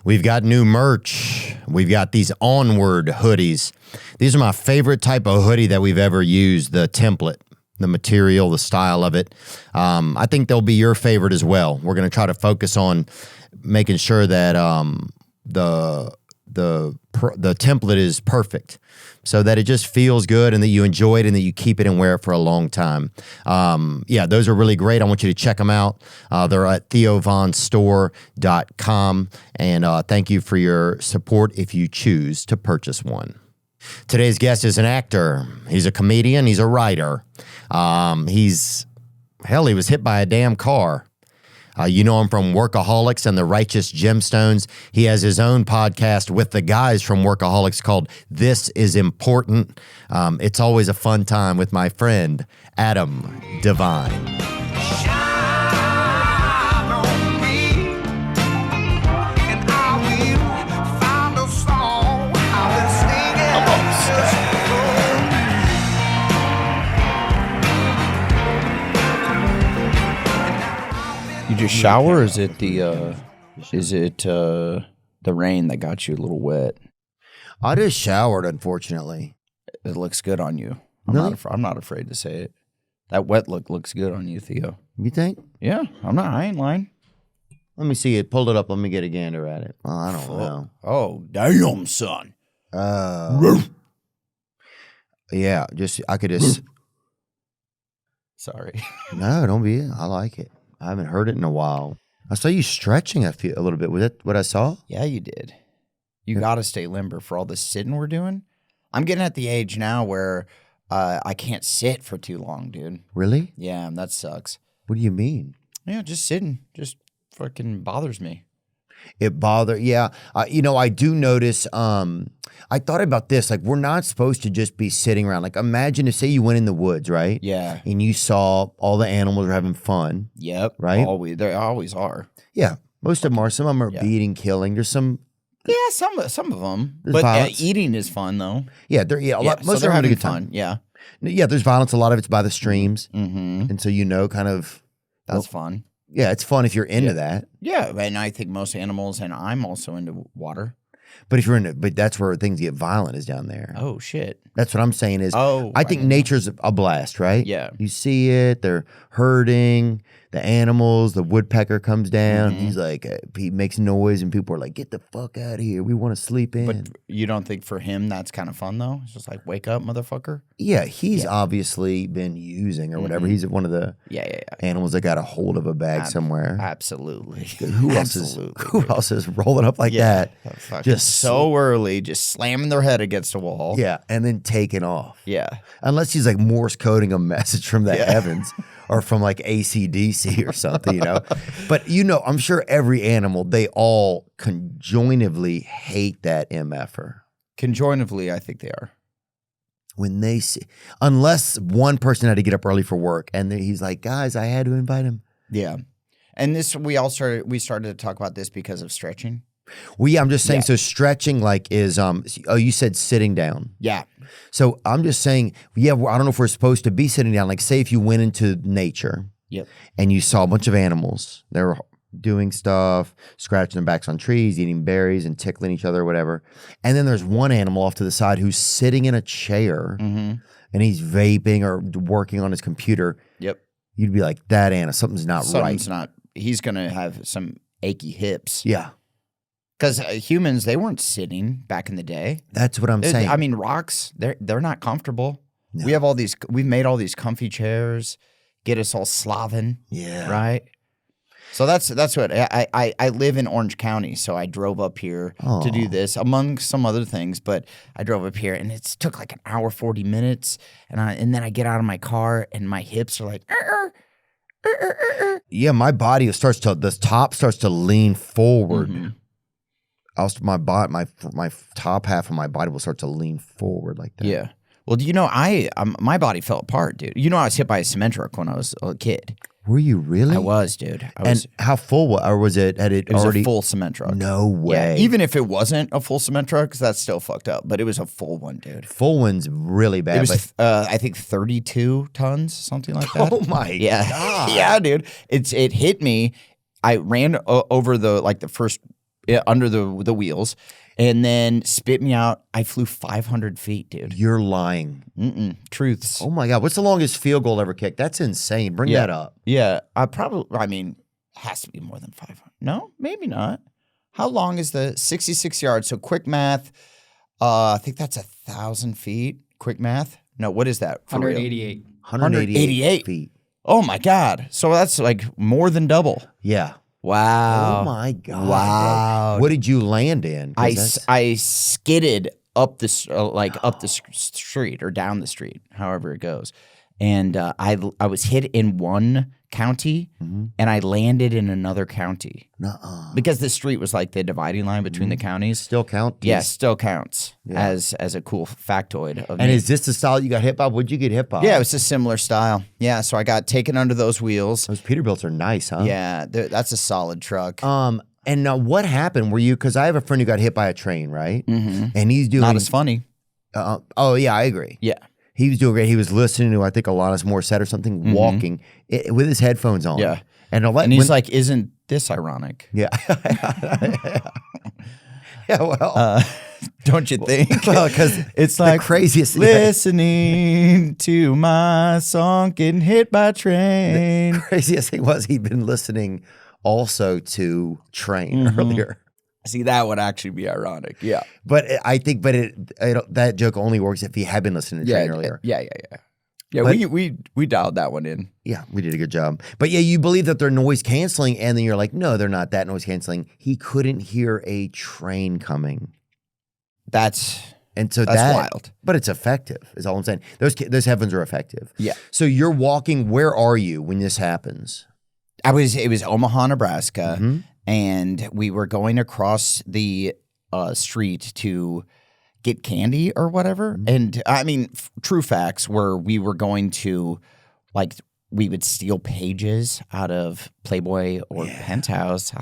We've got new merch. We've got these Onward hoodies. These are my favorite type of hoodie that we've ever used, the template, the material, the style of it. I think they'll be your favorite as well. We're going to try to focus on making sure that the template is perfect so that it just feels good and that you enjoy it and that you keep it and wear it for a long time. Yeah, those are really great. I want you to check them out. They're at theovanstore.com. And thank you for your support if you choose to purchase one. Today's guest is an actor. He's a comedian. He's a writer. He was hit by a damn car. You know him from Workaholics and the Righteous Gemstones. He has his own podcast with the guys from Workaholics called This Is Important. It's always a fun time with my friend, Adam Devine. You just shower, or is it the rain that got you a little wet? I just showered, unfortunately. It looks good on you. Really? I'm not afraid to say it. That wet look looks good on you, Theo. You think? Yeah, I ain't lying. Let me see it. Pulled it up. Let me get a gander at it. Well, I don't know. Oh, damn, son. Yeah, I could just. Sorry. No, don't be. I like it. I haven't heard it in a while. I saw you stretching a little bit. Was that what I saw? Yeah, you did. You got to stay limber for all this sitting we're doing. I'm getting at the age now where I can't sit for too long, dude. Really? Yeah, and that sucks. What do you mean? Yeah, just sitting just fucking bothers me. It bothers. Yeah. I do notice. I thought about this. Like, we're not supposed to just be sitting around. Like, imagine if, say, you went in the woods, right? Yeah. And you saw all the animals are having fun. Yep. Right? They always are. Yeah. Most of them are. Some of them are beating, killing. There's some. Yeah, some of them. There's but violence. Eating is fun, though. Yeah. Most of them are having a good time. Fun. Yeah. Yeah. There's violence. A lot of it's by the streams. Mm-hmm. And so, kind of. That's fun. Yeah, it's fun if you're into that. Yeah, and I think most animals, and I'm also into water. But but that's where things get violent, is down there. Oh shit! That's what I'm saying. I think nature's a blast, right? Yeah. You see it. They're herding the animals. The woodpecker comes down. Mm-hmm. He's like, he makes noise, and people are like, "Get the fuck out of here. We want to sleep in." But you don't think for him that's kind of fun though? It's just like, wake up, motherfucker. Yeah, he's obviously been using or whatever. He's one of the animals that got a hold of a bag somewhere. Absolutely. Who else is rolling up like that? Just so early, just slamming their head against a wall. Yeah, and then taking off. Yeah. Unless he's like Morse coding a message from the heavens or from like AC/DC or something, But I'm sure every animal, they all conjointively hate that MFer. Conjointively, I think they are. When they see, unless one person had to get up early for work and he's like, guys, I had to invite him. Yeah. And we started to talk about this because of stretching. Well, yeah, I'm just saying, so stretching is, you said sitting down. Yeah. So I'm just saying, I don't know if we're supposed to be sitting down. Like, say if you went into nature and you saw a bunch of animals, they were doing stuff, scratching their backs on trees, eating berries and tickling each other or whatever. And then there's one animal off to the side who's sitting in a chair and he's vaping or working on his computer. Yep. You'd be like, something's not right. He's going to have some achy hips. Yeah. Because humans, they weren't sitting back in the day. That's what I'm saying. I mean, rocks, they're not comfortable. No. We've made all these comfy chairs, get us all sloven. Yeah. Right? So that's what I live in Orange County, so I drove up here to do this, among some other things. But I drove up here, and it took like an hour, 40 minutes, and then I get out of my car, and my hips are like, Yeah, my body the top starts to lean forward. Mm-hmm. My top half of my body will start to lean forward like that. Yeah. Well, do you know, my body fell apart, dude. I was hit by a cement truck when I was a kid. Were you really? I was, dude. And how full or was it? It was already a full cement truck. No way. Yeah, even if it wasn't a full cement truck, that's still fucked up. But it was a full one, dude. Full one's really bad. It was, I think, 32 tons, something like that. Oh my god! Yeah, dude. It hit me. I ran over the first under the wheels, and then spit me out. I flew 500 feet, dude. You're lying. Truths. Oh my God. What's the longest field goal ever kicked? That's insane. Bring that up. Yeah. I mean, has to be more than 500. No, maybe not. How long is the 66 yards? So quick math. I think that's 1,000 feet. Quick math. No, what is that? 188. 188 feet. Oh my God. So that's like more than double. Yeah. Wow. Oh my God. Wow. Bro. What did you land in? I skidded up the street or down the street, however it goes. And I was hit in one county and I landed in another county. Nuh-uh. Because the street was like the dividing line between the counties. Still count? Yeah, still counts as a cool factoid of And me. is this the style you got hit by? What'd you get hit by? Yeah, it was a similar style. Yeah, so I got taken under those wheels. Those Peterbilts are nice, huh? Yeah, that's a solid truck. And now what happened? Were you, because I have a friend who got hit by a train, right? And he's doing. Not as funny. Oh, yeah, I agree. Yeah. He was doing great. He was listening to, I think, Alanis Morissette or something, walking with his headphones on. Yeah. And he's like, isn't this ironic? Yeah. Yeah, well. Don't you think? Because it's like the craziest thing. Listening to my song, getting hit by a train. The craziest thing was he'd been listening also to Train earlier. See, that would actually be ironic. Yeah. But I think, that joke only works if he had been listening to Train earlier. Yeah, we dialed that one in. Yeah, we did a good job. But yeah, you believe that they're noise canceling, and then you're like, no, they're not that noise canceling. He couldn't hear a train coming. That's wild. But it's effective, is all I'm saying. Those headphones are effective. Yeah. So you're walking, where are you when this happens? It was Omaha, Nebraska, and we were going across the street to get candy or whatever. And I mean, true facts were we were going to, like, we would steal pages out of Playboy or Penthouse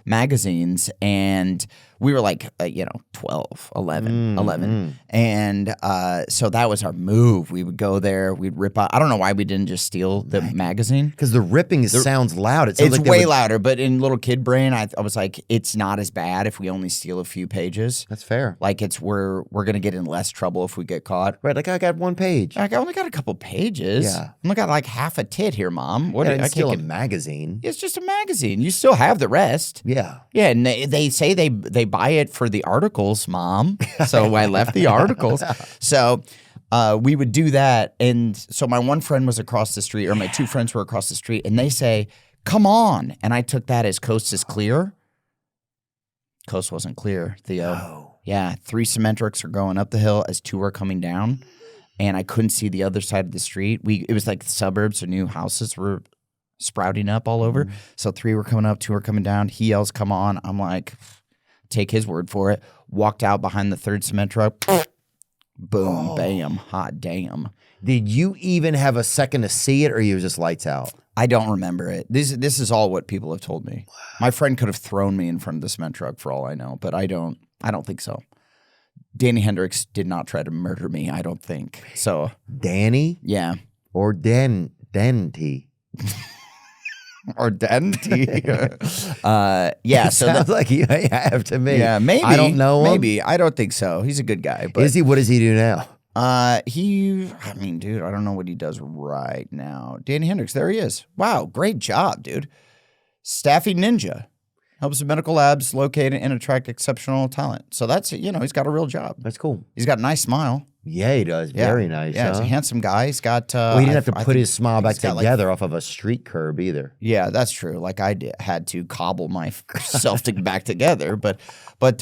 magazines, and we were like, 12, 11. And so that was our move. We would go there, we'd rip out. I don't know why we didn't just steal the magazine. Because the ripping sounds loud. It sounds it's like way louder, but in little kid brain, I was like, it's not as bad if we only steal a few pages. That's fair. Like, we're going to get in less trouble if we get caught. Right, like I got one page. Like, I only got a couple pages. Yeah. I only got like half a tit here, Mom. What? I steal a can't magazine. It's just a magazine. You still have the rest. Yeah. Yeah, and they say they buy it for the articles, Mom. So I left the articles. So we would do that. And so my one friend was across the street, or my two friends were across the street, and they say, come on. And I took that as coast is clear. Coast wasn't clear, Theo. Oh. Yeah, 3 Symmetrics are going up the hill as 2 are coming down. And I couldn't see the other side of the street. It was like the suburbs, so new houses were sprouting up all over. So 3 were coming up, 2 were coming down. He yells, come on. I'm like, take his word for it. Walked out behind the 3rd cement truck. Boom, bam, hot damn. Did you even have a second to see it, or you was just lights out? I don't remember it. This is all what people have told me. My friend could have thrown me in front of the cement truck for all I know, but I don't think so. Danny Hendricks did not try to murder me, I don't think. So Danny? Yeah. Or Denty? Or Denty. Yeah. So sounds like you have to me. Yeah, maybe. I don't know him. Maybe. I don't think so. He's a good guy. But is he? What does he do now? Dude, I don't know what he does right now. Danny Hendricks, there he is. Wow, great job, dude. Staffy Ninja. Helps the medical labs locate and attract exceptional talent. So that's, he's got a real job. That's cool. He's got a nice smile. Yeah, he does. Yeah. Very nice. Yeah, he's a handsome guy. He's got... well, he didn't have to put his smile back together off of a street curb either. Yeah, that's true. Like had to cobble myself back together. But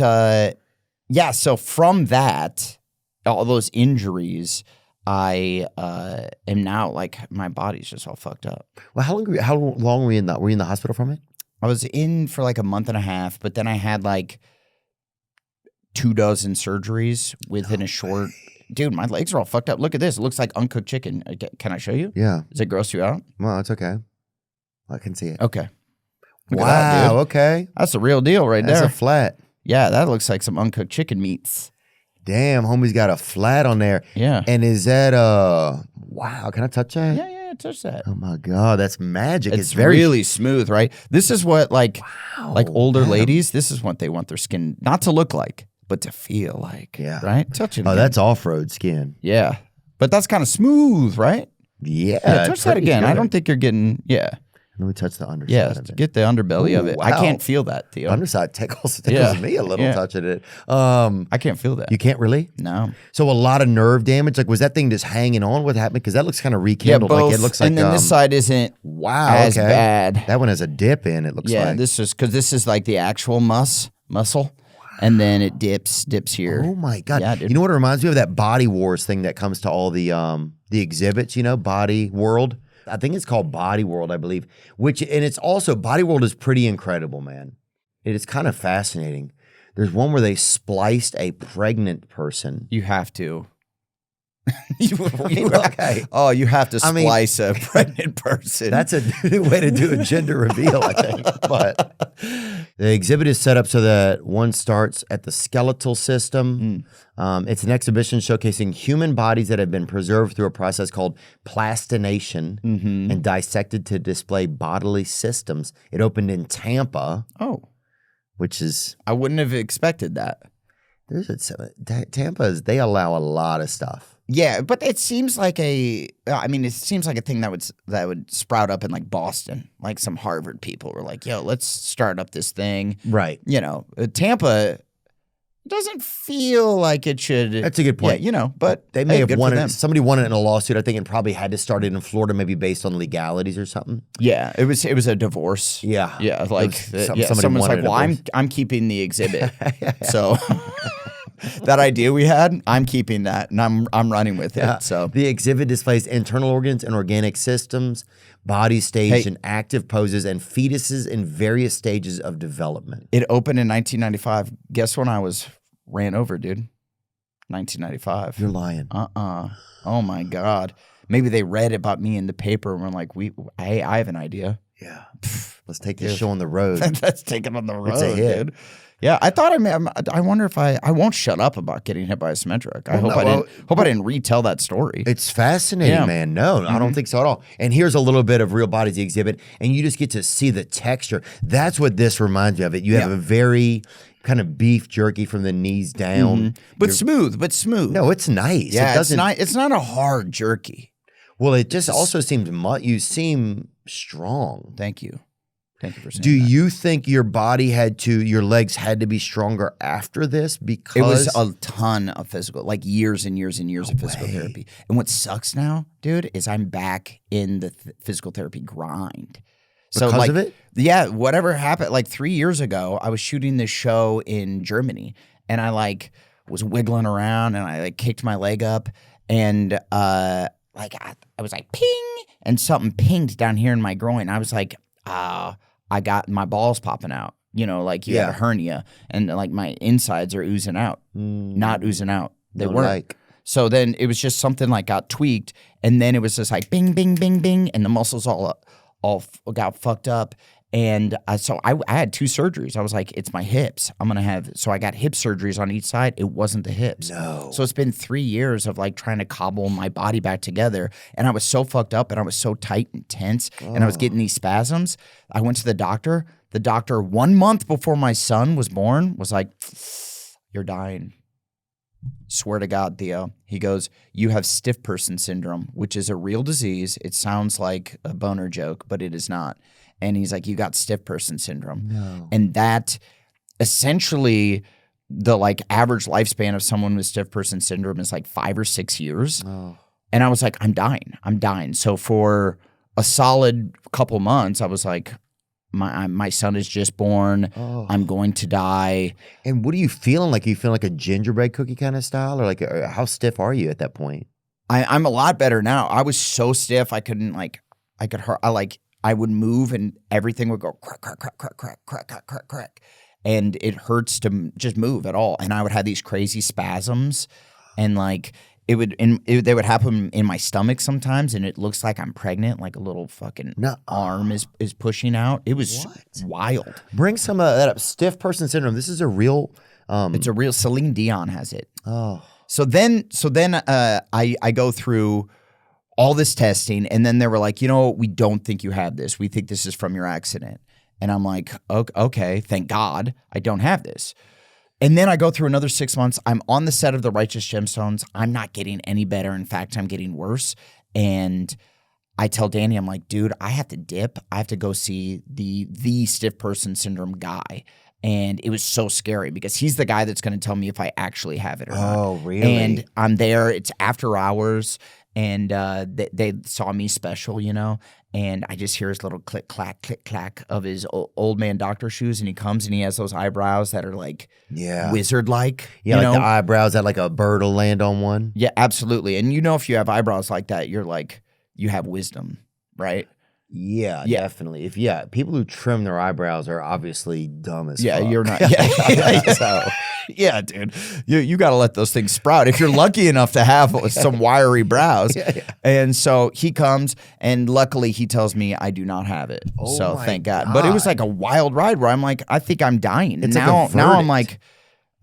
yeah, so from that, all those injuries, I am now, like, my body's just all fucked up. Well, how long were you in the hospital from it? I was in for like a month and a half, but then I had like 24 surgeries within a short... Dude, my legs are all fucked up. Look at this. It looks like uncooked chicken. Can I show you? Yeah. Does it gross you out? Well, it's okay. I can see it. Okay. Wow, that, dude. okay. That's the real deal right there. That's a flat. Yeah, that looks like some uncooked chicken meats. Damn, homie's got a flat on there. Yeah. And is that wow, can I touch that? Yeah. Yeah, touch that. Oh my God, that's magic. It's very really smooth, right? This is what like older ladies, this is what they want their skin not to look like, but to feel like. Yeah. Right? Touch it again. Oh, that's off-road skin. Yeah. But that's kind of smooth, right? Yeah. Touch that again. Good. I don't think you're getting, Let me touch the underside of it. Get the underbelly of it. Wow. I can't feel that, Theo. Underside tickles me a little touching it. I can't feel that. You can't really? No. So a lot of nerve damage. Like, was that thing just hanging on? What happened? Because that looks kind of rekindled. Yeah, both. Like it looks like. And then this side isn't as bad. That one has a dip in. It looks like. Yeah, this is because this is like the actual muscle. And then it dips here. Oh my God. Yeah, dude. You know what it reminds me of? That Body Wars thing that comes to all the exhibits, Body World. I think it's called Body World, I believe. And it's also, Body World is pretty incredible, man. It is kind of fascinating. There's one where they spliced a pregnant person. You have to. Okay. Oh, you have to splice a pregnant person. That's a new way to do a gender reveal, I think. But the exhibit is set up so that one starts at the skeletal system. It's an exhibition showcasing human bodies that have been preserved through a process called plastination and dissected to display bodily systems. It opened in Tampa. Oh. Which is... I wouldn't have expected that. Tampa, they allow a lot of stuff. Yeah, but it seems like it seems like a thing that would sprout up in like Boston. Like some Harvard people were like, yo, let's start up this thing. Right. Tampa doesn't feel like it should. That's a good point. Yeah, but they may have won it. Somebody won it in a lawsuit, I think, and probably had to start it in Florida, maybe based on legalities or something. Yeah, it was a divorce. Yeah. Yeah, like someone's like, well, I'm keeping the exhibit. So that idea we had, I'm keeping that, and I'm running with it. So the exhibit displays internal organs and organic systems, bodies staged in active poses, and fetuses in various stages of development. It opened in 1995. Guess when I was ran over, dude? 1995. You're lying. Oh my God. Maybe they read about me in the paper and were like, hey, I have an idea. Yeah. Let's take this show on the road. Let's take it on the road, it's a hit. dude. Yeah, I thought I wonder if I won't shut up about getting hit by a symmetric. I didn't retell that story. It's fascinating, man. No, I don't think so at all. And here's a little bit of Real Bodies, the exhibit, and you just get to see the texture. That's what this reminds me of. You have a very kind of beef jerky from the knees down. But smooth. No, it's nice. Yeah, it's not a hard jerky. Well, it just also seems, you seem strong. Thank you. Thank you for saying Do you think your legs had to be stronger after this? Because it was a ton of physical, like years and years and years of physical therapy. And what sucks now, dude, is I'm back in the physical therapy grind. Because of it? Yeah, whatever happened. Like 3 years ago, I was shooting this show in Germany, and I was wiggling around, and I kicked my leg up, and I was like ping, and something pinged down here in my groin. I was like, I got my balls popping out, you have a hernia and my insides are oozing out, not oozing out. They weren't. So then it was just something got tweaked. And then it was just bing, bing, bing, bing. And the muscles all got fucked up. And so I had 2 surgeries. I was like, it's my hips. So I got hip surgeries on each side. It wasn't the hips. No. So it's been 3 years of trying to cobble my body back together. And I was so fucked up and I was so tight and tense and I was getting these spasms. I went to the doctor. The doctor 1 month before my son was born was like, you're dying. Swear to God, Theo. He goes, you have stiff person syndrome, which is a real disease. It sounds like a boner joke, but it is not. And he's like, you got stiff person syndrome. No. And that essentially the average lifespan of someone with stiff person syndrome is 5 or 6 years. Oh. And I was like, I'm dying. So for a solid couple months, I was like, my son is just born. Oh. I'm going to die. And what are you feeling like? Are you feeling like a gingerbread cookie kind of style? Or how stiff are you at that point? I'm a lot better now. I was so stiff. I couldn't I would move and everything would go crack, crack, crack, crack, crack, crack, crack, crack, crack. And it hurts to just move at all. And I would have these crazy spasms and they would happen in my stomach sometimes and it looks like I'm pregnant, like a little fucking arm is pushing out. It was wild. Bring some of that up. Stiff person syndrome. This is a real... it's a real... Celine Dion has it. Oh. So then I go through all this testing. And then they were like, you know, we don't think you have this. We think this is from your accident. And I'm like, okay, thank God I don't have this. And then I go through another 6 months. I'm on the set of the Righteous Gemstones. I'm not getting any better. In fact, I'm getting worse. And I tell Danny, I'm like, dude, I have to dip. I have to go see the stiff person syndrome guy. And it was so scary because he's the guy that's going to tell me if I actually have it or not. Oh, really? And I'm there. It's after hours. And they saw me special, you know, and I just hear his little click, clack of his old man doctor shoes. And he comes and he has those eyebrows that are like wizard-like. Yeah, you like know? the eyebrows that like a bird will land on one. Yeah, absolutely. And you know, if you have eyebrows like that, you're like, you have wisdom, right? Yeah, definitely. People who trim their eyebrows are obviously dumb as fuck. You're not. Yeah, so, yeah, dude, you got to let those things sprout if you're lucky enough to have some wiry brows. And so he comes, and luckily he tells me I do not have it. Oh so my thank God. But it was like a wild ride where I'm like, I think I'm dying. It's now, like a now I'm verdict. like,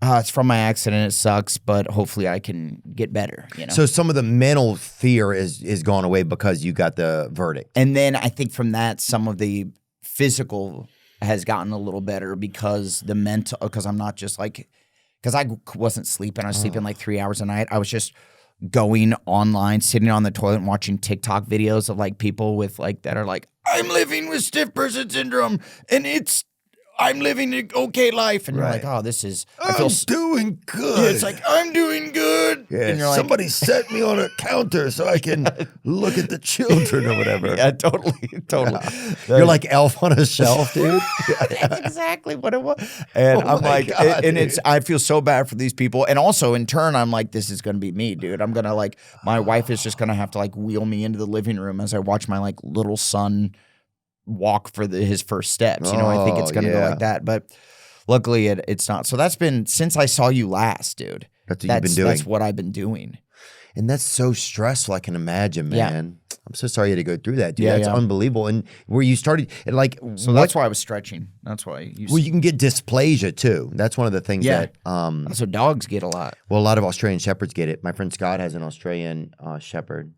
it's from my accident. It sucks, but hopefully I can get better. You know. So some of the mental fear is gone away because you got the verdict. And then I think from that, some of the physical has gotten a little better because the mental, because I'm not just like, because I wasn't sleeping. I was sleeping like 3 hours a night. I was just going online, sitting on the toilet and watching TikTok videos of like people with like, that are like, I'm living with stiff person syndrome and I'm living an okay life. And you're like, oh, this is, I feel doing good. Yeah, it's like, I'm doing good. Yeah, and you're like, somebody set me on a counter so I can look at the children or whatever. yeah, totally. You're like Elf on a shelf, dude. That's exactly what it was. And Oh I'm my like, God, and dude. I feel so bad for these people. And also in turn, I'm like, this is going to be me, dude. I'm going to like, my wife is just going to have to like wheel me into the living room as I watch my like little son walk for his first steps. You know, I think it's going to go like that. But luckily it's not. So that's been since I saw you last, dude. That's what you've been doing. That's what I've been doing. And that's so stressful, I can imagine, Yeah. man. I'm so sorry you had to go through that, dude. Yeah, That's yeah. unbelievable. And where you started, and like, So that's why I was stretching. That's why. well, you can get dysplasia too. That's one of the things that, So dogs get a lot. well, a lot of Australian Shepherds get it. My friend Scott has an Australian Shepherd.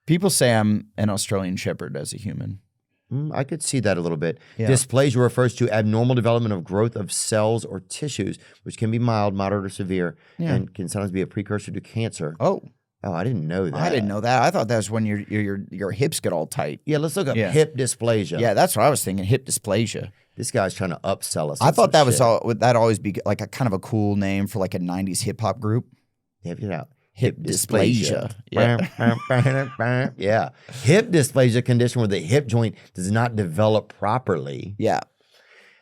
People say I'm an Australian Shepherd as a human. I could see that a little bit. Yeah. Dysplasia refers to abnormal development of growth of cells or tissues, which can be mild, moderate, or severe, and can sometimes be a precursor to cancer. Oh, I didn't know that. I didn't know that. I thought that was when your hips get all tight. Yeah, let's look up Yeah. hip dysplasia. Yeah, that's what I was thinking. Hip dysplasia. This guy's trying to upsell us. I on thought some that was shit. all. That'd always be like a kind of a cool name for like a '90s hip hop group. Have it out. Hip dysplasia. Yeah. Yeah. Hip dysplasia condition where the hip joint does not develop properly, Yeah.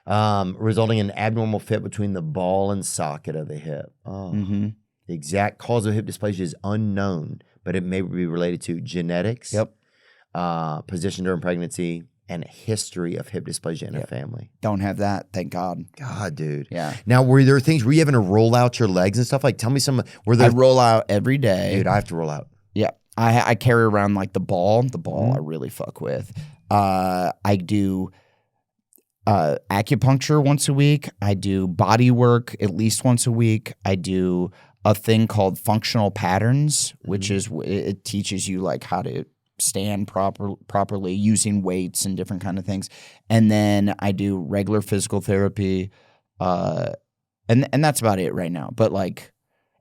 resulting in abnormal fit between the ball and socket of the hip. Oh. Mm-hmm. The exact cause of hip dysplasia is unknown, but it may be related to genetics, position during pregnancy, and a history of hip dysplasia in a family. Don't have that. Thank God. God, dude. Yeah. Now, were there things, were you having to roll out your legs and stuff? Like, tell me some, were there, I roll out every day. dude, I have to roll out. Yeah. I carry around like the ball. The ball I really fuck with. I do acupuncture once a week. I do body work at least once a week. I do a thing called functional patterns, which is it teaches you like how to stand properly using weights and different kind of things. And then I do regular physical therapy. And that's about it right now. But like,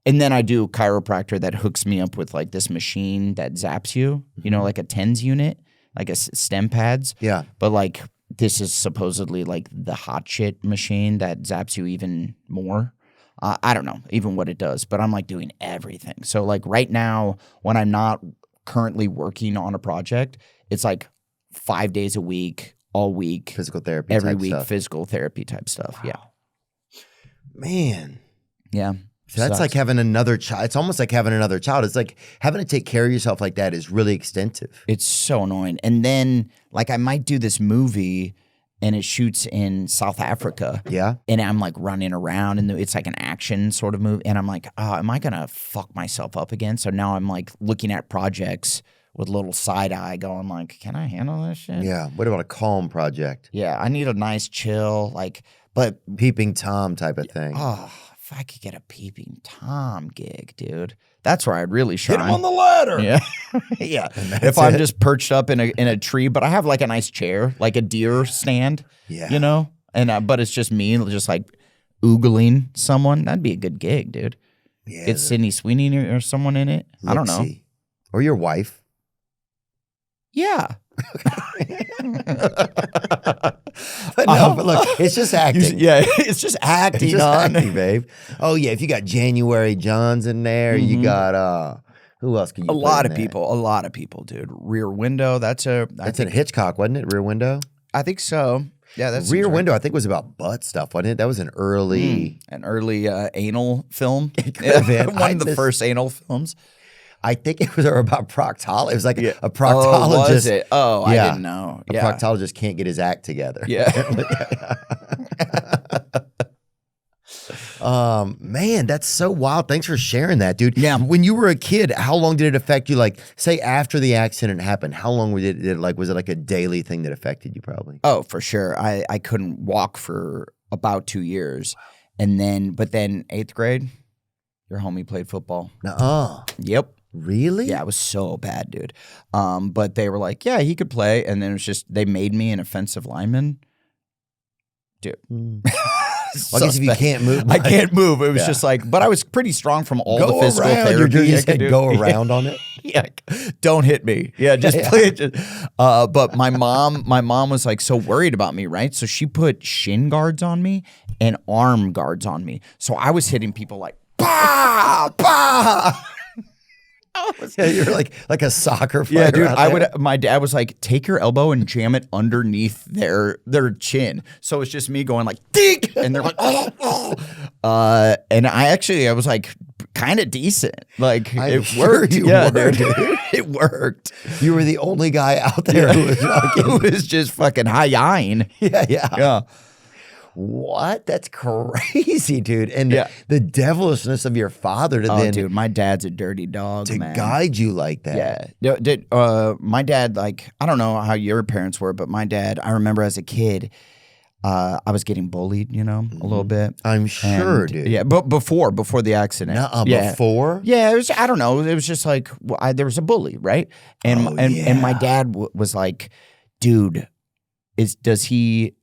and then I do chiropractor that hooks me up with like this machine that zaps you, you know, like a TENS unit, like a stem pads. Yeah. But like, this is supposedly like the hot shit machine that zaps you even more. I don't know even what it does, but I'm like doing everything. So like right now when I'm not currently working on a project, it's like 5 days a week, all week, Physical therapy every type week, stuff. physical therapy type stuff. Yeah. Man. Yeah. So that's like having another child. It's almost like having another child. It's like having to take care of yourself like that is really extensive. It's so annoying. And then like I might do this movie and it shoots in South Africa. Yeah. And I'm like running around and it's like an action sort of movie. And I'm like, am I going to fuck myself up again? So now I'm like looking at projects with a little side eye going like, can I handle this shit? Yeah. What about a calm project? Yeah. I need a nice chill, like, but Peeping Tom type of thing. if I could get a peeping Tom gig, dude, that's where I'd really shine. Hit him on the ladder. Yeah. Yeah. If I'm just perched up in a tree, but I have like a nice chair, like a deer stand, you know, and but it's just me, just like oogling someone. That'd be a good gig, dude. Yeah. Get Sydney Sweeney or someone in it. I don't know. Or your wife. Yeah. But no, but look, it's just acting. It's just acting, it's just acting, babe. Oh yeah, if you got January Johns in there, you got who else can you? A lot of people, dude. Rear Window. That's in Hitchcock, wasn't it? Rear Window. I think so. Yeah, that's Rear Window. I think was about butt stuff, wasn't it? That was an early anal film. One of the first anal films. I think it was about proctology. It was like a proctologist. Oh, was it? Oh, I didn't know. A proctologist can't get his act together. Yeah. Man, that's so wild. Thanks for sharing that, dude. Yeah. When you were a kid, how long did it affect you? Like, say after the accident happened, how long was it like? Was it like a daily thing that affected you? Probably. Oh, for sure. I couldn't walk for about 2 years, and then 8th grade, your homie played football. Yep. Really? Yeah, it was so bad, dude. But they were like, yeah, he could play. And then it was just, they made me an offensive lineman. Dude. Well, I guess if you can't move. I can't move. It was just like, but I was pretty strong from all the physical therapy. You said go around on it? Yeah. Don't hit me. Yeah, just play it. But my mom was like so worried about me, right? So she put shin guards on me and arm guards on me. So I was hitting people like, bah, bah. Yeah, you're like a soccer fighter. Yeah, dude. My dad was like, take your elbow and jam it underneath their chin. So it's just me going like, dink, and they're like, oh. And I was like, kind of decent. Like it worked. Yeah, dude. It worked. You were the only guy out there who was just fucking high-eyeing. Yeah. What? That's crazy, dude. And the devilishness of your father to dude, my dad's a dirty dog, to man. guide you like that. Yeah. My dad, like, I don't know how your parents were, but my dad, I remember as a kid, I was getting bullied, a little bit. I'm sure, dude. Yeah, but before the accident. Before? Yeah, it was, I don't know. It was just like, there was a bully, right? And my dad was like, dude, does he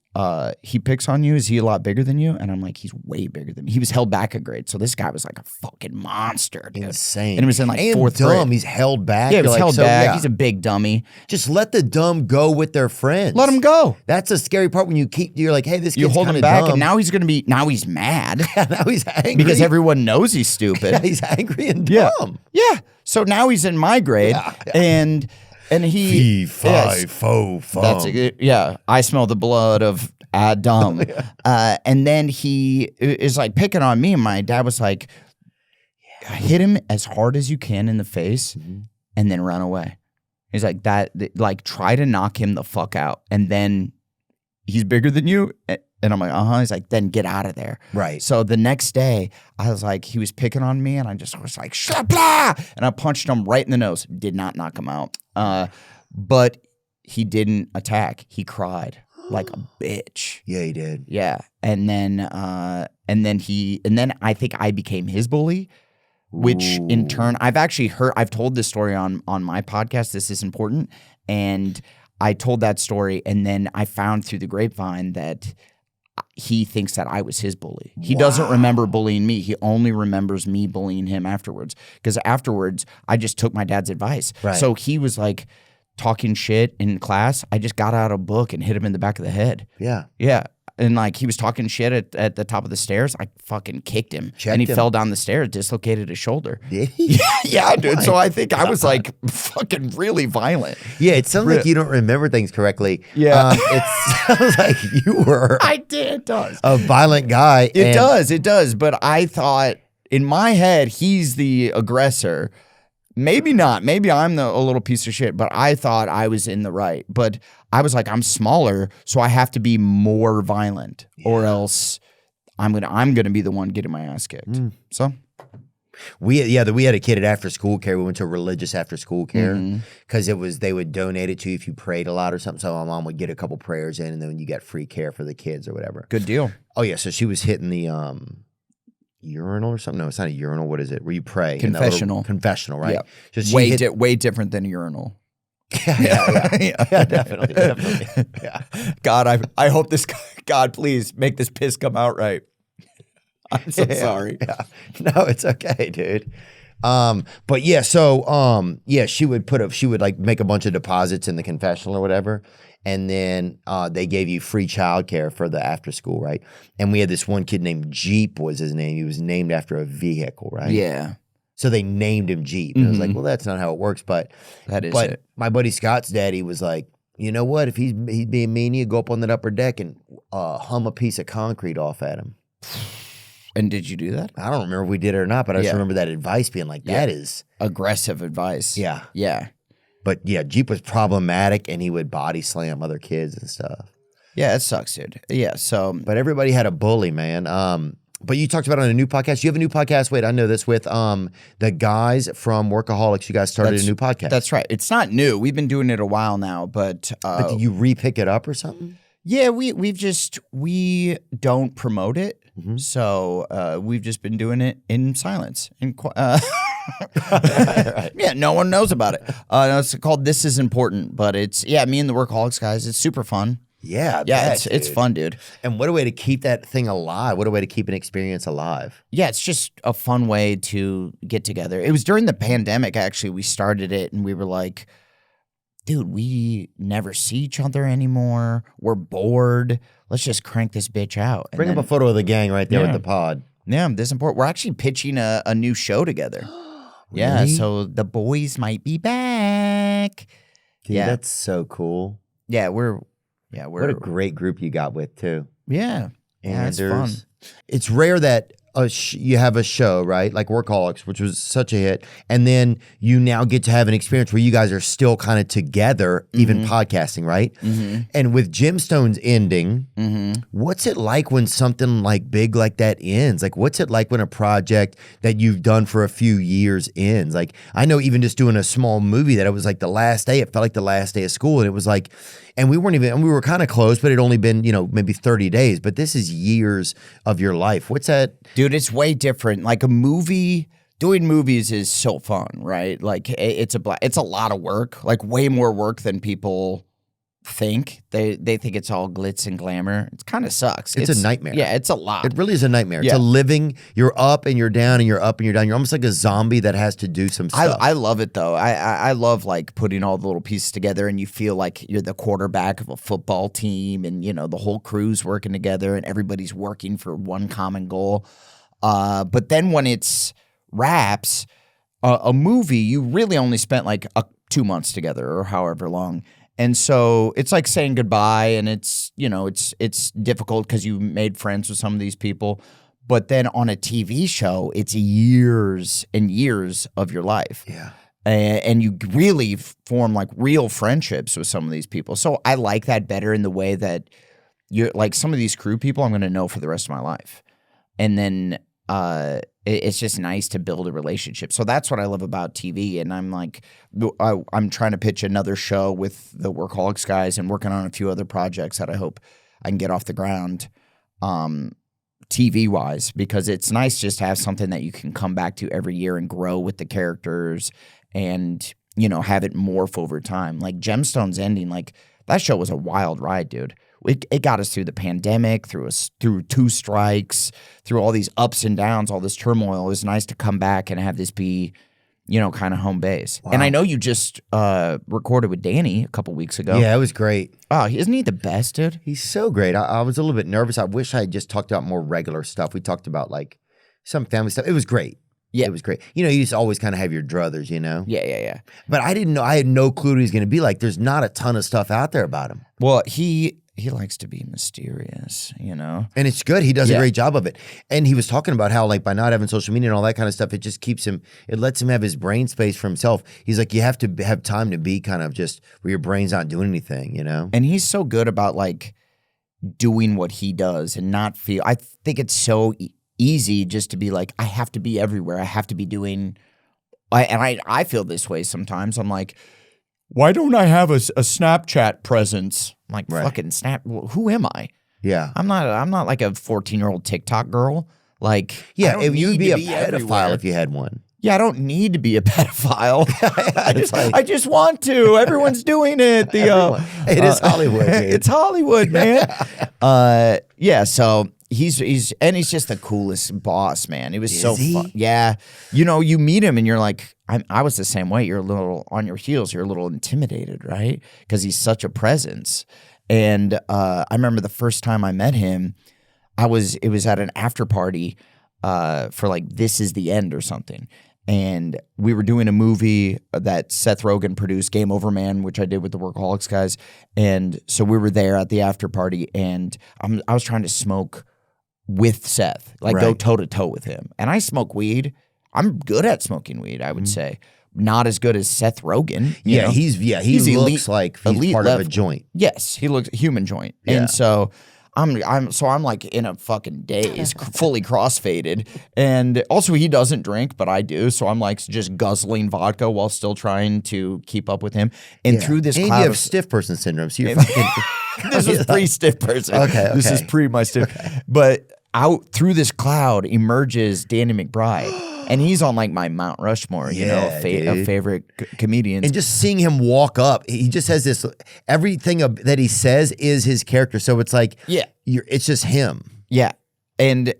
picks on you? Is he a lot bigger than you? And I'm like, he's way bigger than me. He was held back a grade. So this guy was like a fucking monster, dude. Insane. And it was in like 4th grade. He's held back. Yeah, he was held back. Yeah. He's a big dummy. Just let the dumb go with their friends. Let him go. That's a scary part when you're like, hey, this kid's you hold him back, dumb. And now he's mad. Yeah, now he's angry. Because everyone knows he's stupid. Yeah, he's angry and dumb. Yeah. So now he's in my grade. And he... Fee, fi, fo, fum. That's it. Yeah. I smell the blood of... dumb. And then he is like picking on me, and my dad was like, hit him as hard as you can in the face and then run away. He's like, try to knock him the fuck out. And then he's bigger than you. And I'm like, He's like, then get out of there. Right. So the next day, I was like, he was picking on me, and I just was like, blah! And I punched him right in the nose. Did not knock him out. But he didn't attack. He cried. Like a bitch. Yeah, he did. Yeah. And then I think I became his bully, which in turn, I've told this story on my podcast. This is important. And I told that story, and then I found through the grapevine that he thinks that I was his bully. He doesn't remember bullying me. He only remembers me bullying him afterwards. Because afterwards, I just took my dad's advice. Right. So he was like, talking shit in class, I just got out a book and hit him in the back of the head. Yeah. Yeah. And like he was talking shit at the top of the stairs. I fucking kicked him. And he fell down the stairs, dislocated his shoulder. Did he? Yeah, dude. So I think I was like fucking really violent. Yeah, it sounds like you don't remember things correctly. Yeah. It sounds like you were it does. A violent guy. It does. But I thought in my head, he's the aggressor. Maybe not. Maybe I'm a little piece of shit, but I thought I was in the right. But I was like, I'm smaller, so I have to be more violent, or else I'm gonna be the one getting my ass kicked. So we had a kid at after school care. We went to religious after school care because they would donate it to you if you prayed a lot or something. So my mom would get a couple prayers in, and then you got free care for the kids or whatever. Good deal. Oh yeah, so she was hitting the urinal or something. No, it's not a urinal. What is it? Where you pray? Confessional. Confessional, right? Yeah. So way different than a urinal. Yeah, definitely. Yeah. God, I hope this. God, please make this piss come out right. I'm so sorry. Yeah. No, it's okay, dude. But yeah, so she would like make a bunch of deposits in the confessional or whatever, and then they gave you free childcare for the after school, right? And we had this one kid named Jeep was his name. He was named after a vehicle, right? Yeah. So they named him Jeep. And I was like, well, that's not how it works, but it. My buddy Scott's daddy was like, you know what? If he's being mean, you go up on that upper deck and hum a piece of concrete off at him. And did you do that? I don't remember if we did it or not, but I just remember that advice being like, that is aggressive advice. Yeah. Yeah. But yeah, Jeep was problematic and he would body slam other kids and stuff. Yeah, it sucks, dude. Yeah, so. But everybody had a bully, man. But you talked about it on a new podcast. You have a new podcast. Wait, I know this with the guys from Workaholics. You guys started a new podcast. That's right. It's not new. We've been doing it a while now, but did you re-pick it up or something? Yeah, we don't promote it. Mm-hmm. So we've just been doing it in silence. Right. Yeah, no one knows about it. It's called This Is Important, but it's me and the Workaholics guys. It's super fun. Yeah, it's fun, dude. And what a way to keep that thing alive. What a way to keep an experience alive. Yeah, it's just a fun way to get together. It was during the pandemic, actually, we started it, and we were like, dude, we never see each other anymore. We're bored. Let's just crank this bitch out. Bring up a photo of the gang right there with the pod. Yeah, This Is Important. We're actually pitching a new show together. Really? Yeah, so the boys might be back. Dude, that's so cool. Yeah, we're what a great group you got with too. Yeah, it's fun. It's rare that you have a show, right? Like Workaholics, which was such a hit. And then you now get to have an experience where you guys are still kind of together, even podcasting, right? Mm-hmm. And with Gemstones ending, what's it like when something like big like that ends? Like, what's it like when a project that you've done for a few years ends? Like, I know even just doing a small movie that it was like the last day, it felt like the last day of school. And it was like, and we were kind of close, but it only been, maybe 30 days. But this is years of your life. What's that? Dude, it's way different. Like a movie, doing movies is so fun, right? Like it's a lot of work, like way more work than people think. They think it's all glitz and glamour. It kind of sucks. It's a nightmare. Yeah, it's a lot. It really is a nightmare. It's a living, you're up and you're down and you're up and you're down. You're almost like a zombie that has to do some stuff. I love it though. I love like putting all the little pieces together and you feel like you're the quarterback of a football team and the whole crew's working together and everybody's working for one common goal. But then when it's wraps, a movie, you really only spent like 2 months together or however long. And so it's like saying goodbye, and it's difficult because you made friends with some of these people. But then on a TV show, it's years and years of your life. Yeah. And you really form like real friendships with some of these people. So I like that better in the way that you're like some of these crew people I'm going to know for the rest of my life. And then it's just nice to build a relationship. So that's what I love about TV. And I'm like, I'm trying to pitch another show with the Workaholics guys and working on a few other projects that I hope I can get off the ground TV-wise, because it's nice just to have something that you can come back to every year and grow with the characters and, have it morph over time. Like Gemstones ending, like that show was a wild ride, dude. It got us through the pandemic, through 2 strikes, through all these ups and downs, all this turmoil. It was nice to come back and have this be, kind of home base. Wow. And I know you just recorded with Danny a couple weeks ago. Yeah, it was great. Oh, isn't he the best, dude? He's so great. I was a little bit nervous. I wish I had just talked about more regular stuff. We talked about like some family stuff. It was great. Yeah, it was great. You just always kind of have your druthers, Yeah. But I didn't know. I had no clue what he was going to be like. There's not a ton of stuff out there about him. Well, he likes to be mysterious, And it's good. He does a great job of it. And he was talking about how, like, by not having social media and all that kind of stuff, it just keeps him, it lets him have his brain space for himself. He's like, you have to have time to be kind of just where your brain's not doing anything, And he's so good about, like, doing what he does and not feel, I think it's so easy just to be like, I have to be everywhere. I have to be doing, I feel this way sometimes. I'm like, why don't I have a Snapchat presence? I'm like, fucking Snap. Who am I? Yeah. I'm not like a 14-year-old TikTok girl. Like, Yeah, I don't if you'd need be to a pedophile everywhere. if you had one. Yeah, I don't need to be a pedophile. It's like- I just want to. Everyone's doing it. It is Hollywood, dude. It's Hollywood, man. Yeah. So he's just the coolest boss, man. It was so fun. Yeah. You know, you meet him and you're like, I was the same way. You're a little on your heels. You're a little intimidated, right? Because he's such a presence. And I remember the first time I met him, it was at an after party for like This Is the End or something. And we were doing a movie that Seth Rogen produced, Game Over Man, which I did with the Workaholics guys. And so we were there at the after party, and I was trying to smoke with Seth, like go toe to toe with him. And I smoke weed. I'm good at smoking weed, I would say. Not as good as Seth Rogen. You know? He looks like he's part of a joint. Yes, he looks human joint. Yeah. And so I'm like in a fucking daze, fully crossfaded. And also he doesn't drink, but I do. So I'm like just guzzling vodka while still trying to keep up with him. And through this and cloud you have of stiff person syndrome. So you're fucking this is pre-stiff person. Okay. This is pre my stiff. Okay. But out through this cloud emerges Danny McBride. And he's on like my Mount Rushmore, you know, a favorite comedians. And just seeing him walk up, he just has this, everything that he says is his character. So it's like, it's just him. Yeah. And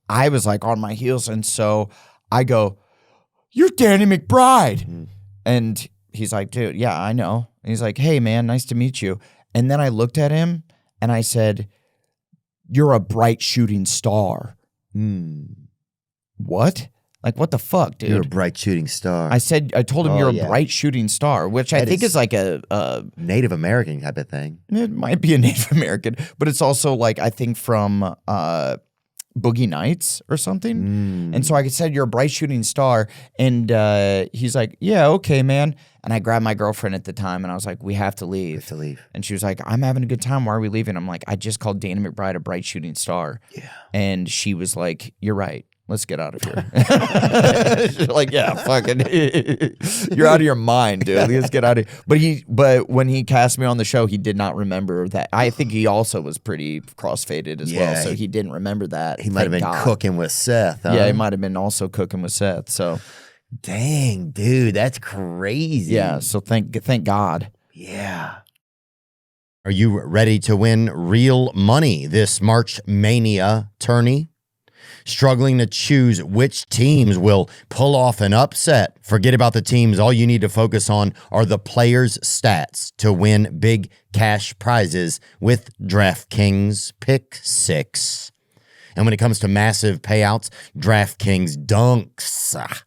I was like on my heels. And so I go, "You're Danny McBride." And he's like, "Dude, yeah, I know." And he's like, "Hey, man, nice to meet you." And then I looked at him and I said, "You're a bright shooting star." What? Like, what the fuck, dude? You're a bright shooting star. I told him you're a bright shooting star, which I think is like a Native American type of thing. It might be a Native American, but it's also like, I think from Boogie Nights or something. And so I said, "You're a bright shooting star." And he's like, "Yeah, okay, man." And I grabbed my girlfriend at the time and I was like, "We have to leave. And she was like, "I'm having a good time. Why are we leaving?" I'm like, "I just called Danny McBride a bright shooting star." Yeah. And she was like, "You're right. Let's get out of here." She's like, "Yeah, fucking, you're out of your mind, dude. Let's get out of here." But when he cast me on the show, he did not remember that. I think he also was pretty crossfaded as well, so he didn't remember that. He might have been cooking with Seth. Huh? Yeah, he might have been also cooking with Seth. So, dang, dude, that's crazy. Yeah, so thank God. Yeah. Are you ready to win real money this March Mania tourney? Struggling to choose which teams will pull off an upset? Forget about the teams. All you need to focus on are the players' stats to win big cash prizes with DraftKings Pick 6. And when it comes to massive payouts, DraftKings dunks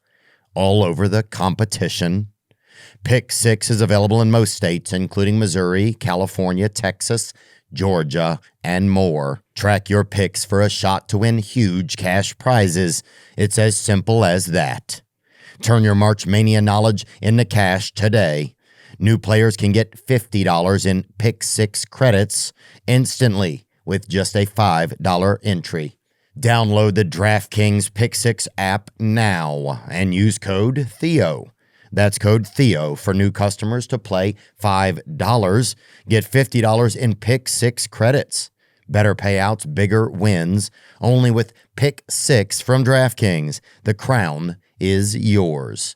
all over the competition. Pick 6 is available in most states, including Missouri, California, Texas, Georgia, and more. Track your picks for a shot to win huge cash prizes. It's as simple as that. Turn your March Mania knowledge into cash today. New players can get $50 in Pick 6 credits instantly with just a $5 entry. Download the DraftKings Pick 6 app now and use code Theo. That's code Theo for new customers to play $5. Get $50 in Pick 6 credits. Better payouts, bigger wins. Only with Pick 6 from DraftKings. The crown is yours.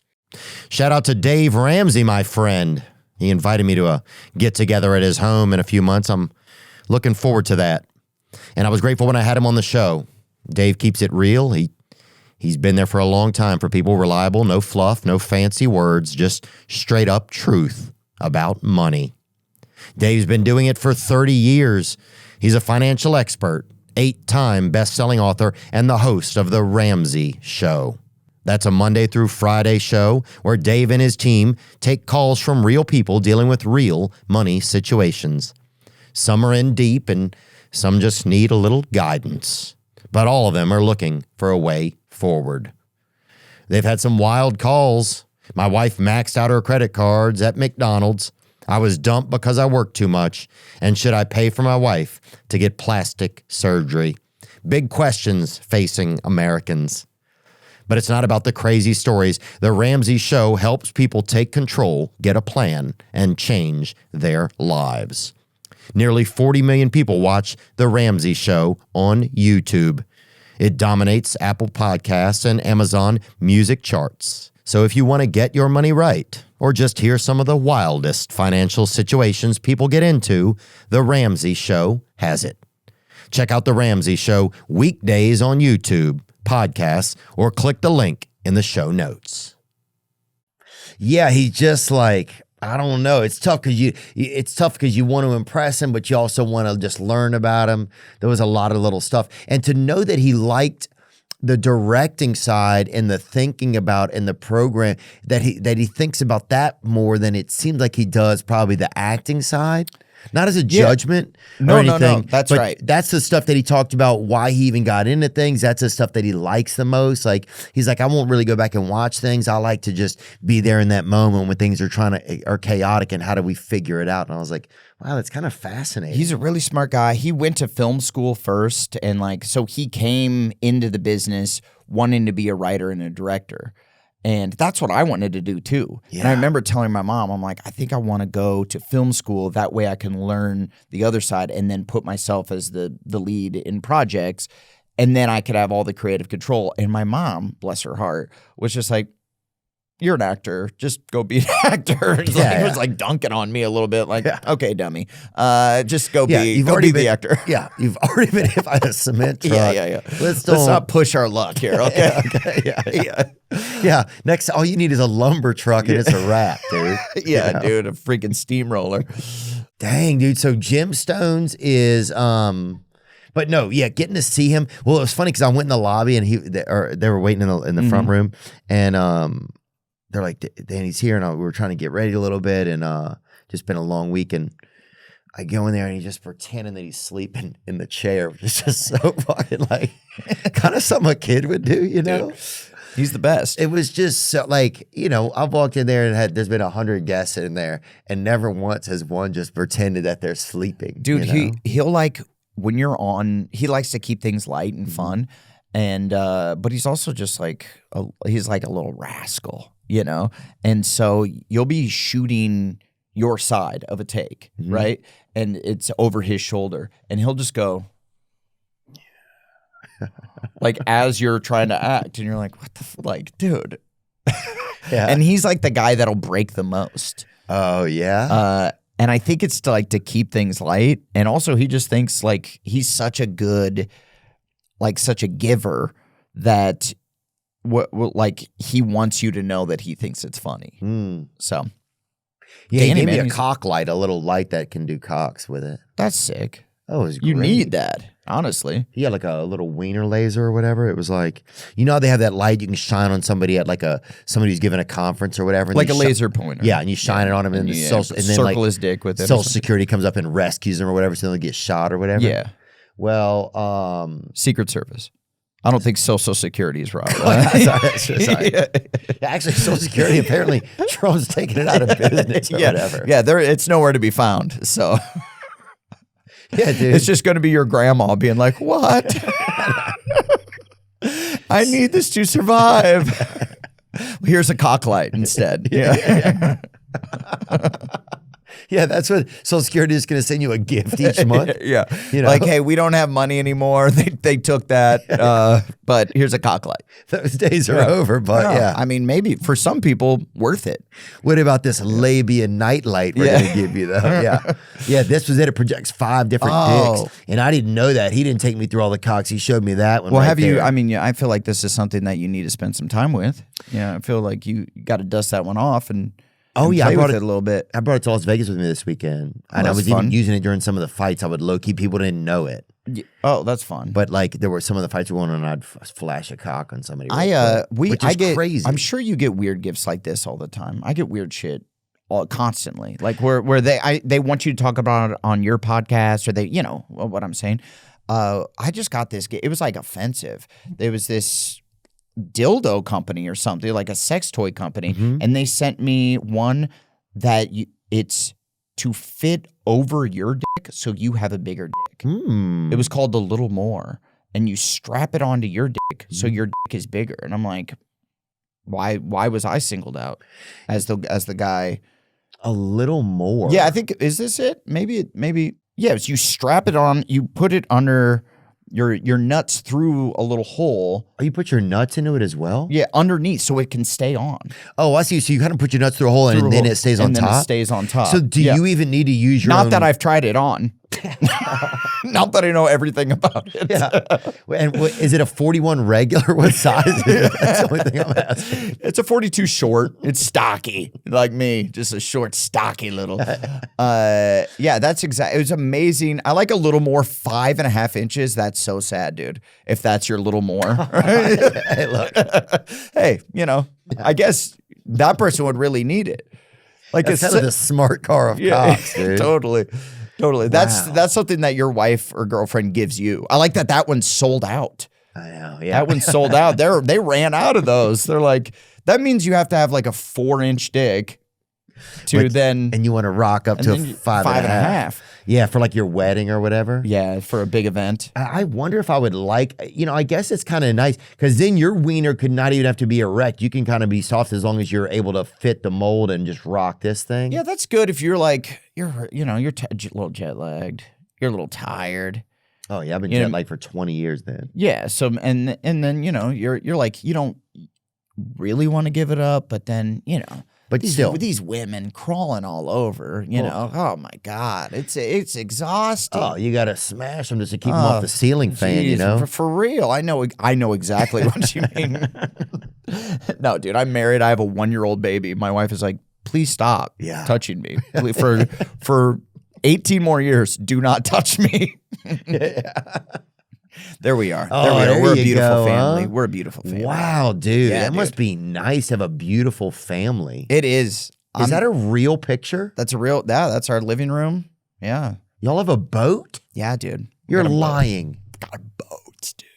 Shout out to Dave Ramsey, my friend. He invited me to a get-together at his home in a few months. I'm looking forward to that. And I was grateful when I had him on the show. Dave keeps it real. He's been there for a long time for people, reliable, no fluff, no fancy words, just straight up truth about money. Dave's been doing it for 30 years. He's a financial expert, 8-time best-selling author, and the host of The Ramsey Show. That's a Monday through Friday show where Dave and his team take calls from real people dealing with real money situations. Some are in deep and some just need a little guidance. But all of them are looking for a way forward. They've had some wild calls. My wife maxed out her credit cards at McDonald's. I was dumped because I worked too much. And should I pay for my wife to get plastic surgery? Big questions facing Americans. But it's not about the crazy stories. The Ramsey Show helps people take control, get a plan, and change their lives. Nearly 40 million people watch The Ramsey Show on YouTube. It dominates Apple Podcasts and Amazon Music charts. So if you want to get your money right, or just hear some of the wildest financial situations people get into, The Ramsey Show has it. Check out The Ramsey Show weekdays on YouTube, podcasts, or click the link in the show notes. Yeah, he's just like, I don't know. It's tough because you want to impress him, but you also want to just learn about him. There was a lot of little stuff. And to know that he liked the directing side and the thinking about in the program, that he thinks about that more than it seems like he does probably the acting side. Not as a judgment or anything. No. That's right. That's the stuff that he talked about, why he even got into things. That's the stuff that he likes the most. Like, he's like, I won't really go back and watch things. I like to just be there in that moment when things are chaotic, and how do we figure it out? And I was like, wow, that's kind of fascinating. He's a really smart guy. He went to film school first, and so he came into the business wanting to be a writer and a director. And that's what I wanted to do too. Yeah. And I remember telling my mom, I'm like, I think I want to go to film school. That way I can learn the other side and then put myself as the lead in projects. And then I could have all the creative control. And my mom, bless her heart, was just like, you're an actor. Just go be an actor. He was like dunking on me a little bit. Like, okay, dummy. Just go be the actor. Yeah, you've already been hit by a cement truck. Yeah. Let's not push our luck here, okay? Yeah. Next, all you need is a lumber truck and it's a wrap, dude. Dude, a freaking steamroller. Dang, dude. So Gemstones is but no, getting to see him. Well, it was funny because I went in the lobby and they were waiting in the front room, and they're like, Danny's here, and we were trying to get ready a little bit, and just been a long week, and I go in there and he's just pretending that he's sleeping in the chair, which is just so fucking like kind of something a kid would do, you know? Dude, he's the best. It was just so like, I've walked in there and there's been 100 guests in there, and never once has one just pretended that they're sleeping. Dude, he'll like, when you're on, he likes to keep things light and fun, and but he's also just like he's like a little rascal, and so you'll be shooting your side of a take, right, and it's over his shoulder, and he'll just go like as you're trying to act, and you're like, what the dude. And he's like the guy that'll break the most. Oh yeah. And I think it's to keep things light. And also he just thinks like he's such a good, such a giver that like he wants you to know that he thinks it's funny. So. Yeah, he gave me a cock light, a little light that can do cocks with it. That's sick. Oh, it was great. You need that, honestly. He had like a little wiener laser or whatever. It was like, how they have that light you can shine on somebody at somebody who's giving a conference or whatever. Like a laser pointer. Yeah, and you shine it on him, and then circle his dick with it. Social Security comes up and rescues him or whatever, so they don't get shot or whatever. Yeah. Well, Secret Service. I don't think Social Security is right. Sorry. Yeah, actually, Social Security, apparently, Trump's taking it out of business or whatever. Yeah, it's nowhere to be found, so... Yeah, dude. It's just going to be your grandma being like, what? I need this to survive. Here's a cock light instead. Yeah. Yeah, that's what Social Security is going to send you a gift each month. Yeah. Like, hey, we don't have money anymore. They took that, but here's a cock light. Those days are over, but yeah. I mean, maybe for some people, worth it. What about this labia night light we're going to give you, though? Yeah. Yeah, this was it. It projects 5 different dicks, and I didn't know that. He didn't take me through all the cocks. He showed me that one. Well, have you, I mean, I feel like this is something that you need to spend some time with. Yeah, I feel like you got to dust that one off and I brought it a little bit. I brought it to Las Vegas with me this weekend, and I was even using it during some of the fights. I would low-key, people didn't know it. Oh, that's fun. But there were some of the fights going on, and I'd flash a cock on somebody. Which is crazy. I'm sure you get weird gifts like this all the time. I get weird shit constantly, like where they want you to talk about it on your podcast, or they, what I'm saying. I just got this. It was like offensive. There was this dildo company or something, like a sex toy company, and they sent me one that it's to fit over your dick so you have a bigger dick. It was called the Little More, and you strap it onto your dick so your dick is bigger. And I'm like, why was I singled out as the guy? A little more. Yeah, I think, is this it? Maybe. Yeah, it's you strap it on, you put it under your nuts through a little hole. Oh, you put your nuts into it as well? Yeah, underneath so it can stay on. Oh, I see. So you kind of put your nuts through a hole and then it stays on top? And then it stays on top. So do you even need to use your Not that I've tried it on. Not that I know everything about it. Yeah. And is it a 41 regular? What size is it? That's the only thing I'm asking. It's a 42 short. It's stocky, like me, just a short, stocky little. Yeah, that's exactly. It was amazing. I like a little more, 5.5 inches. That's so sad, dude. If that's your little more. Hey, look. Hey, I guess that person would really need it. Like That's kind of the smart car of cocks, dude. Totally. Wow. That's something that your wife or girlfriend gives you. I like that one's sold out. I know, yeah. That one's sold out. They ran out of those. They're like, that means you have to have like a 4-inch dick to then. And you want to rock up to a 5.5. Yeah, for like your wedding or whatever. Yeah, for a big event. I wonder if I would like, I guess it's kind of nice because then your wiener could not even have to be erect. You can kind of be soft as long as you're able to fit the mold and just rock this thing. Yeah, that's good if you're like, you're a little jet lagged. You're a little tired. Oh yeah, I've been jet lagged for 20 years then. Yeah, so and then you're like you don't really want to give it up, but then But still, with these women crawling all over, oh my God, it's exhausting. Oh, you got to smash them just to keep them off the ceiling fan, For real, I know exactly what you mean. No, dude, I'm married. I have a 1-year-old baby. My wife is like, please stop touching me. For 18 more years, do not touch me. There we are. We're a beautiful family. Huh? We're a beautiful family. Wow, dude. That must be nice to have a beautiful family. It is. Is that a real picture? That's that's our living room. Yeah. Y'all have a boat? Yeah, dude. You're lying. Got a boat, dude.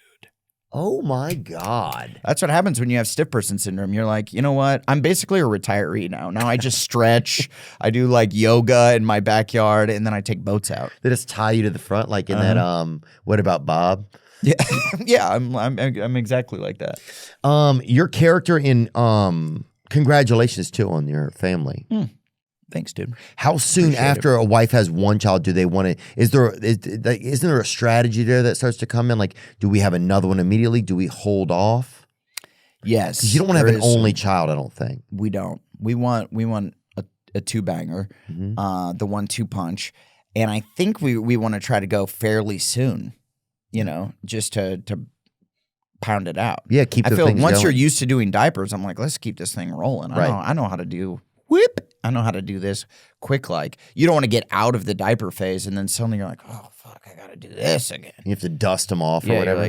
Oh my God. That's what happens when you have stiff person syndrome. You're like, you know what? I'm basically a retiree now. Now I just stretch. I do like yoga in my backyard, and then I take boats out. They just tie you to the front, like in that. What about Bob? Yeah, yeah. I'm exactly like that. Your character in congratulations too on your family. Thanks, dude. How soon after a wife has one child do they want to? Isn't there a strategy there that starts to come in? Like, do we have another one immediately? Do we hold off? Yes, because you don't want to have an only child. I don't think we don't. We want a 2-banger, the 1-2 punch, and I think we want to try to go fairly soon. Just to pound it out. Yeah, keep. I feel once going. You're used to doing diapers, I'm like, let's keep this thing rolling. Right. I know how to do whip. I know how to do this quick. Like, you don't want to get out of the diaper phase and then suddenly you're like, oh fuck, I got to do this again. You have to dust them off or whatever.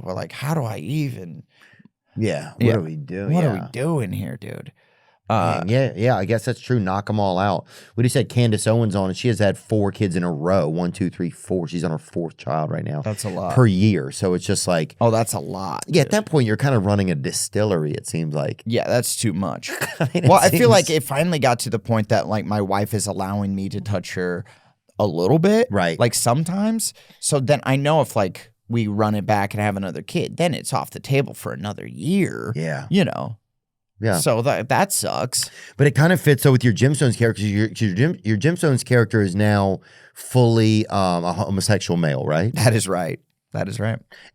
We're like, how do I even? Yeah. What are we doing? What are we doing here, dude? Yeah, I guess that's true. Knock them all out. We just had Candace Owens on, and she has had 4 kids in a row. 1, 2, 3, 4. She's on her 4th child right now. That's a lot per year. So it's just like, oh, that's a lot. Yeah, dude. At that point, you're kind of running a distillery. It seems like. Yeah, that's too much. I feel like it finally got to the point that like my wife is allowing me to touch her a little bit, right? Like sometimes. So then I know if like we run it back and have another kid, then it's off the table for another year. Yeah, Yeah. So that sucks. But it kind of fits with your Gemstones character. Your Gemstones character is now fully a homosexual male, right? That is right.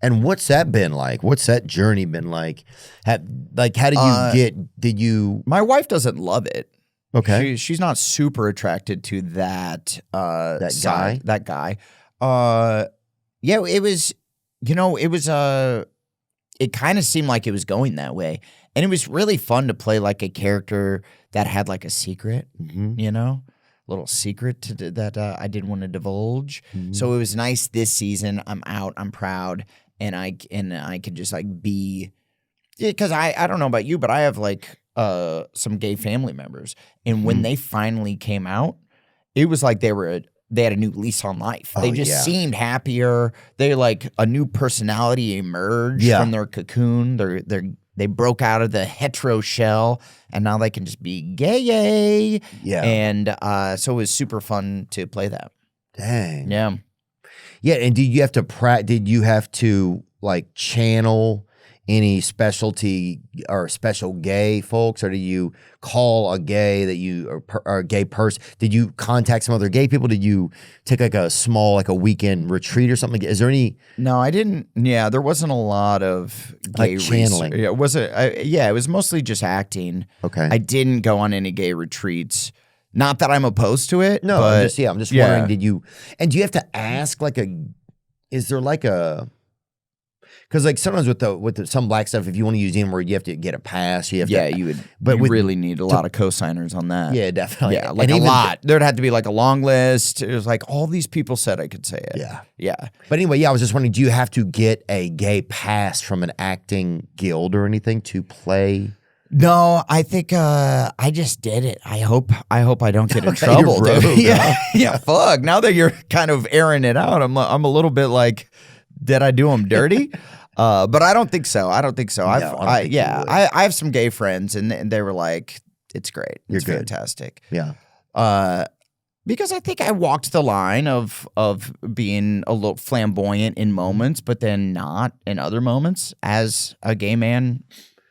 And what's that been like? What's that journey been like? How did you My wife doesn't love it. Okay. She's not super attracted to that guy. That guy. Yeah, it was it kind of seemed like it was going that way. And it was really fun to play like a character that had like a secret, little secret that I didn't want to divulge. So it was nice this season. I'm out. I'm proud, and I could just like be, because I don't know about you, but I have like some gay family members, and when they finally came out, it was like they had a new lease on life. They just seemed happier. They like a new personality emerged from their cocoon. They broke out of the hetero shell, and now they can just be gay. Yeah. And so it was super fun to play that. Dang. Yeah. Yeah, and did you have to like channel any specialty or special gay folks, or do you call a gay that you or a gay person? Did you contact some other gay people? Did you take like a small, like a weekend retreat or something? Is there any? No, I didn't. Yeah, there wasn't a lot of gay like channeling. It wasn't. It was mostly just acting. Okay. I didn't go on any gay retreats. Not that I'm opposed to it. No, but I'm just wondering. Did you? And do you have to ask like a? Is there like a? Because like sometimes with some black stuff, if you want to use the N-word, you have to get a pass. You have to, you would. But you really need a lot of cosigners on that. Yeah, definitely. Yeah, like and a lot. There'd have to be like a long list. It was like all these people said I could say it. Yeah, yeah. But anyway, I was just wondering, do you have to get a gay pass from an acting guild or anything to play? No, I think I just did it. I hope I don't get in Okay, trouble. you're Dude. rogue, Yeah, yeah. Fuck. Now that you're kind of airing it out, I'm a little bit like, did I do them dirty? But I don't think so. I don't think so. I have some gay friends, and they were like, "It's great. It's fantastic." Yeah. Because I think I walked the line of being a little flamboyant in moments, but then not in other moments as a gay man.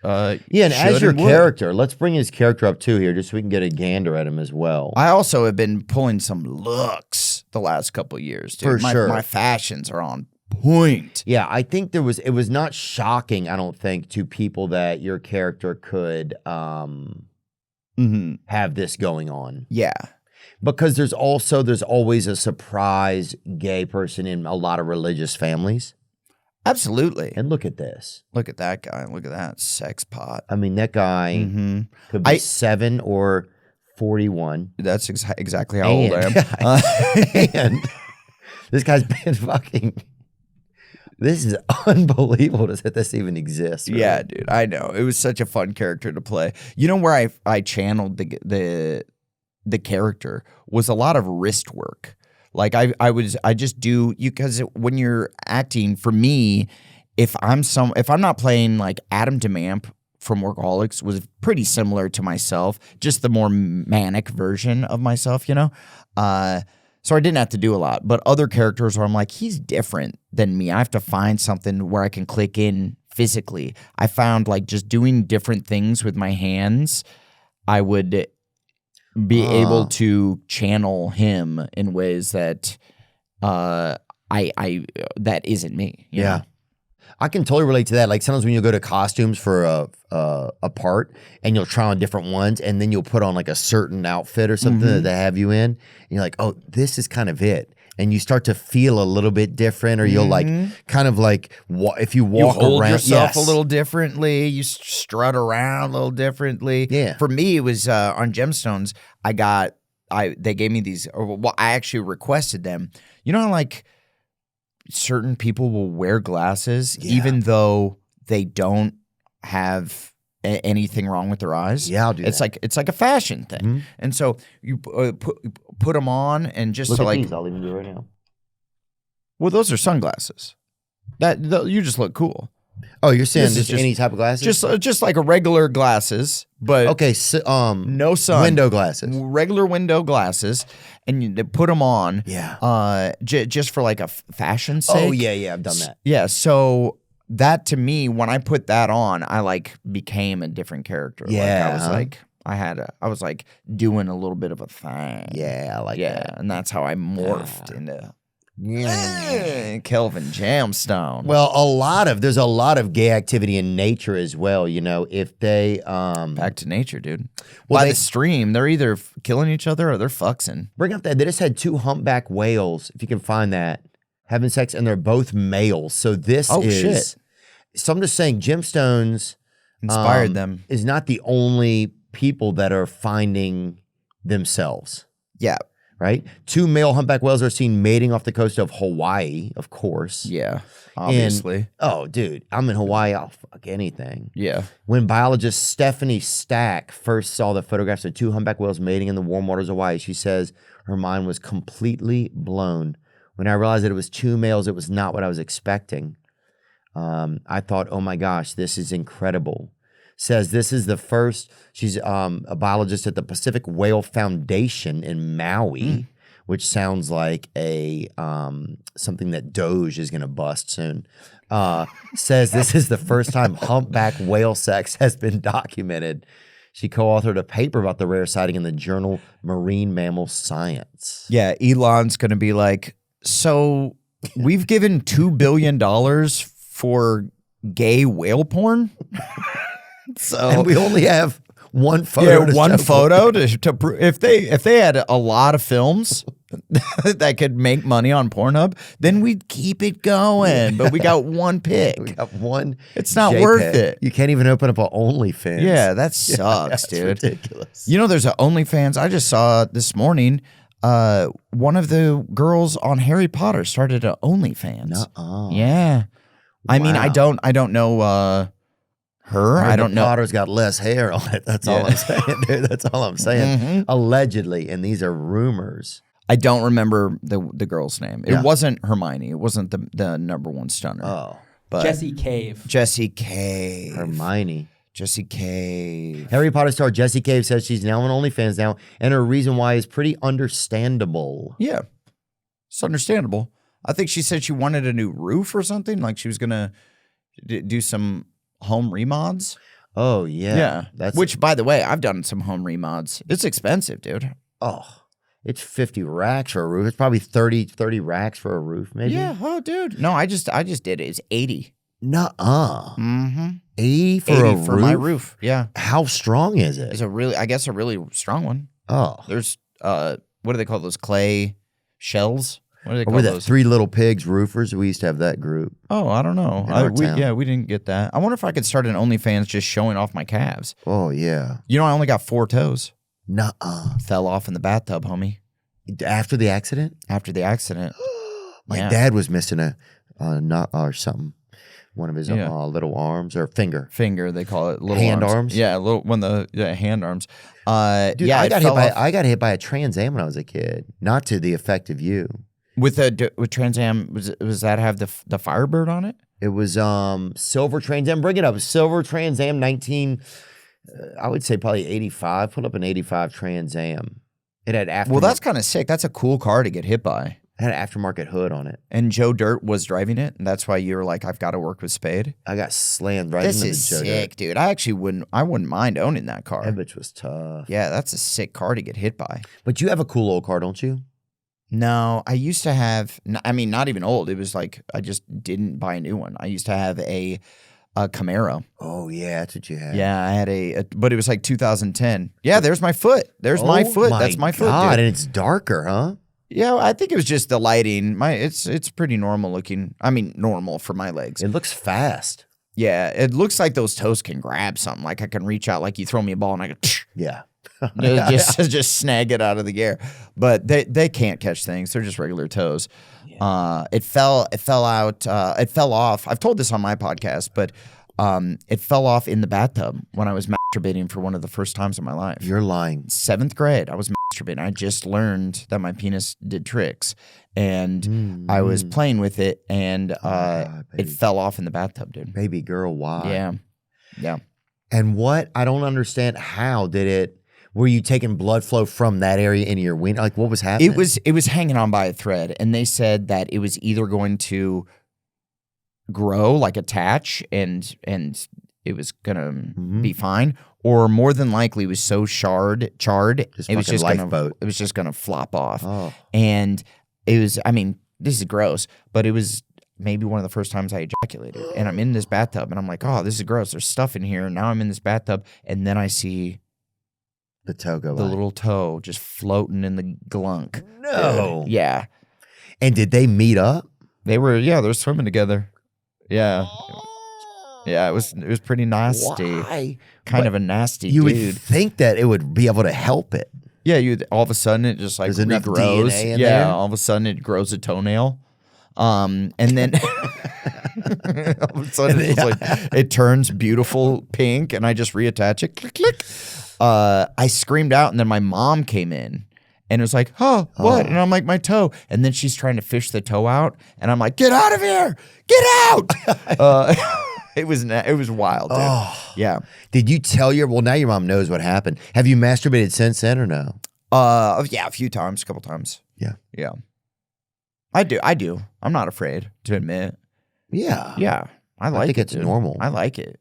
And as your character, let's bring his character up too here, just so we can get a gander at him as well. I also have been pulling some looks the last couple of years, dude. For sure. My fashions are on point. Yeah, I think it was not shocking, I don't think, to people that your character could have this going on. Yeah. Because there's always a surprise gay person in a lot of religious families. Absolutely. And look at this. Look at that guy. Look at that sex pot. I mean, that guy could be 7 or 41. That's exactly how old I am. And this guy's been fucking... This is unbelievable that this even exists. Really. Yeah, dude. I know. It was such a fun character to play. You know where I channeled the character was a lot of wrist work. Like I just do you because when you're acting, for me, if I'm not playing like Adam DeMamp from Workaholics was pretty similar to myself, just the more manic version of myself, you know. So I didn't have to do a lot. But other characters where I'm like, he's different than me. I have to find something where I can click in physically. I found like just doing different things with my hands, I would be able to channel him in ways that that isn't me. You know? I can totally relate to that. Like sometimes when you go to costumes for a part and you'll try on different ones and then you'll put on like a certain outfit or something that they have you in and you're like, oh, this is kind of it. And you start to feel a little bit different, or you'll like kind of like if you walk you hold around yourself a little differently, you strut around a little differently. Yeah. For me, it was on Gemstones. They gave me these. Well, I actually requested them. You know, like certain people will wear glasses even though they don't have anything wrong with their eyes. Yeah, I'll do that. It's like a fashion thing, and so you put them on and just Look to at like. these. I'll even do it right now. Well, those are sunglasses. You just look cool. Oh, you're saying just any type of glasses? Just like a regular glasses, but okay. So, no sun. Window glasses. Regular window glasses, and they put them on. Yeah. Just for like a fashion sake. Oh yeah, I've done that. Yeah. So that to me, when I put that on, I like became a different character. Yeah. Like I was like doing a little bit of a thing. Yeah, I like that. And that's how I morphed into. Kelvin Gemstone. Well, there's a lot of gay activity in nature as well. You know, if they back to nature, dude. Well, By the stream, they're either killing each other or they're fucksing. Bring up that they just had 2 humpback whales, if you can find that, having sex, and they're both males. So this is shit. So I'm just saying, Gemstones Inspired them. Is not the only people that are finding themselves. Yeah. Right? 2 male humpback whales are seen mating off the coast of Hawaii, of course. Yeah, obviously. And, dude, I'm in Hawaii. I'll fuck anything. Yeah. When biologist Stephanie Stack first saw the photographs of 2 humpback whales mating in the warm waters of Hawaii, she says her mind was completely blown. When I realized that it was 2 males, it was not what I was expecting. I thought, oh my gosh, this is incredible. Says this is the first, she's a biologist at the Pacific Whale Foundation in Maui, which sounds like a something that Doge is going to bust soon, says this is the first time humpback whale sex has been documented. She co-authored a paper about the rare sighting in the journal Marine Mammal Science. Yeah, Elon's going to be like, so we've given $2 billion for gay whale porn? And we only have one photo. Yeah, one photo to prove. If they had a lot of films that could make money on Pornhub, then we'd keep it going. But we got one pic. We got one. It's not JPEG. worth it. You can't even open up an OnlyFans. Yeah, that sucks, dude. Ridiculous. You know, there's an OnlyFans. I just saw this morning. One of the girls on Harry Potter started an OnlyFans. Nuh-uh. Yeah. I mean, I don't know her. I don't know. Potter's got less hair on it. That's all I'm saying, dude. That's all I'm saying. Allegedly, and these are rumors. I don't remember the girl's name. It wasn't Hermione. It wasn't the number one stunner. Oh. But Jessie Cave. Jessie Cave. Hermione. Jessie Cave. Harry Potter star Jessie Cave says she's now on OnlyFans now, and her reason why is pretty understandable. Yeah. It's understandable. I think she said she wanted a new roof or something. Like she was going to do some home remods. Oh, yeah. Yeah. Which, by the way, I've done some home remods. It's expensive, dude. Oh, it's 50 racks for a roof. It's probably 30 racks for a roof, maybe. Yeah. Oh, dude. No, I just did it. It's 80. Nuh-uh. Mm-hmm. 80 for 80 a for roof? my roof. Yeah. How strong is it? It's a really strong one. Oh. There's, what do they call those? Clay shells? What do they Or call were those? the Three Little Pigs roofers? We used to have that group. Oh, I don't know. In our town. We didn't get that. I wonder if I could start an OnlyFans just showing off my calves. Oh, yeah. You know, I only got 4 toes. Nuh-uh. Fell off in the bathtub, homie. After the accident? After the accident. My dad was missing a nut or something. One of his little arms or finger. Finger, they call it. Little hand arms? Yeah, hand arms. Dude, yeah, I got hit by a Trans Am when I was a kid. Not to the effect of you. With Trans Am, was that have the Firebird on it? It was silver Trans Am. Bring it up. Silver Trans Am 19, I would say probably 85. Put up an 85 Trans Am. It had aftermarket. Well, that's kind of sick. That's a cool car to get hit by. It had an aftermarket hood on it. And Joe Dirt was driving it, and that's why you were like, I've got to work with Spade. I got slammed right into the Joe Dirt. This is sick, dude. I actually wouldn't mind owning that car. That bitch was tough. Yeah, that's a sick car to get hit by. But you have a cool old car, don't you? No, I used to have, I mean, not even old. It was like, I just didn't buy a new one. I used to have a Camaro. Oh, yeah, that's what you had. Yeah, I had but it was like 2010. Yeah, there's my foot. There's my foot. That's my foot, dude. And it's darker, huh? Yeah, I think it was just the lighting. It's pretty normal looking. I mean, normal for my legs. It looks fast. Yeah, it looks like those toes can grab something. Like I can reach out, like you throw me a ball and I go, yeah. just snag it out of the air. But they can't catch things. They're just regular toes. Yeah. It fell off. I've told this on my podcast, but it fell off in the bathtub when I was masturbating for one of the first times in my life. You're lying. 7th grade, I was masturbating. I just learned that my penis did tricks, and I was playing with it, and it fell off in the bathtub, dude. Baby girl, why? Yeah, yeah. And what? I don't understand. How did it? Were you taking blood flow from that area into your wiener? Like, what was happening? It was hanging on by a thread, and they said that it was either going to grow, like attach, and it was gonna be fine, or more than likely it was so charred, it was just gonna flop off. Oh. And it was, I mean, this is gross, but it was maybe one of the first times I ejaculated, and I'm in this bathtub, and I'm like, oh, this is gross. There's stuff in here. And now I'm in this bathtub, and then I see the toe go the by. little toe just floating in the glunk. No. Yeah. And did they meet up? They're swimming together. Yeah. Yeah, it was pretty nasty. Why? Kind of a nasty You dude. would think that it would be able to help it. Yeah, all of a sudden it just like There's enough regrows. DNA in there? All of a sudden it grows a toenail. And then all of a sudden it's like it turns beautiful pink, and I just reattach it. Click, click. I screamed out, and then my mom came in. And it was like, oh, what? And I'm like, my toe. And then she's trying to fish the toe out. And I'm like, get out of here. Get out. It was wild, dude. Oh. Yeah. Did you tell well, now your mom knows what happened. Have you masturbated since then or no? Yeah, a few times, a couple times. Yeah. Yeah. I do. I'm not afraid to admit. Yeah. Yeah. I think it's normal. I like it.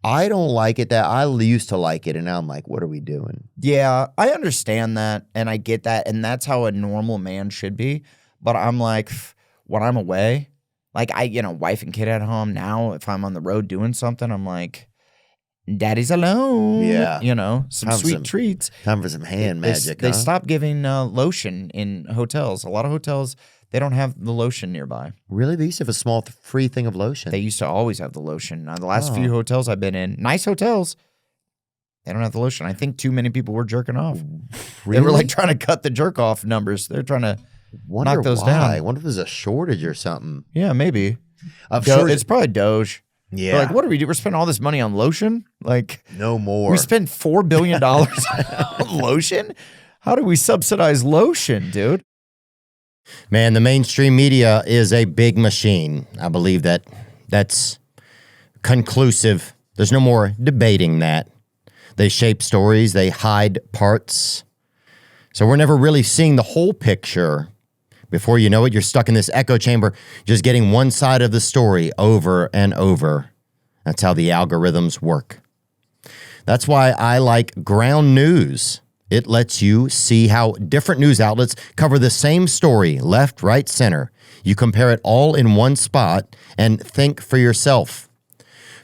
I don't like it that I used to like it, and now I'm like, what are we doing? Yeah, I understand that, and I get that, and that's how a normal man should be. But I'm like, when I'm away, like wife and kid at home now, if I'm on the road doing something, I'm like, daddy's alone. Yeah. Some sweet treats. Time for some hand magic, They stopped giving lotion in hotels. A lot of hotels, they don't have the lotion nearby. Really? They used to have a small free thing of lotion. They used to always have the lotion. Now, the last few hotels I've been in, nice hotels, they don't have the lotion. I think too many people were jerking off. Really? They were like trying to cut the jerk off numbers. They're trying to knock those down. I wonder if there's a shortage or something. Yeah, maybe. It's probably Doge. Yeah. They're like, what do we do? We're spending all this money on lotion? Like, no more. We spend $4 billion on lotion? How do we subsidize lotion, dude? Man, the mainstream media is a big machine. I believe that's conclusive. There's no more debating that. They shape stories. They hide parts. So we're never really seeing the whole picture. Before you know it, you're stuck in this echo chamber, just getting one side of the story over and over. That's how the algorithms work. That's why I like ground news. It lets you see how different news outlets cover the same story, left, right, center. You compare it all in one spot and think for yourself.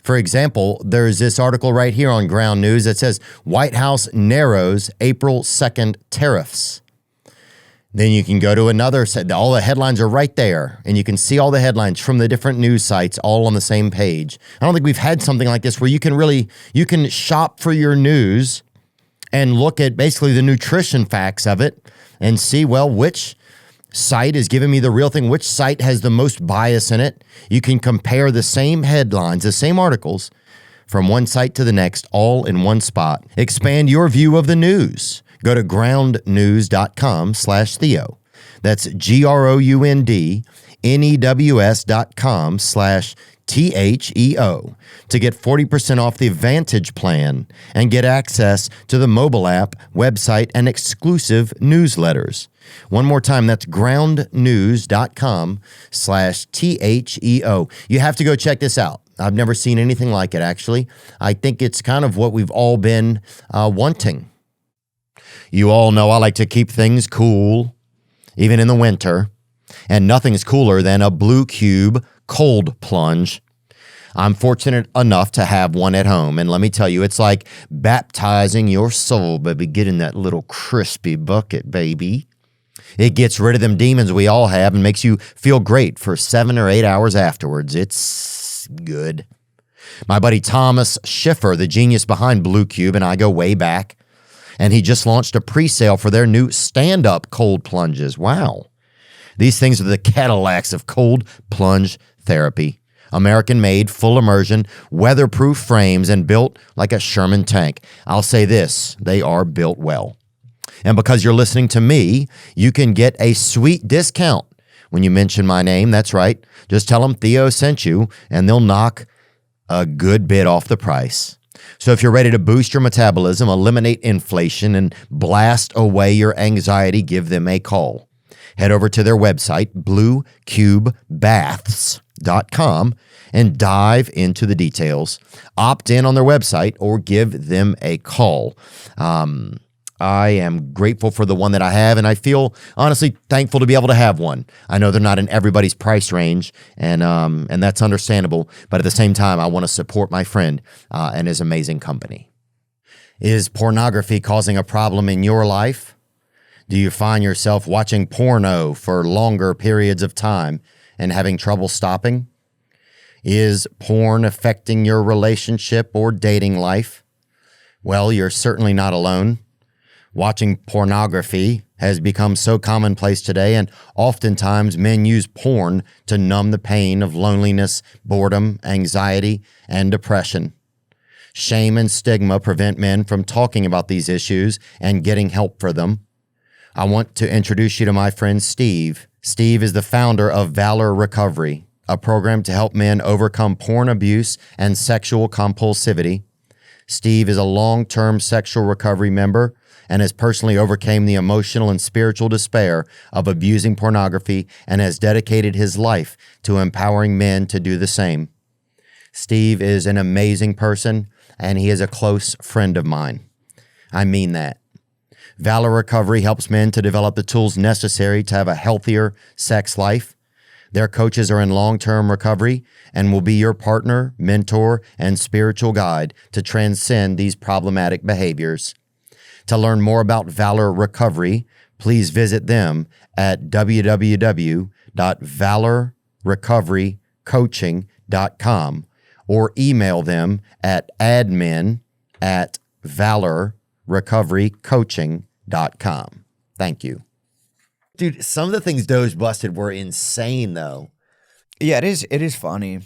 For example, there's this article right here on Ground News that says, White House narrows April 2nd tariffs. Then you can go to another set. All the headlines are right there, and you can see all the headlines from the different news sites all on the same page. I don't think we've had something like this where you can shop for your news and look at basically the nutrition facts of it and see, well, which site is giving me the real thing, which site has the most bias in it. You can compare the same headlines, the same articles from one site to the next, all in one spot. Expand your view of the news. Go to groundnews.com/Theo. That's GROUNDNEWS.com/THEO to get 40% off the Vantage plan and get access to the mobile app, website, and exclusive newsletters. One more time, that's groundnews.com/THEO. You have to go check this out. I've never seen anything like it, actually. I think it's kind of what we've all been wanting. You all know I like to keep things cool, even in the winter, and nothing's cooler than a Blue Cube cold plunge. I'm fortunate enough to have one at home, and let me tell you, it's like baptizing your soul, baby. Get in that little crispy bucket, baby. It gets rid of them demons we all have and makes you feel great for 7 or 8 hours afterwards. It's good. My buddy Thomas Schiffer, the genius behind Blue Cube, and I go way back. And he just launched a pre-sale for their new stand-up cold plunges. Wow. These things are the Cadillacs of cold plunge therapy. American-made, full immersion, weatherproof frames, and built like a Sherman tank. I'll say this, they are built well. And because you're listening to me, you can get a sweet discount when you mention my name. That's right. Just tell them Theo sent you, and they'll knock a good bit off the price. So if you're ready to boost your metabolism, eliminate inflation, and blast away your anxiety, give them a call. Head over to their website, bluecubebaths.com, and dive into the details. Opt in on their website or give them a call. I am grateful for the one that I have, and I feel honestly thankful to be able to have one. I know they're not in everybody's price range, and that's understandable. But at the same time, I want to support my friend and his amazing company. Is pornography causing a problem in your life? Do you find yourself watching porno for longer periods of time and having trouble stopping? Is porn affecting your relationship or dating life? Well, you're certainly not alone. Watching pornography has become so commonplace today, and oftentimes men use porn to numb the pain of loneliness, boredom, anxiety, and depression. Shame and stigma prevent men from talking about these issues and getting help for them. I want to introduce you to my friend Steve. Steve is the founder of Valor Recovery, a program to help men overcome porn abuse and sexual compulsivity. Steve is a long-term sexual recovery member and has personally overcame the emotional and spiritual despair of abusing pornography and has dedicated his life to empowering men to do the same. Steve is an amazing person, and he is a close friend of mine. I mean that. Valor Recovery helps men to develop the tools necessary to have a healthier sex life. Their coaches are in long-term recovery and will be your partner, mentor, and spiritual guide to transcend these problematic behaviors. To learn more about Valor Recovery, please visit them at www.valorrecoverycoaching.com or email them at admin@valorrecoverycoaching.com. Thank you. Dude, some of the things Doge busted were insane, though. Yeah, it is funny.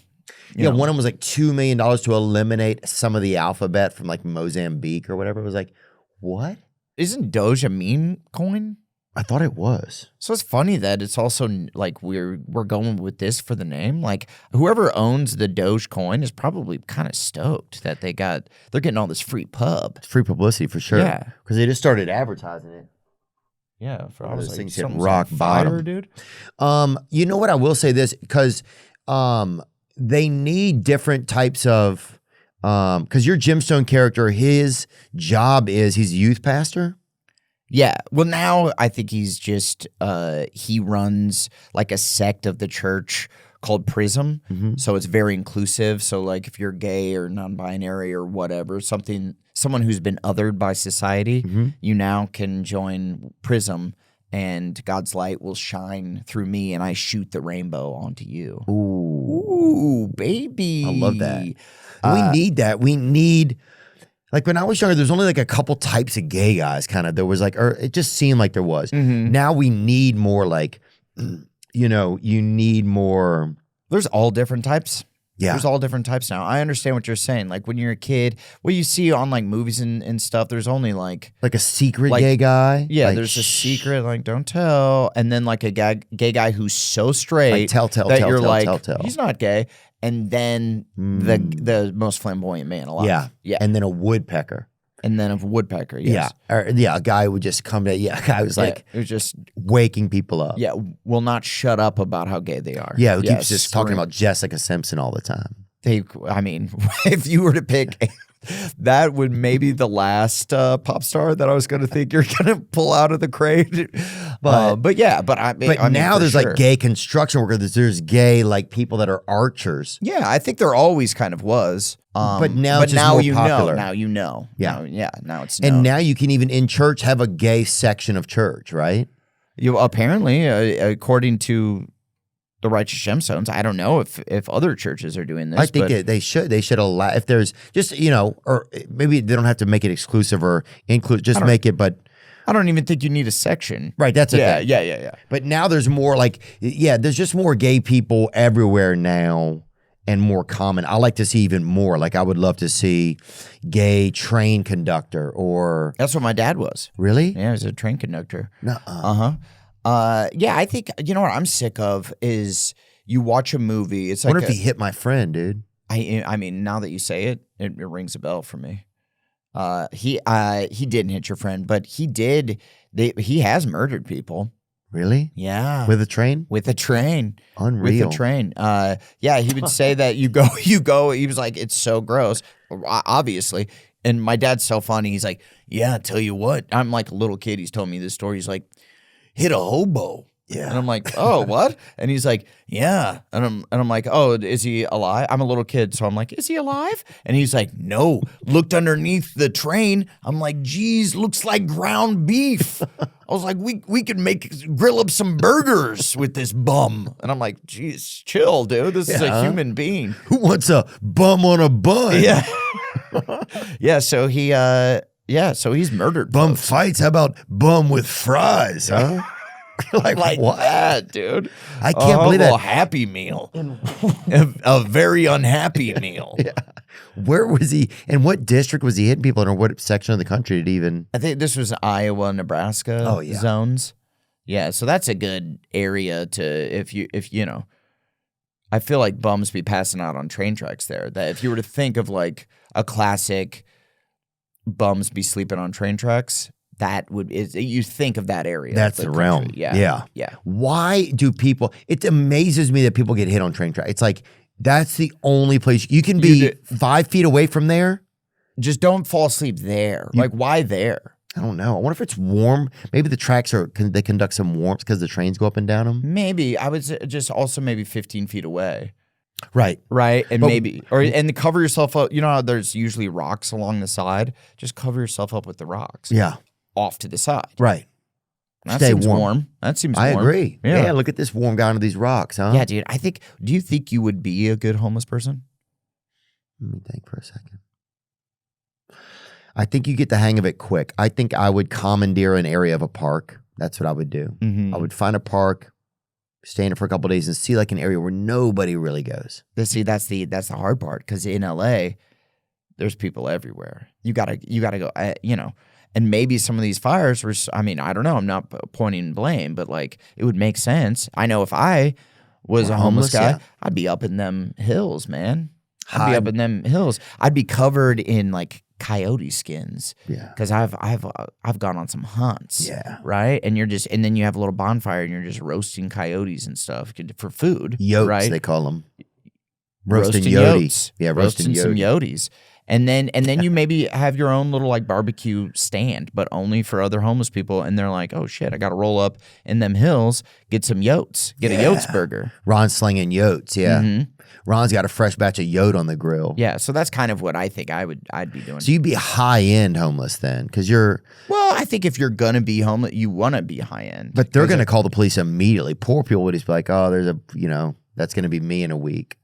Yeah, one of them was like $2 million to eliminate some of the alphabet from like Mozambique or whatever. It was like, what? Isn't Doge a meme coin? I thought it was. So it's funny that it's also like we're going with this for the name. Like whoever owns the Doge coin is probably kind of stoked that they're getting all this free pub. It's free publicity for sure. Yeah. Because they just started advertising it. Yeah, for all those things hit something's rock on fire, bottom, dude. You know what? I will say this because they need different types of because your gemstone character, his job is he's a youth pastor. Yeah. Well, now I think he's just he runs like a sect of the church called Prism. Mm-hmm. So it's very inclusive. So like if you're gay or non-binary or whatever, someone who's been othered by society, Mm-hmm. you now can join Prism and God's light will shine through me and I shoot the rainbow onto you. Ooh, baby. I love that. We need that. We need, like when I was younger, there's only like a couple types of gay guys kind of. There was like, or it just seemed like there was. Mm-hmm. Now we need more like, you know, you need more. There's all different types. Yeah. There's all different types now. I understand what you're saying. Like when you're a kid, what you see on like movies and stuff, there's only like a secret like, gay guy. Yeah, like, there's a secret, like don't tell. And then like a gay guy who's so straight tell, that you're like, tell. he's not gay. And then the most flamboyant man alive. Yeah. Yeah. And then a woodpecker. And then a woodpecker, yes. Yeah. Or, yeah, a guy would just come to, a guy was like, it was just, waking people up. yeah, will not shut up about how gay they are. Yeah, who keeps just talking scream. about Jessica Simpson all the time. I mean, if you were to pick, that would maybe the last pop star that I was going to think you're going to pull out of the crate. But yeah, I mean, now there's sure. like gay construction workers. There's gay like people that are archers. Yeah, I think there always kind of was. But now it's just more you popular. know. Now you know. Yeah. Now it's known. And now you can even in church have a gay section of church, right? You apparently, according to the Righteous Gemstones, I don't know if other churches are doing this. I think they should. They should allow if there's just or maybe they don't have to make it exclusive or include. Just make it, but. I don't even think you need a section. Right, that's a thing. Yeah. But now there's more there's just more gay people everywhere now and more common. I like to see even more. Like I would love to see gay train conductor or. That's what my dad was. Really? Yeah, he was a train conductor. Nuh-uh. Yeah, I think, you know what I'm sick of is you watch a movie. It's I like wonder if he hit my friend, dude. I mean, now that you say it, it rings a bell for me. He didn't hit your friend, but he has murdered people. Really? Yeah. With a train? With a train. Unreal. With a train. Yeah, he would say that you go, he was like, it's so gross, obviously. And my dad's so funny. He's like, yeah, tell you what. I'm like a little kid. He's told me this story. He's like, hit a hobo. Yeah. And I'm like, oh, what? And he's like, yeah. And I'm like, oh, is he alive? I'm a little kid, so I'm like, is he alive? And he's like, no. Looked underneath the train. I'm like, geez, looks like ground beef. I was like, we could grill up some burgers with this bum. And I'm like, geez, chill, dude. This is a human being. Who wants a bum on a bun? Yeah. Yeah. So so he's murdered. Bum folks. fights. How about bum with fries, huh? like what? that, dude. I can't believe that. that. Happy meal. A very unhappy meal. Yeah. Where was he? And what district was he hitting people in, or what section of the country did he even? I think this was Iowa, Nebraska zones. Yeah, so that's a good area to if you know. I feel like bums be passing out on train tracks there. That if you were to think of like a classic bums be sleeping on train tracks, that you think of that area. That's the realm. Yeah. Why do people? It amazes me that people get hit on train track. It's like that's the only place you can be 5 feet away from there. Just don't fall asleep there. Like, why there? I don't know. I wonder if it's warm. Maybe the tracks they conduct some warmth because the trains go up and down them. Maybe. I would just also maybe 15 feet away. Right. And and cover yourself up. You know how there's usually rocks along the side? Just cover yourself up with the rocks. Yeah. Off to the side. Right. That seems warm. That seems warm. I agree. Yeah. Look at this warm guy under these rocks, huh? Yeah, dude. Do you think you would be a good homeless person? Let me think for a second. I think you get the hang of it quick. I think I would commandeer an area of a park. That's what I would do. Mm-hmm. I would find a park, stay in it for a couple of days, and see like an area where nobody really goes. See, that's the hard part because in LA, there's people everywhere. You gotta go. And maybe some of these fires were. I mean, I don't know. I'm not pointing blame, but like it would make sense. I know if I was a homeless guy, I'd be up in them hills, man. I'd be up in them hills. I'd be covered in like coyote skins. Yeah. Because I've gone on some hunts. Yeah. Right. And then you have a little bonfire and you're just roasting coyotes and stuff for food. Yotes, right? they call them. Roasting yotes. Yeah, roasting some yotes. And then you maybe have your own little like barbecue stand, but only for other homeless people. And they're like, oh shit, I got to roll up in them hills, get some yotes, get a yotes burger. Ron's slinging yotes. Yeah. Mm-hmm. Ron's got a fresh batch of yote on the grill. Yeah. So that's kind of what I think I'd be doing. So you'd be high end homeless then, because you're. Well, I think if you're gonna be homeless, you want to be high end. But they're gonna call the police immediately. Poor people would just be like, oh, that's gonna be me in a week.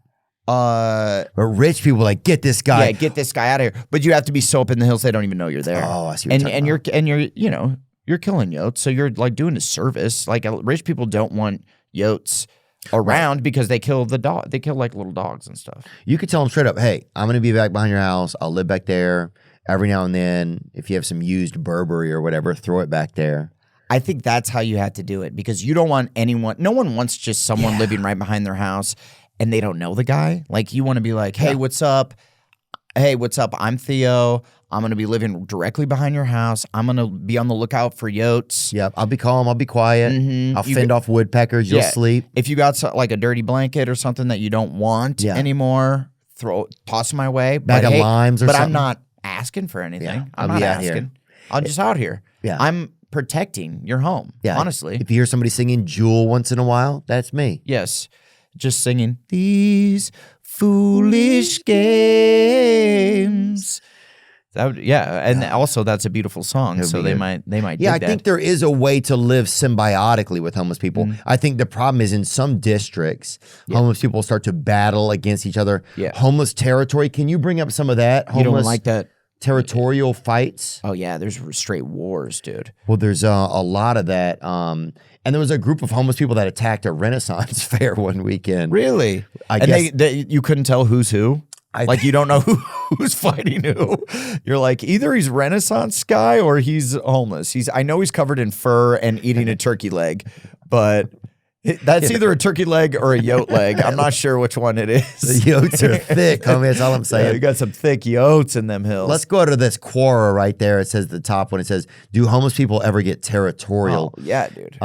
But rich people are like, get this guy. Yeah, get this guy out of here. But you have to be so up in the hills they don't even know you're there. Oh, I see what you're talking about. You're killing yotes, so you're like doing a service. Like rich people don't want yotes around because they kill the dog. They kill like little dogs and stuff. You could tell them straight up, hey, I'm gonna be back behind your house. I'll live back there. Every now and then, if you have some used Burberry or whatever, throw it back there. I think that's how you have to do it because you don't want anyone. No one wants just someone living right behind their house. And they don't know the guy. Like you want to be like, hey, what's up? Hey, what's up? I'm Theo. I'm going to be living directly behind your house. I'm going to be on the lookout for yotes. Yep. I'll be calm. I'll be quiet. Mm-hmm. I'll fend off woodpeckers. You'll sleep. If you got like a dirty blanket or something that you don't want anymore, toss my way. Bag of limes or something. But I'm not asking for anything. Yeah, I'm not asking. I'm just out here. Yeah. I'm protecting your home. Yeah. Honestly. If you hear somebody singing Jewel once in a while, that's me. Yes. Just singing these foolish games. And also that's a beautiful song. So they might. Yeah, I think there is a way to live symbiotically with homeless people. Mm-hmm. I think the problem is in some districts, homeless people start to battle against each other. Yeah. Homeless territory. Can you bring up some of that? You don't like that. Territorial fights. Oh yeah, there's straight wars, dude. Well, there's a lot of that. And there was a group of homeless people that attacked a Renaissance fair one weekend. Really? I guess you couldn't tell who's who. You don't know who's fighting who. You're like either he's Renaissance guy or he's homeless. I know he's covered in fur and eating a turkey leg, but. That's either a turkey leg or a yote leg. I'm not sure which one it is. The yotes are thick, homie. That's all I'm saying. Yeah, you got some thick yotes in them hills. Let's go to this Quora right there. It says the top one. It says, do homeless people ever get territorial? Oh, yeah, dude.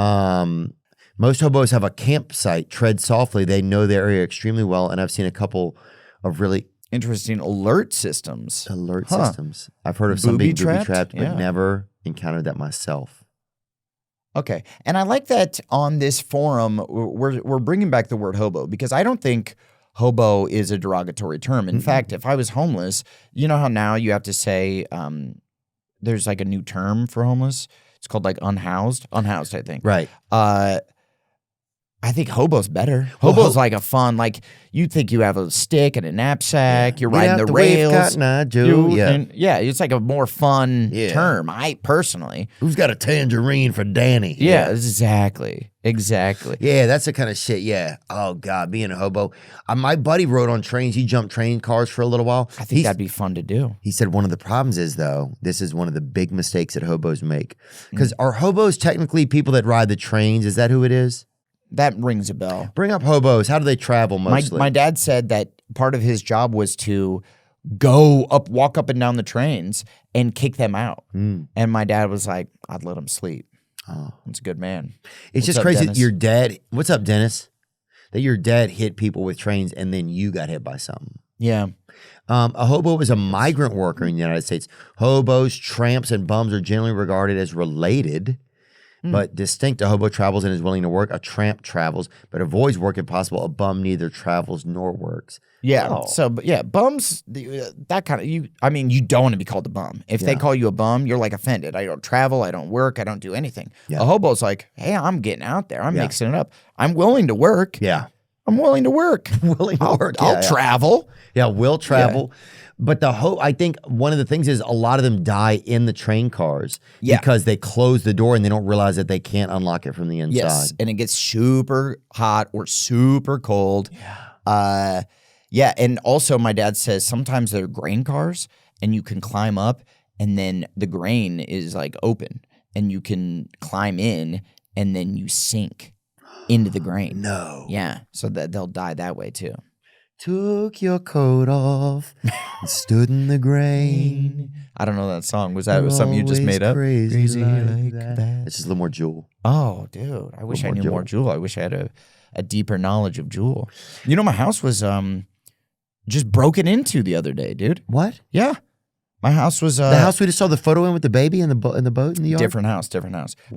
Most hobos have a campsite. Tread softly. They know the area extremely well, and I've seen a couple of really interesting alert systems. Systems. I've heard of some being booby-trapped, but never encountered that myself. Okay. And I like that on this forum, we're bringing back the word hobo because I don't think hobo is a derogatory term. In fact, if I was homeless, you know how now you have to say there's like a new term for homeless? It's called like unhoused. Unhoused, I think. Right. I think hobo's better. Hobo's like a fun, like you think you have a stick and a knapsack, you're riding the rails. It's like a more fun term. I personally. Who's got a tangerine for Danny? Yeah, exactly. Yeah, that's the kind of shit. Yeah. Oh God, being a hobo. My buddy rode on trains. He jumped train cars for a little while. I think that'd be fun to do. He said one of the problems is though, this is one of the big mistakes that hobos make. Because are hobos technically people that ride the trains? Is that who it is? That rings a bell. Bring up hobos. How do they travel mostly? My dad said that part of his job was to walk up and down the trains and kick them out. And my dad was like, I'd let him sleep. Oh, it's a good man. It's just crazy. Dennis? Your dad, what's up, Dennis? That your dad hit people with trains and then you got hit by something. Yeah. A hobo is a migrant worker in the United States. Hobos, tramps, and bums are generally regarded as related, but distinct. A hobo travels and is willing to work. A tramp travels, but avoids work if possible. A bum neither travels nor works. Yeah. Oh. So, yeah, bums, that kind of, you don't want to be called a bum. If they call you a bum, you're like offended. I don't travel. I don't work. I don't do anything. Yeah. A hobo's like, hey, I'm getting out there. I'm mixing it up. I'm willing to work. Yeah. I'm willing to work. I'll travel. Yeah, we'll travel. Yeah. But I think one of the things is a lot of them die in the train cars because they close the door and they don't realize that they can't unlock it from the inside. Yes, and it gets super hot or super cold. Yeah. And also my dad says sometimes they're grain cars and you can climb up and then the grain is like open and you can climb in and then you sink into the grain. No. Yeah, so that they'll die that way too. Took your coat off and stood in the grain. I don't know that song. Was that something you just made up? Crazy like that. It's just a little more Jewel. Oh, dude. I wish I knew more Jewel. I wish I had a deeper knowledge of Jewel. You know, my house was just broken into the other day, dude. What? Yeah. My house was the house we just saw the photo in with the baby and the boat in the yard? Different house.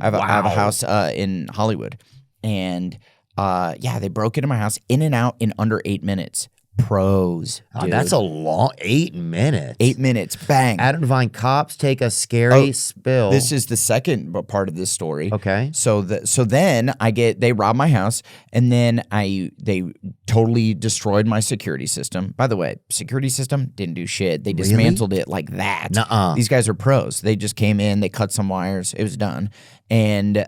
I have a house in Hollywood. And they broke into my house in and out in under 8 minutes. Pros. Dude. That's a long 8 minutes. 8 minutes. Bang. Adam Devine, cops take a scary spill. This is the second part of this story. Okay. So then they robbed my house and then they totally destroyed my security system. By the way, security system didn't do shit. They dismantled it like that. Nuh-uh. These guys are pros. They just came in, they cut some wires, it was done. And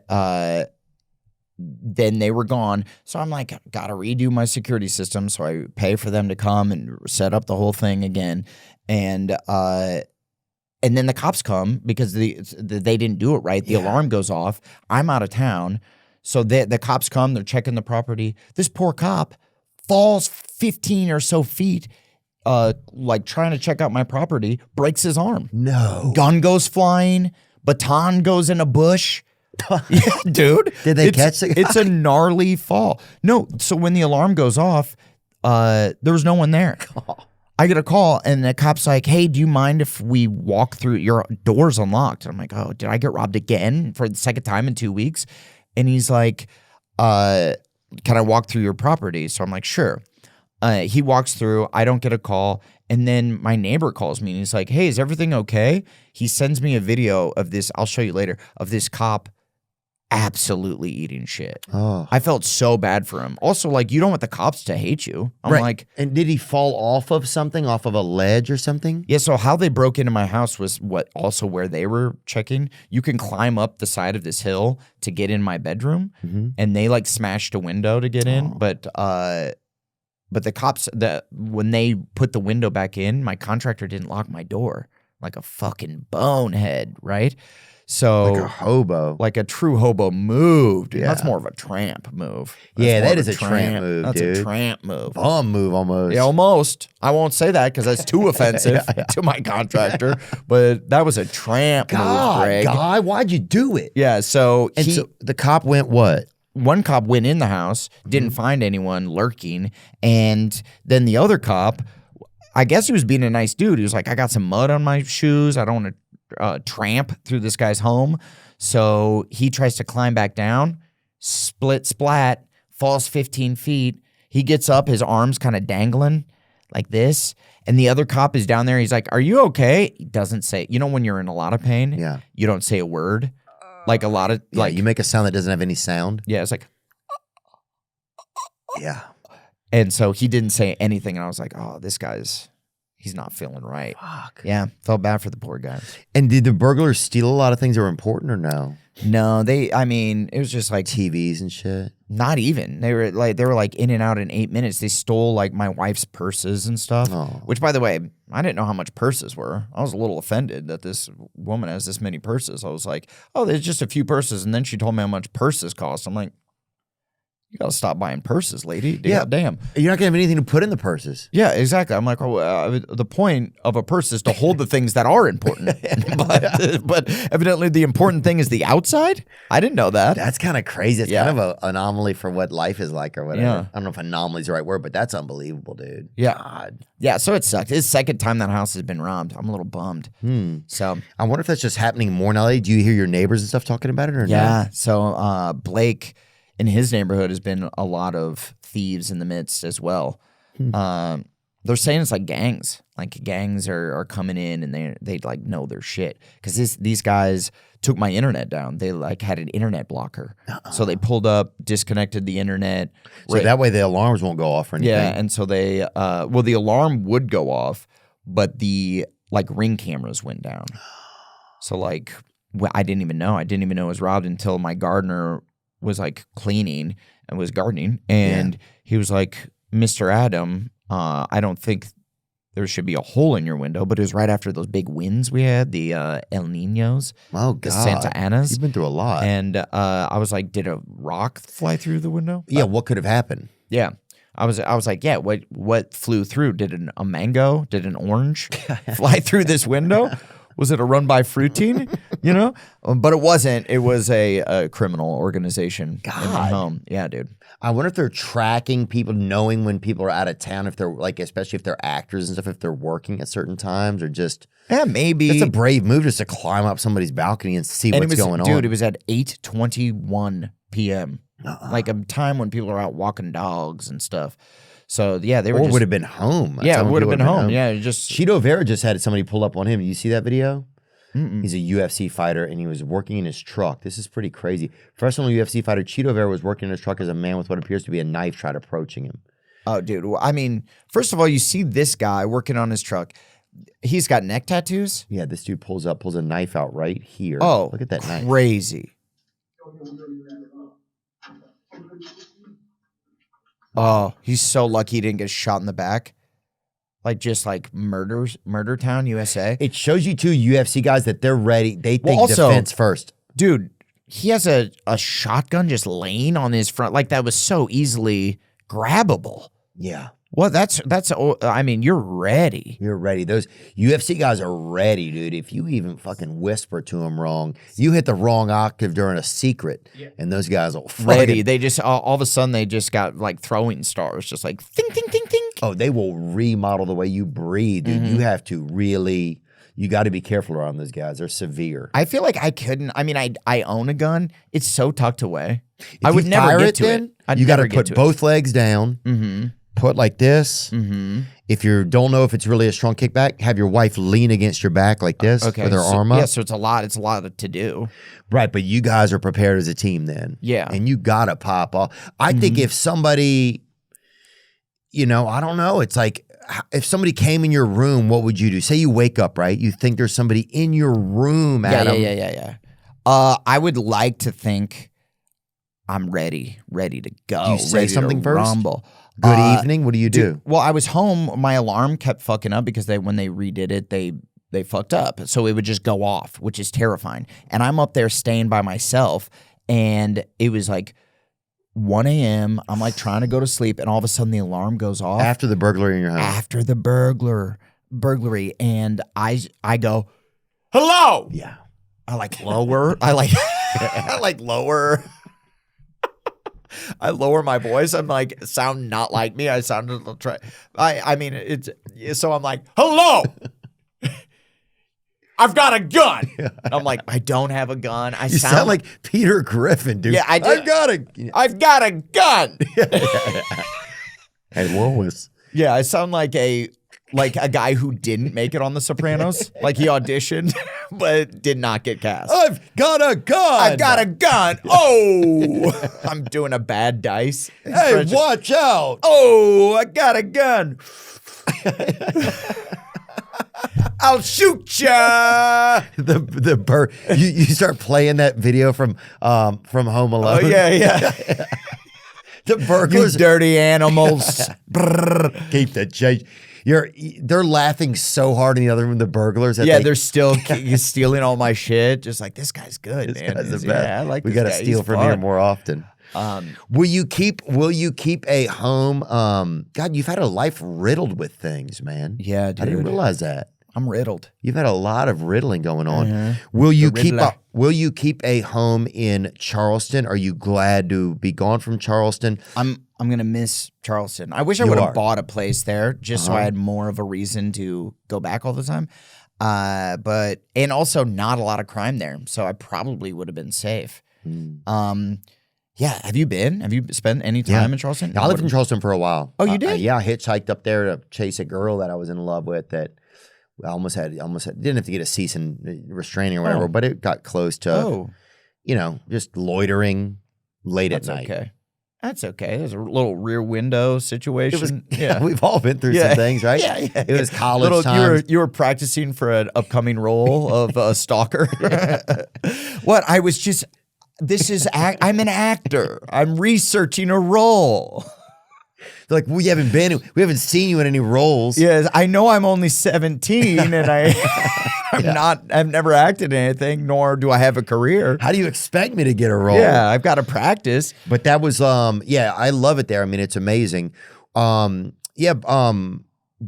then they were gone. So I'm like, gotta redo my security system. So I pay for them to come and set up the whole thing again. And then the cops come because they didn't do it right. The alarm goes off. I'm out of town. So the cops come, they're checking the property. This poor cop falls 15 or so feet, like trying to check out my property, breaks his arm. No. Gun goes flying, baton goes in a bush. Yeah, dude. Did they catch the guy? It's a gnarly fall. No, so when the alarm goes off, there was no one there. I get a call and the cop's like, hey, do you mind if we walk through? Your door's unlocked. I'm like, oh, did I get robbed again for the second time in 2 weeks? And he's like, can I walk through your property? So I'm like, sure. He walks through. I don't get a call. And then my neighbor calls me and he's like, hey, is everything okay? He sends me a video of this. I'll show you later, of this cop absolutely eating shit. Oh. I felt so bad for him. Also, like, you don't want the cops to hate you. I'm like, and did he fall off of something, off of a ledge or something? Yeah, so how they broke into my house was where they were checking. You can climb up the side of this hill to get in my bedroom, and they like smashed a window to get in. But the cops, when they put the window back in, my contractor didn't lock my door, like a fucking bonehead, right? So like a hobo, like a true hobo move, dude. Yeah. That's more of a tramp move. That is a tramp move, That's dude. A tramp move. Bum move almost. Yeah, almost. I won't say that because that's too offensive to my contractor. But that was a tramp move, Greg. God, why'd you do it? Yeah, so so the cop went what? One cop went in the house, didn't find anyone lurking, and then the other cop, I guess he was being a nice dude. He was like, I got some mud on my shoes. I don't want to tramp through this guy's home. So he tries to climb back down, splat, falls 15 feet. He gets up, his arms kind of dangling like this. And the other cop is down there. He's like, are you okay? He doesn't say, when you're in a lot of pain, you don't say a word. Like a lot of, you make a sound that doesn't have any sound. Yeah, it's like, yeah. And so he didn't say anything. And I was like, oh, he's not feeling right. Fuck. Yeah, felt bad for the poor guy. And did the burglars steal a lot of things that were important or no? No, it was just like TVs and shit. Not even. They were like in and out in 8 minutes. They stole like my wife's purses and stuff. Oh. Which, by the way, I didn't know how much purses were. I was a little offended that this woman has this many purses. I was like, oh, there's just a few purses. And then she told me how much purses cost. I'm like, you gotta stop buying purses, lady. Yeah. Damn. You're not gonna have anything to put in the purses. Yeah, exactly. I'm like, the point of a purse is to hold the things that are important. but evidently the important thing is the outside. I didn't know that. That's kind of crazy. It's kind of an anomaly for what life is like or whatever. Yeah. I don't know if anomaly is the right word, but that's unbelievable, dude. Yeah. God. Yeah, so it sucked. It's the second time that house has been robbed. I'm a little bummed. So I wonder if that's just happening more in LA. Do you hear your neighbors and stuff talking about it or yeah. not? So Blake in his neighborhood has been a lot of thieves in the midst as well. They're saying it's like gangs. Like gangs are coming in and they like know their shit. Because these guys took my internet down. They like had an internet blocker. So they pulled up, disconnected the internet. So that way the alarms won't go off or anything. Yeah, and so they the alarm would go off, but the like ring cameras went down. So like I didn't even know. I didn't even know it was robbed until my gardener was like cleaning and was gardening, and he was like, "Mr. Adam, I don't think there should be a hole in your window," but it was right after those big winds we had, the El Niños, Oh, the God. Santa Anas. You've been through a lot. And I was like, "Did a rock fly through the window?" Yeah, what could have happened? Yeah. I was like, yeah, what flew through? Did a mango? Did an orange fly through this window? Was it a run by fruitine? You know? But it wasn't. It was a criminal organization in my home. Yeah, dude. I wonder if they're tracking people, knowing when people are out of town, if they're like, especially if they're actors and stuff, if they're working at certain times or just. Yeah, maybe. It's a brave move just to climb up somebody's balcony and see what's going on. Dude, it was at 8:21 p.m. Like a time when people are out walking dogs and stuff. So yeah, they were. Or would have been home. Yeah, it would have been home. Yeah, just Cheeto Vera just had somebody pull up on him. You see that video? He's a UFC fighter and he was working in his truck. This is pretty crazy. Professional UFC fighter Cheeto Vera was working in his truck as a man with what appears to be a knife tried approaching him. Oh, dude. Well, I mean, first of all, you see this guy working on his truck. He's got neck tattoos. Yeah, this dude pulls a knife out right here. Oh, look at that knife. Crazy. Oh, he's so lucky he didn't get shot in the back. Like just like Murder Town, USA. It shows you two UFC guys that they're ready. They think also, defense first. Dude, he has a shotgun just laying on his front. Like that was so easily grabbable. Yeah. Well, that's. I mean, you're ready. You're ready. Those UFC guys are ready, dude. If you even fucking whisper to them wrong, you hit the wrong octave during a secret, and those guys will ready. They just all of a sudden they just got like throwing stars, just like think, think, think, think. Oh, they will remodel the way you breathe, dude. You have to really. You got to be careful around those guys. They're severe. I feel like I couldn't. I mean, I own a gun. It's so tucked away. If I would you never fire get it, to then, it. I'd you got to never get put to both legs down. Put like this. If you don't know if it's really a strong kickback, have your wife lean against your back like this with her arm up. Yeah, so it's a lot to do. Right, but you guys are prepared as a team then. Yeah. And you got to pop off. I think if somebody, I don't know. It's like if somebody came in your room, what would you do? Say you wake up, right? You think there's somebody in your room, Adam. Yeah. I would like to think I'm ready to go. Do you say something first? Rumble. Good evening. What do you do? Well, I was home. My alarm kept fucking up because when they redid it, they fucked up. So it would just go off, which is terrifying. And I'm up there staying by myself, and it was like 1 a.m. I'm like trying to go to sleep, and all of a sudden the alarm goes off. After the burglary in your house. After the burglary, and I go, hello. Yeah. I like lower. I like lower. I lower my voice. I'm like, sound not like me. I sound a little I mean, it's so I'm like, hello. I've got a gun. I'm like, I don't have a gun. You sound like Peter Griffin, dude. Yeah, I do. I've got a gun. Hey, Lois. Yeah, I sound like a guy who didn't make it on The Sopranos. Like he auditioned, but did not get cast. I've got a gun. I've got a gun. Oh, I'm doing a bad dice. Hey, watch out. Oh, I got a gun. I'll shoot ya. The bird. You start playing that video from Home Alone. Oh yeah. The burglars, you dirty animals. Keep the change. They're laughing so hard in the other room. The burglars. They're still stealing all my shit. Just like this guy's good, This man. guy's the best. Yeah, I like. We got to steal from here more often. Will you keep a home? God, you've had a life riddled with things, man. Yeah, dude. I didn't realize that. I'm riddled. You've had a lot of riddling going on. Will you keep a home in Charleston? Are you glad to be gone from Charleston? I'm gonna miss Charleston. I wish I would have bought a place there just so I had more of a reason to go back all the time. And also not a lot of crime there, so I probably would have been safe. Yeah, have you been? Have you spent any time in Charleston? I lived in Charleston for a while. Oh, you did? Yeah, I hitchhiked up there to chase a girl that I was in love with that I almost had, didn't have to get a cease and restraining or whatever, but it got close to, just loitering late at night. Okay. That's okay. There's a little rear window situation. We've all been through some things, right? Yeah. It was college time. You were practicing for an upcoming role of a stalker. What? I'm an actor. I'm researching a role. They're like, we haven't seen you in any roles. Yes, I know I'm only 17 and I've never acted in anything, nor do I have a career. How do you expect me to get a role? Yeah, I've got to practice. But that was, I love it there. I mean, it's amazing.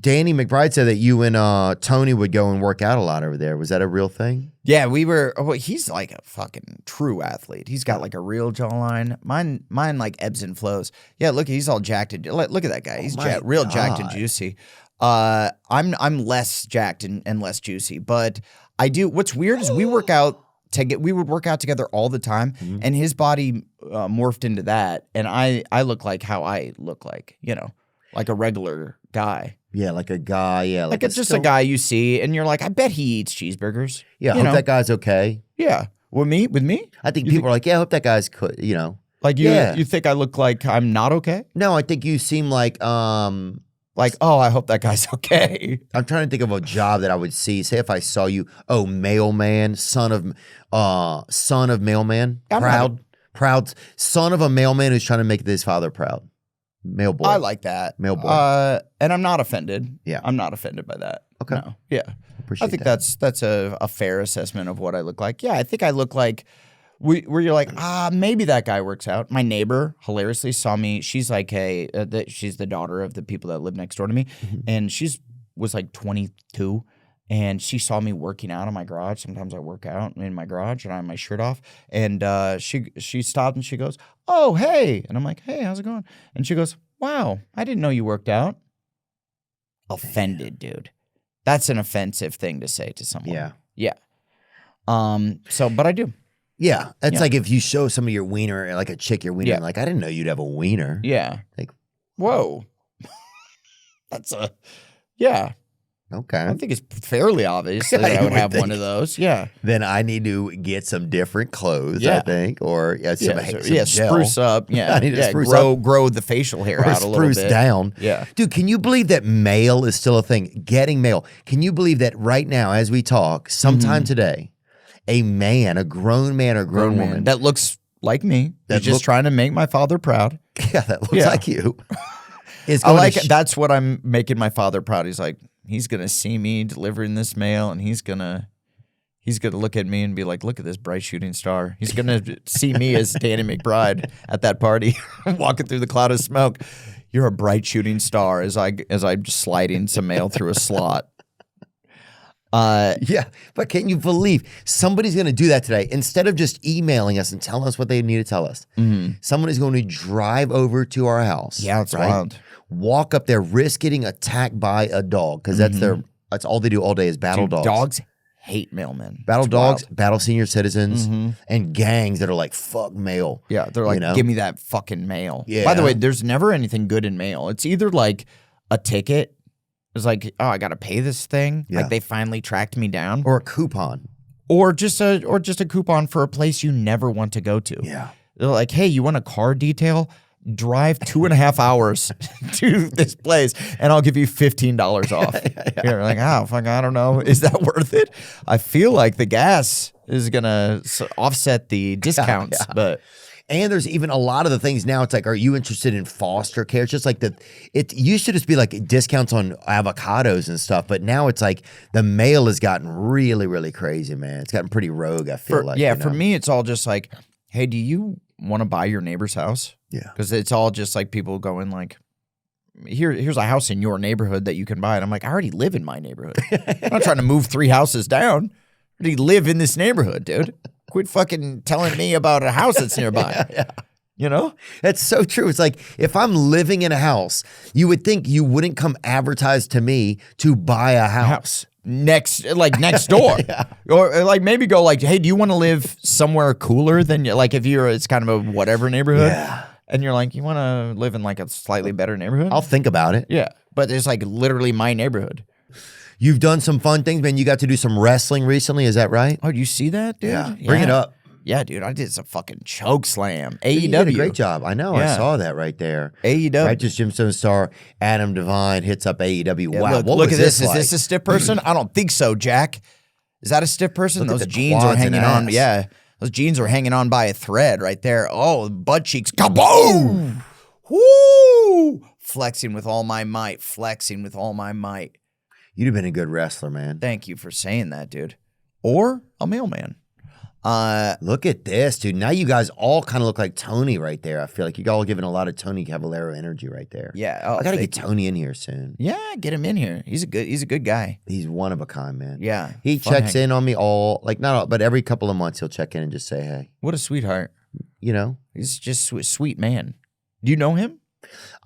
Danny McBride said that you and Tony would go and work out a lot over there. Was that a real thing? Yeah, we were. Well, he's like a fucking true athlete. He's got like a real jawline. Mine like ebbs and flows. Yeah, look, he's all jacked. Look at that guy. He's real jacked and juicy. I'm less jacked and less juicy, but I do. What's weird is we would work out together all the time, and his body morphed into that, and I look like how I look like, like a regular guy. Yeah, like a guy. Yeah, like it's just a guy you see, and you're like, I bet he eats cheeseburgers. Yeah, I hope that guy's okay. Yeah, with me. I think people are like, yeah, I hope that guy's, like you think I look like I'm not okay? No, I think you seem like, oh, I hope that guy's okay. I'm trying to think of a job that I would see. Say if I saw you, mailman, son of mailman, proud son of a mailman who's trying to make his father proud. Mail boy. I like that. Mail boy. And I'm not offended. Yeah. I'm not offended by that. Okay. No. Yeah. Appreciate I think that. that's a fair assessment of what I look like. Yeah, I think I look like where you're like, maybe that guy works out. My neighbor hilariously saw me. She's like she's the daughter of the people that live next door to me. And was like 22. And she saw me working out in my garage. Sometimes I work out in my garage and I have my shirt off. And she stopped and she goes, oh, hey. And I'm like, hey, how's it going? And she goes, wow, I didn't know you worked out. Offended, dude. That's an offensive thing to say to someone. Yeah. Yeah. But I do. Yeah. It's like if you show somebody your wiener, like a chick your wiener, and like, I didn't know you'd have a wiener. Yeah. Like, whoa. Yeah. Okay. I think it's fairly obvious that I would have one of those. Yeah. Then I need to get some different clothes, I think, or some gel. Spruce up. Yeah. I need to spruce up. Grow the facial hair out a little bit. Spruce down. Yeah. Dude, can you believe that mail is still a thing? Getting mail. Can you believe that right now, as we talk, sometime today, a grown man or grown woman that looks like me, that's just trying to make my father proud. Yeah, that looks like you. That's what I'm making my father proud. He's like, he's gonna see me delivering this mail, and he's gonna look at me and be like, "Look at this bright shooting star." He's gonna see me as Danny McBride at that party, walking through the cloud of smoke. You're a bright shooting star as I'm just sliding some mail through a slot. Yeah, but can you believe somebody's gonna do that today instead of just emailing us and telling us what they need to tell us? Someone is going to drive over to our house. Yeah, it's wild. Walk up there, risk getting attacked by a dog because that's all they do all day is battle dogs. Dogs hate mailmen. Battle dogs, battle senior citizens, and gangs that are like, fuck mail. Yeah, they're like, give me that fucking mail. Yeah. By the way, there's never anything good in mail. It's either like a ticket. It's like, oh, I got to pay this thing. Yeah. Like they finally tracked me down. Or a coupon. Or just a coupon for a place you never want to go to. Yeah. They're like, hey, you want a car detail? Drive 2.5 hours to this place and I'll give you $15 off. You're like, oh, fuck, I don't know. Is that worth it? I feel like the gas is going to offset the discounts. But and there's even a lot of the things now. It's like, are you interested in foster care? It's just like it used to just be like discounts on avocados and stuff. But now it's like the mail has gotten really, really crazy, man. It's gotten pretty rogue, I feel like. Yeah, for me, it's all just like, hey, do you want to buy your neighbor's house? Yeah. Because it's all just like people going like, here's a house in your neighborhood that you can buy. And I'm like, I already live in my neighborhood. I'm not trying to move 3 houses down. I already live in this neighborhood, dude. Quit fucking telling me about a house that's nearby. Yeah. You know? That's so true. It's like if I'm living in a house, you would think you wouldn't come advertise to me to buy a house. Next door. Yeah. Or like maybe go like, hey, do you want to live somewhere cooler than like if it's kind of a whatever neighborhood? Yeah. And you're like, you want to live in like a slightly better neighborhood? I'll think about it. Yeah. But it's like literally my neighborhood. You've done some fun things, man. You got to do some wrestling recently. Is that right? Oh, do you see that, dude? Yeah. Bring it up. Yeah, dude. I did some fucking choke slam. AEW. You did a great job. I know. Yeah. I saw that right there. AEW. Righteous Gemstones star Adam Devine hits up AEW. Yeah, Wow. Look at this. Like? Is this a stiff person? I don't think so, Jack. Is that a stiff person? Look at Those the jeans are quads and hanging on. ass. Yeah. Those jeans are hanging on by a thread right there. Oh, butt cheeks. Kaboom! Woo! Flexing with all my might. Flexing with all my might. You'd have been a good wrestler, man. Thank you for saying that, dude. Or a mailman. Look at this, dude. Now you guys all kind of look like Tony right there. I feel like you all giving a lot of Tony Cavallero energy right there. Yeah. Oh, I got to get Tony in here soon. Yeah, get him in here. He's a good guy. He's one of a kind, man. Yeah. He fun checks hang. in on me not all, but every couple of months he'll check in and just say, hey, What a sweetheart. you know, He's just a sweet man. Do you know him?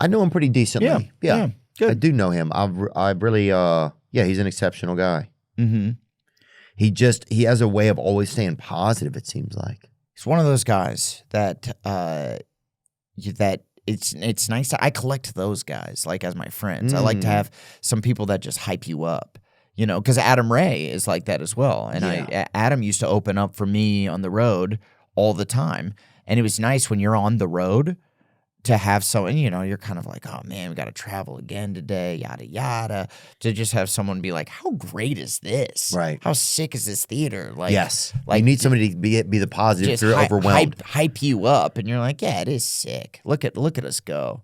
I know him pretty decently. Yeah. Good. I do know him. I really, he's an exceptional guy. Mm-hmm. He has a way of always staying positive, it seems like. He's one of those guys that it's nice to, I collect those guys like as my friends. I like to have some people that just hype you up, you know, because Adam Ray is like that as well. And Adam used to open up for me on the road all the time. And it was nice when you're on the road to have someone, you know, you're kind of like, oh man, we got to travel again today, yada, yada. To just have someone be like, how great is this? Right. How sick is this theater? Like, Yes. Like you need somebody to be the positive if just you're overwhelmed. hype you up. And you're like, yeah, it is sick. Look at us go.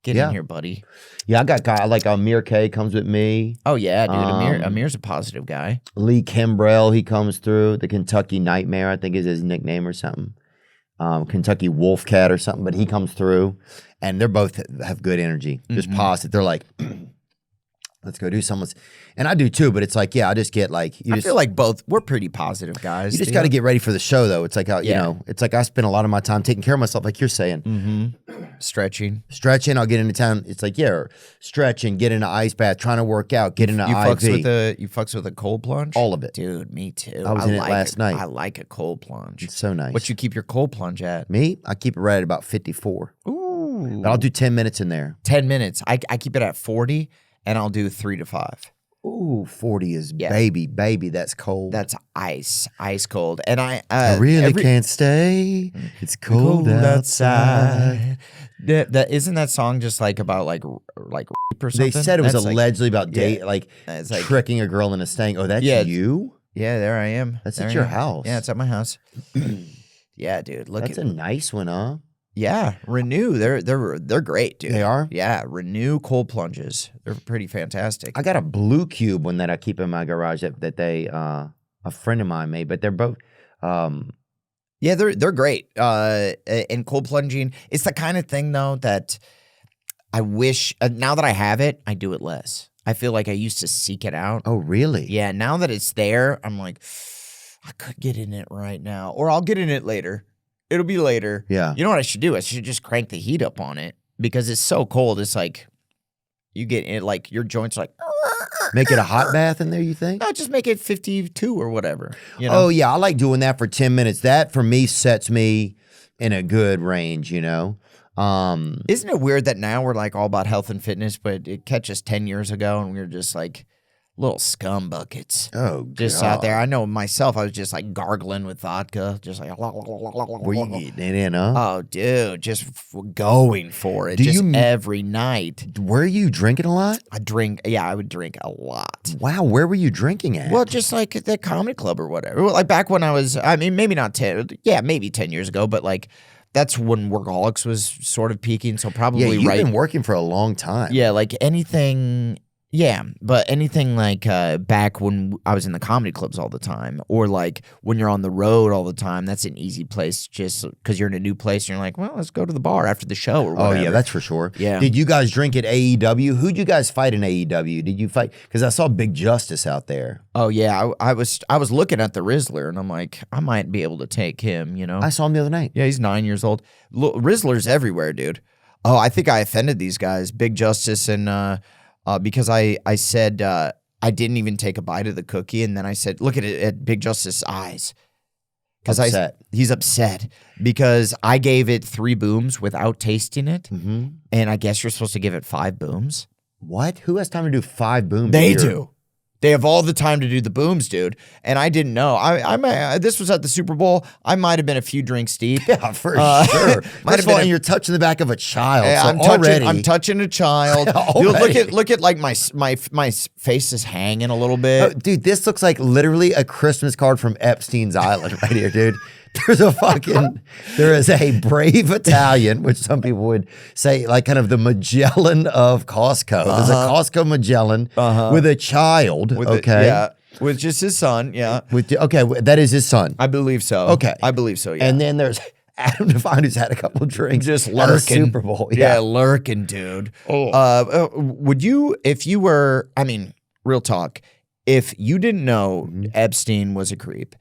Get in here, buddy. Yeah, I got guy like Amir K comes with me. Oh, yeah, dude. Amir's a positive guy. Lee Kimbrell, he comes through. The Kentucky Nightmare, I think is his nickname or something. Kentucky Wolfcat or something, but he comes through, and they're both have good energy, just positive. They're like, let's go do something. And I do too, but it's like, I just get like, I feel like we're pretty positive guys. You just got to get ready for the show, though. It's like, you know, it's like I spend a lot of my time taking care of myself, like you're saying. Stretching. I'll get into town. It's like, stretching, get in an ice bath, trying to work out, get in an IV. You fucks with a cold plunge? All of it. Dude, me too. I was in it last night. I like a cold plunge. It's so nice. What you keep your cold plunge at? Me? I keep it right at about 54. Ooh. But I'll do 10 minutes in there. 10 minutes. I keep it at 40, and I'll do 3 to 5. Ooh, 40 is baby. That's cold. That's ice cold. And I really can't stay. It's cold outside. Isn't that song just like about like rape or something? They said it was That's allegedly about yeah. like It's like tricking a girl into staying. Oh, that's you? Yeah, there I am. That's there at I your am. house. Yeah, it's at my house. Yeah, dude. That's a nice one, huh? Yeah, Renew. They're great, dude. They are? Yeah, Renew cold plunges. They're pretty fantastic. I got a blue cube one that I keep in my garage that they a friend of mine made, but they're both yeah, they're great. And cold plunging, it's the kind of thing though that I wish now that I have it, I do it less. I feel like I used to seek it out. Oh, really? Yeah, now that it's there, I'm like, I could get in it right now, or I'll get in it later. It'll be later. Yeah. You know what I should do? I should just crank the heat up on it because it's so cold. It's like you get it, like your joints are like. Make it a hot bath in there, you think? No, just make it 52 or whatever. You know? Oh, yeah. I like doing that for 10 minutes. That, for me, sets me in a good range, you know? Isn't it weird that now we're like all about health and fitness, but it catch us 10 years ago and we were just like little scum buckets. Oh, just God. out there. I know myself, I was just like gargling with vodka, just like. Were you getting it in, huh? Oh, dude, just going for it. Every night. Were you drinking a lot? I would drink a lot. Wow, where were you drinking at? Well, just like at the comedy club or whatever. Like back when I was, I mean, maybe not 10, maybe 10 years ago, but like that's when Workaholics was sort of peaking. So probably you've been working for a long time. Yeah, like anything. Yeah, but anything like back when I was in the comedy clubs all the time, or like when you're on the road all the time, that's an easy place just because you're in a new place and you're like, well, let's go to the bar after the show or whatever. Oh, yeah, that's for sure. Yeah. Did you guys drink at AEW? Who'd you guys fight in AEW? Did you fight? Because I saw Big Justice out there. Oh, yeah, I was looking at the Rizzler and I'm like, I might be able to take him, you know? I saw him the other night. Yeah, he's 9 years old. Rizzler's everywhere, dude. Oh, I think I offended these guys, Big Justice and... because I said I didn't even take a bite of the cookie, and then I said, "Look at Big Justice's eyes." Because he's upset because I gave it 3 booms without tasting it, and I guess you're supposed to give it 5 booms. What? Who has time to do 5 booms? They do. They have all the time to do the booms, dude. And I didn't know. This was at the Super Bowl. I might have been a few drinks deep. Yeah, for sure. First of all, you're touching the back of a child. Yeah, So I'm touching a child. Look at like my face is hanging a little bit. Oh, dude, this looks like literally a Christmas card from Epstein's Island right here, dude. There is a brave Italian, which some people would say like kind of the Magellan of Costco. There's a Costco Magellan with a child, with just his son, yeah. That is his son. I believe so. Okay. I believe so, yeah. And then there's Adam Devine, who's had a couple of drinks. Just lurking. Super Bowl. Yeah, lurking, dude. Would you, if you were, I mean, real talk, if you didn't know Epstein was a creep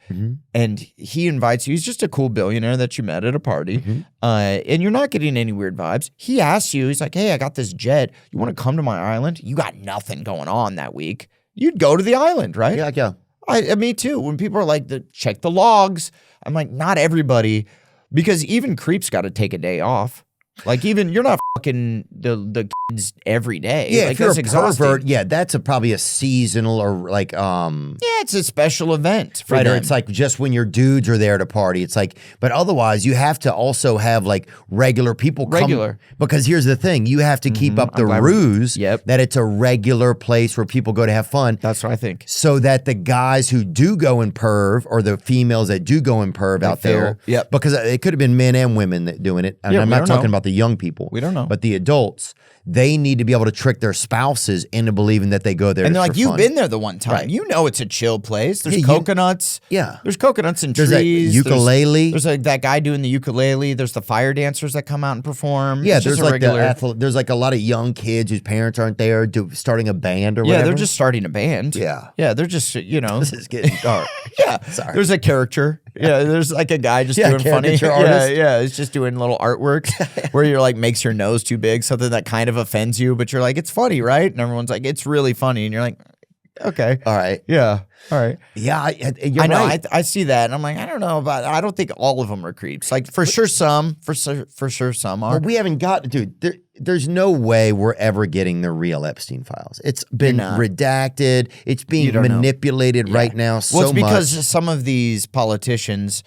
and he invites you, he's just a cool billionaire that you met at a party and you're not getting any weird vibes. He asks you, he's like, hey, I got this jet. You want to come to my island? You got nothing going on that week. You'd go to the island, right? Yeah. Me too. When people are like, check the logs, I'm like, not everybody, because even creeps got to take a day off. Like even you're not fucking the kids every day. Yeah, like, if you're that's a exhausting. pervert, yeah, that's probably a seasonal or like Yeah, it's a special event for right, them. or it's like just when your dudes are there to party. It's like, but otherwise you have to also have like regular people come. Because here's the thing, you have to keep up the ruse that it's a regular place where people go to have fun. That's what I think. So that the guys who do go in perv or the females that do go in perv out there, because it could have been men and women that doing it. And I'm not talking about the young people. We don't know. But the adults, they need to be able to trick their spouses into believing that they go there. And they're like, you've fun. been there the one time. Right. You know it's a chill place. There's coconuts. There's coconuts and trees. There's ukulele. There's like that guy doing the ukulele. There's the fire dancers that come out and perform. Yeah, there's like there's like a lot of young kids whose parents aren't there starting a band or whatever. Yeah, they're just starting a band. Yeah. Yeah, they're just, This is getting dark. Sorry. There's a character. Yeah, there's like a guy just doing funny. Yeah, he's just doing little artworks where you're like makes your nose too big, something that kind of offends you, but you're like, it's funny, right? And everyone's like, it's really funny, and you're like, okay, all right, yeah, all right, yeah. I know. Right. I see that, and I'm like, I don't know about. I don't think all of them are creeps. Like for sure some some are. But we haven't got, dude. There's no way we're ever getting the real Epstein files. It's been redacted. It's being manipulated right now. Well, it's because some of these politicians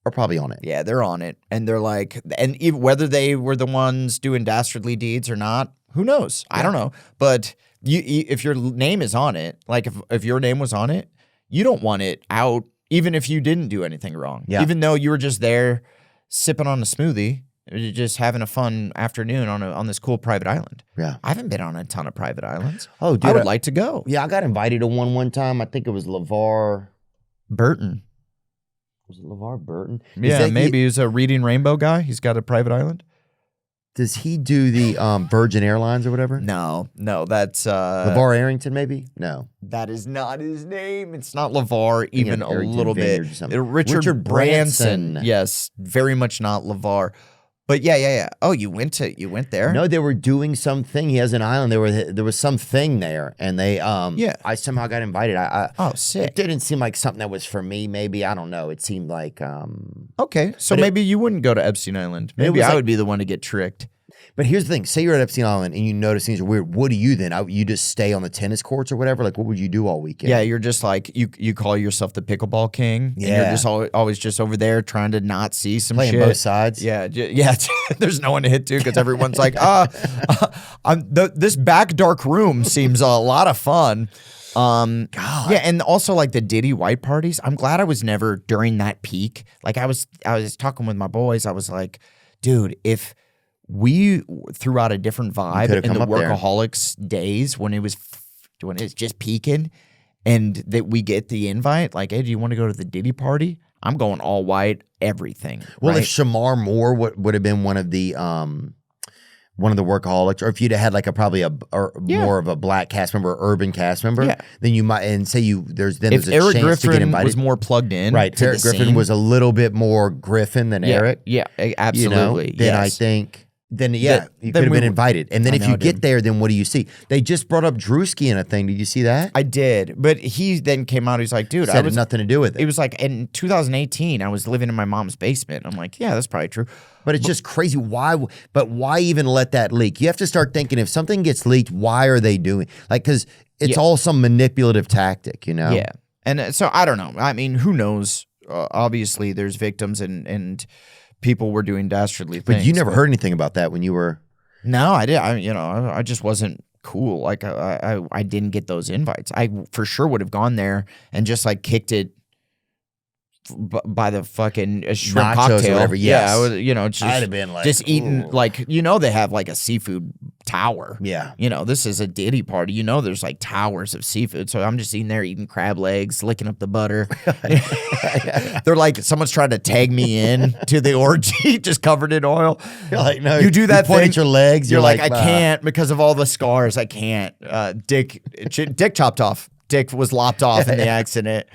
are probably on it. Yeah, they're on it, and they're like, and even whether they were the ones doing dastardly deeds or not, who knows? I don't know. But if your name is on it, like if your name was on it, you don't want it out, even if you didn't do anything wrong. Yeah. Even though you were just there sipping on a smoothie, just having a fun afternoon on this cool private island. Yeah. I haven't been on a ton of private islands. Oh, dude, I would like to go. Yeah, I got invited to one time. I think it was LeVar Burton. Was it LeVar Burton? Yeah, maybe he's a Reading Rainbow guy. He's got a private island. Does he do the Virgin Airlines or whatever? No, that's LeVar Arrington, maybe? No. That is not his name. It's not LeVar, even a little bit. Richard Branson. Yes, very much not LeVar. But yeah. Oh, you went there? No, they were doing something. He has an island. There was something there, and they I somehow got invited. Oh, sick. It didn't seem like something that was for me. Maybe I don't know. It seemed like okay. So maybe you wouldn't go to Epstein Island. Maybe I would be the one to get tricked. But here's the thing. Say you're at Epstein Island and you notice things are weird. What do you then? You just stay on the tennis courts or whatever? Like, what would you do all weekend? Yeah, you're just like, you call yourself the pickleball king. Yeah. And you're just always just over there trying to not see some playing shit. Both sides. Yeah. There's no one to hit to because everyone's like, this back dark room seems a lot of fun. God. Yeah, and also like the Diddy white parties. I'm glad I was never during that peak. Like I was talking with my boys. I was like, dude, if we threw out a different vibe in the Workaholics days when it was doing this, just peeking, and that we get the invite, like, hey, do you want to go to the Diddy party? I'm going all white, everything. Well, right? if Shamar Moore would have been one of the workaholics, or if you'd have had like more of a black cast member, or urban cast member, then you might, and say there's a Eric chance Griffin to get invited. was more plugged in, right? to Eric the Griffin scene. was a little bit more Griffin than Eric. Yeah, absolutely. Then I think. Then you could have been invited. And then if you get there, then what do you see? They just brought up Drewski in a thing. Did you see that? I did. But he then came out, he's like, dude, Said it had nothing to do with it. It was like in 2018, I was living in my mom's basement. I'm like, yeah, that's probably true. But it's just crazy. Why even let that leak? You have to start thinking, if something gets leaked, why are they doing? Like, because it's all some manipulative tactic, you know? Yeah. And so I don't know. I mean, who knows? Obviously, there's victims and people were doing dastardly things. But you never heard anything about that when you were... No, I did. I just wasn't cool. Like, I didn't get those invites. I for sure would have gone there and just like kicked it by the fucking shrimp Nachos cocktail. or whatever. Yes. Yeah, I would, just, I'd have been like, just eating, ooh. like, they have like a seafood tower. Yeah. This is a Diddy party. There's like towers of seafood. So I'm just eating there, eating crab legs, licking up the butter. They're like, someone's trying to tag me in to the orgy, just covered in oil. You're like, no, you do that point thing. at your legs. You're like, I "Bah." can't because of all the scars. I can't. Dick chopped off. Dick was lopped off in the accident.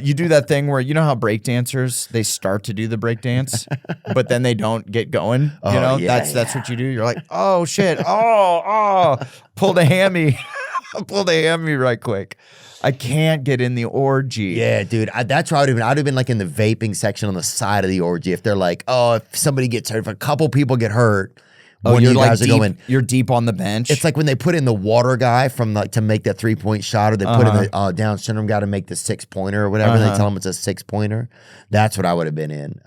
You do that thing where, you know how breakdancers, they start to do the breakdance, but then they don't get going. That's what you do. You're like, oh shit, pull the hammy, pull the hammy right quick. I can't get in the orgy. Yeah, dude. That's where I'd have been like in the vaping section on the side of the orgy. If they're like, oh, if somebody gets hurt, if a couple people get hurt, one of you guys are going. You're deep on the bench. It's like when they put in the water guy from like to make that 3-point shot, or they put in the Down syndrome guy to make the 6-pointer or whatever. They tell them it's a 6-pointer. That's what I would have been in.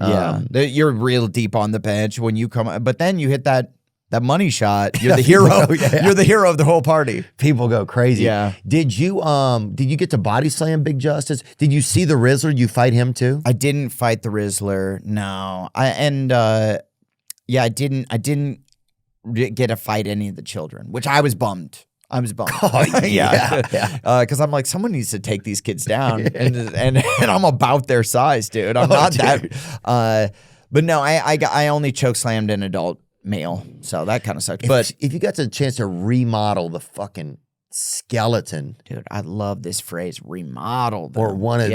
You're real deep on the bench when you come, but then you hit that money shot. You're the hero. You're the hero of the whole party. People go crazy. Yeah. Did you get to body slam Big Justice? Did you see the Rizzler? You fight him too? I didn't fight the Rizzler. No. I didn't get to fight any of the children, which I was bummed. Oh, yeah. Because I'm like, someone needs to take these kids down, and I'm about their size, dude. I'm not dude. that. But no, I only choke slammed an adult male, so that kind of sucked. But if you got the chance to remodel the fucking skeleton, dude, I love this phrase, remodel them. or one of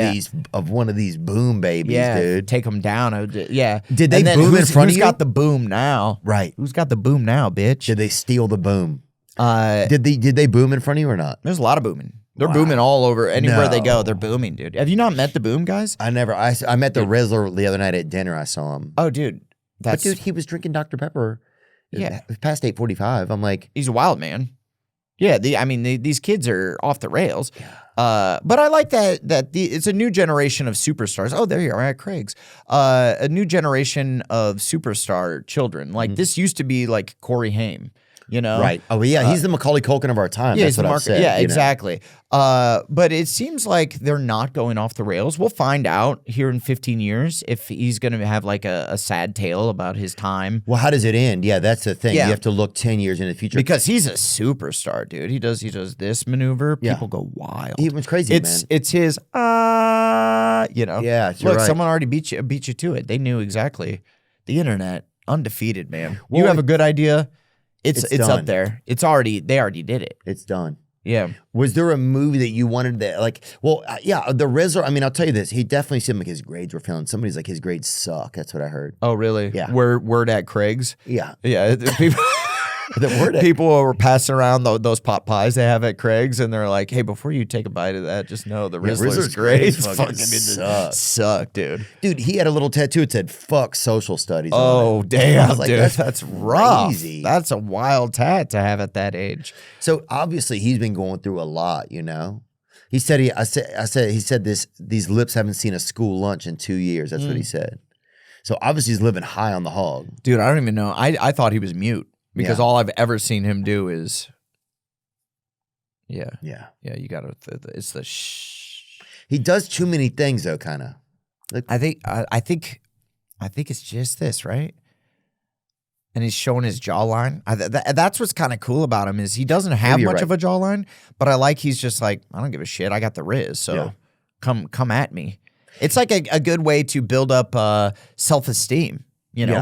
these boom babies, dude. Take them down. Yeah. Did they boom in front of you? Who's got the boom now? Right. Who's got the boom now, bitch? Did they steal the boom? Did they boom in front of you or not? There's a lot of booming. They're booming all over. Anywhere they go, they're booming, dude. Have you not met the boom guys? I met the Rizzler the other night at dinner. I saw him. Oh, dude. But dude, he was drinking Dr. Pepper. Yeah. It was past 8:45. I'm like, he's a wild man. Yeah, these kids are off the rails. But I like that it's a new generation of superstars. Oh, there you are at Craig's. A new generation of superstar children. Like this used to be like Corey Haim. Right. Oh, yeah. He's the Macaulay Culkin of our time. Yeah, That's what I've said. Yeah, exactly. But it seems like they're not going off the rails. We'll find out here in 15 years if he's going to have like a sad tale about his time. Well, how does it end? Yeah, that's the thing. Yeah. You have to look 10 years in the future. Because he's a superstar, dude. He does this maneuver. Yeah. People go wild. He was crazy, man. It's his, Yeah, you're look, right. someone already beat you to it. They knew exactly. The internet, undefeated, man. Well, you have a good idea. It's done. up there. They already did it. It's done. Yeah. Was there a movie that you wanted that, like, well, yeah, the Rizzler, I mean, I'll tell you this. He definitely seemed like his grades were failing. Somebody's like, his grades suck. That's what I heard. Oh, really? Yeah. Word at Craig's? Yeah. Yeah. People were passing around those pot pies they have at Craig's, and they're like, hey, before you take a bite of that, just know the Rizzler's grades fucking suck, dude. Dude, he had a little tattoo. It said, fuck social studies. Oh, on it. damn, I was like, dude. That's rough. crazy. That's a wild tat to have at that age. So obviously he's been going through a lot, you know? He said, he said these lips haven't seen a school lunch in 2 years. That's what he said. So obviously he's living high on the hog. Dude, I don't even know. I thought he was mute. Because all I've ever seen him do is, you gotta. It's the shh. He does too many things though, kind of. I think it's just this, right? and he's showing his jawline. That's what's kind of cool about him is he doesn't have much of a jawline, but I like he's just like, I don't give a shit. I got the Riz, so come at me. It's like a good way to build up self-esteem,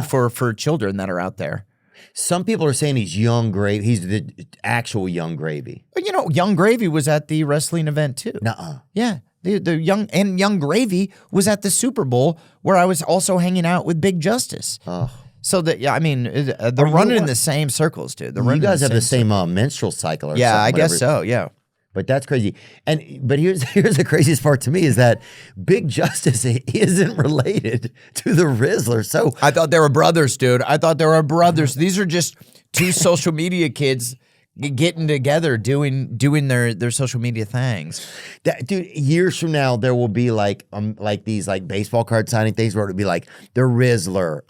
for children that are out there. Some people are saying he's Young Gravy. He's the actual Young Gravy. But Young Gravy was at the wrestling event too. Nuh-uh. Yeah. The Young Gravy was at the Super Bowl where I was also hanging out with Big Justice. Oh. So they're running in the same circles, dude. You guys have the same menstrual cycle, or something. Yeah, I guess so. Yeah. But that's crazy. But here's the craziest part to me is that Big Justice isn't related to the Rizzler. So I thought they were brothers, dude. I thought they were brothers. These are just two social media kids getting together, doing their social media things. Dude, years from now, there will be like these like baseball card signing things where it'll be like the Rizzler.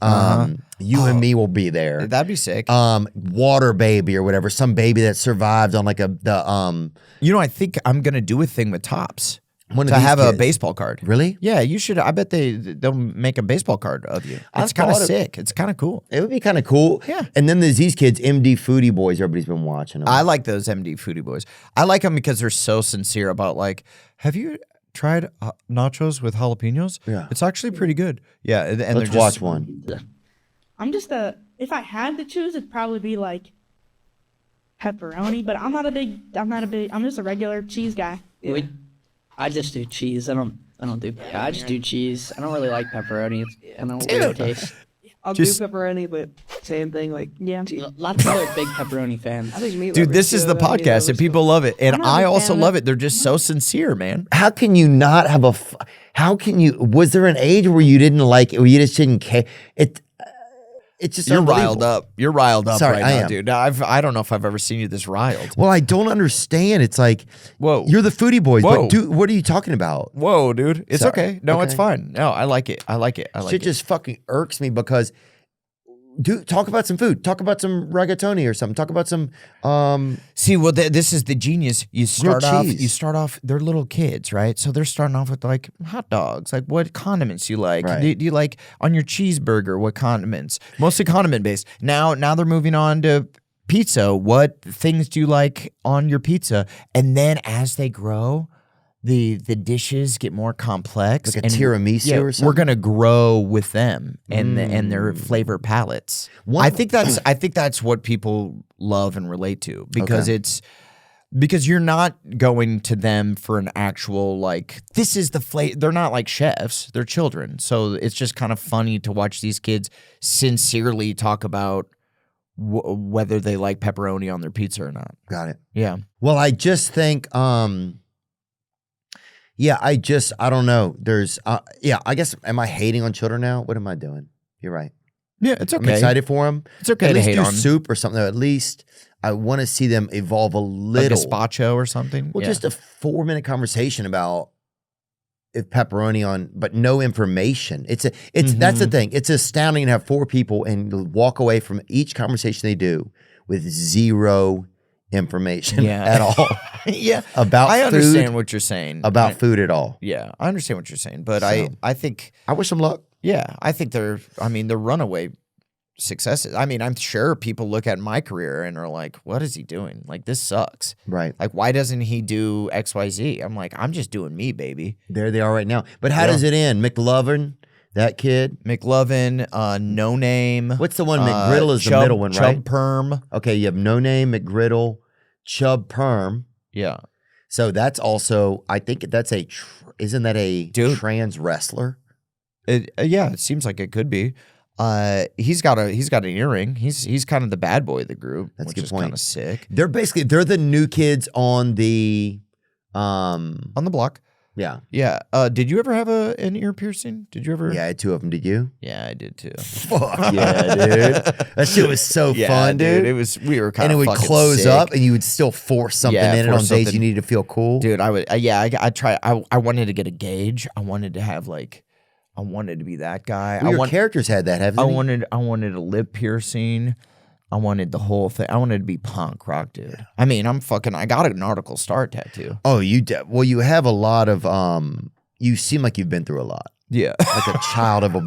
You and me will be there. That'd be sick. Water baby or whatever, some baby that survived on like I think I'm gonna do a thing with Topps. To have a baseball card. Really? Yeah, you should. I bet they'll make a baseball card of you. It's kind of sick. It's kind of cool. It would be kind of cool. Yeah. And then there's these kids, MD Foodie Boys. Everybody's been watching them. I like those MD Foodie Boys. I like them because they're so sincere about like, have you tried nachos with jalapenos? Yeah. It's actually pretty good. Yeah. And Let's watch one. I'm just if I had to choose, it'd probably be like pepperoni, but I'm just a regular cheese guy. Yeah. I just do cheese. I don't do. I just do cheese. I don't really like pepperoni. I don't really taste. I'll do pepperoni, but same thing. Like lots of other big pepperoni fans. I think dude, this is the podcast and people love it, and I also love it. They're just so sincere, man. How can you not have was there an age where you didn't like it, where you just didn't care? It's just You're riled up. You're riled up right now, am. dude. I don't know if I've ever seen you this riled. Well, I don't understand. It's like, whoa, you're the Foodie Boys. Whoa. But dude, what are you talking about? Whoa, dude. It's okay. No, it's fine. No, I like it. Shit just fucking irks me because, dude, talk about some food. Talk about some rigatoni or something. Talk about some. See, well, this is the genius. You start off. They're little kids, right? So they're starting off with like hot dogs. Like, what condiments you like? Right. Do you like on your cheeseburger? What condiments? Mostly condiment based. Now they're moving on to pizza. What things do you like on your pizza? And then as they grow, the dishes get more complex. Like a tiramisu or something? We're gonna grow with them and their flavor palettes. I think that's what people love and relate to because because you're not going to them for an actual like this is the flavor. They're not like chefs. They're children. So it's just kind of funny to watch these kids sincerely talk about whether they like pepperoni on their pizza or not. Got it. Yeah. Well, I just think I don't know. There's, I guess, am I hating on children now? What am I doing? You're right. Yeah, it's okay. I'm excited for them. It's okay to hate do on soup or something. At least I want to see them evolve a little. Like a gazpacho or something? Well, just a 4-minute conversation about if pepperoni on, but no information. That's the thing. It's astounding to have 4 people and walk away from each conversation they do with zero information at all. Yeah. About I food, understand what you're saying. About food at all. Yeah, I understand what you're saying. But I think I wish them luck. Yeah. I think they're runaway successes. I mean, I'm sure people look at my career and are like, what is he doing? Like, this sucks. Right. Like, why doesn't he do XYZ? I'm like, I'm just doing me, baby. There they are right now. But how does it end? McLovin, that kid? McLovin, No Name. What's the one? McGriddle is the middle one, right? Chub Perm. Okay, you have No Name, McGriddle, Chub Perm. Yeah. So that's also, I think that's isn't that a trans wrestler? Yeah, it seems like it could be. He's got an earring. He's kind of the bad boy of the group. That's which a good is point. Kind of sick. They're the new kids on the block. Yeah. Yeah. Did you ever have an ear piercing? Did you ever? Yeah, I had 2 of them. Did you? Yeah, I did too. Fuck yeah, dude. That shit was so fun, dude. It was. We were kind of. And it would close sick. up, and you would still force something in it on days you needed to feel cool. Dude, I would. I tried. I wanted to get a gauge. I wanted to have like. I wanted to be that guy. Well, your characters had that, haven't they? I wanted a lip piercing. I wanted the whole thing. I wanted to be punk rock, dude. I mean, I got an Article Star tattoo. Oh, you have a lot of you seem like you've been through a lot. Yeah. Like a child of a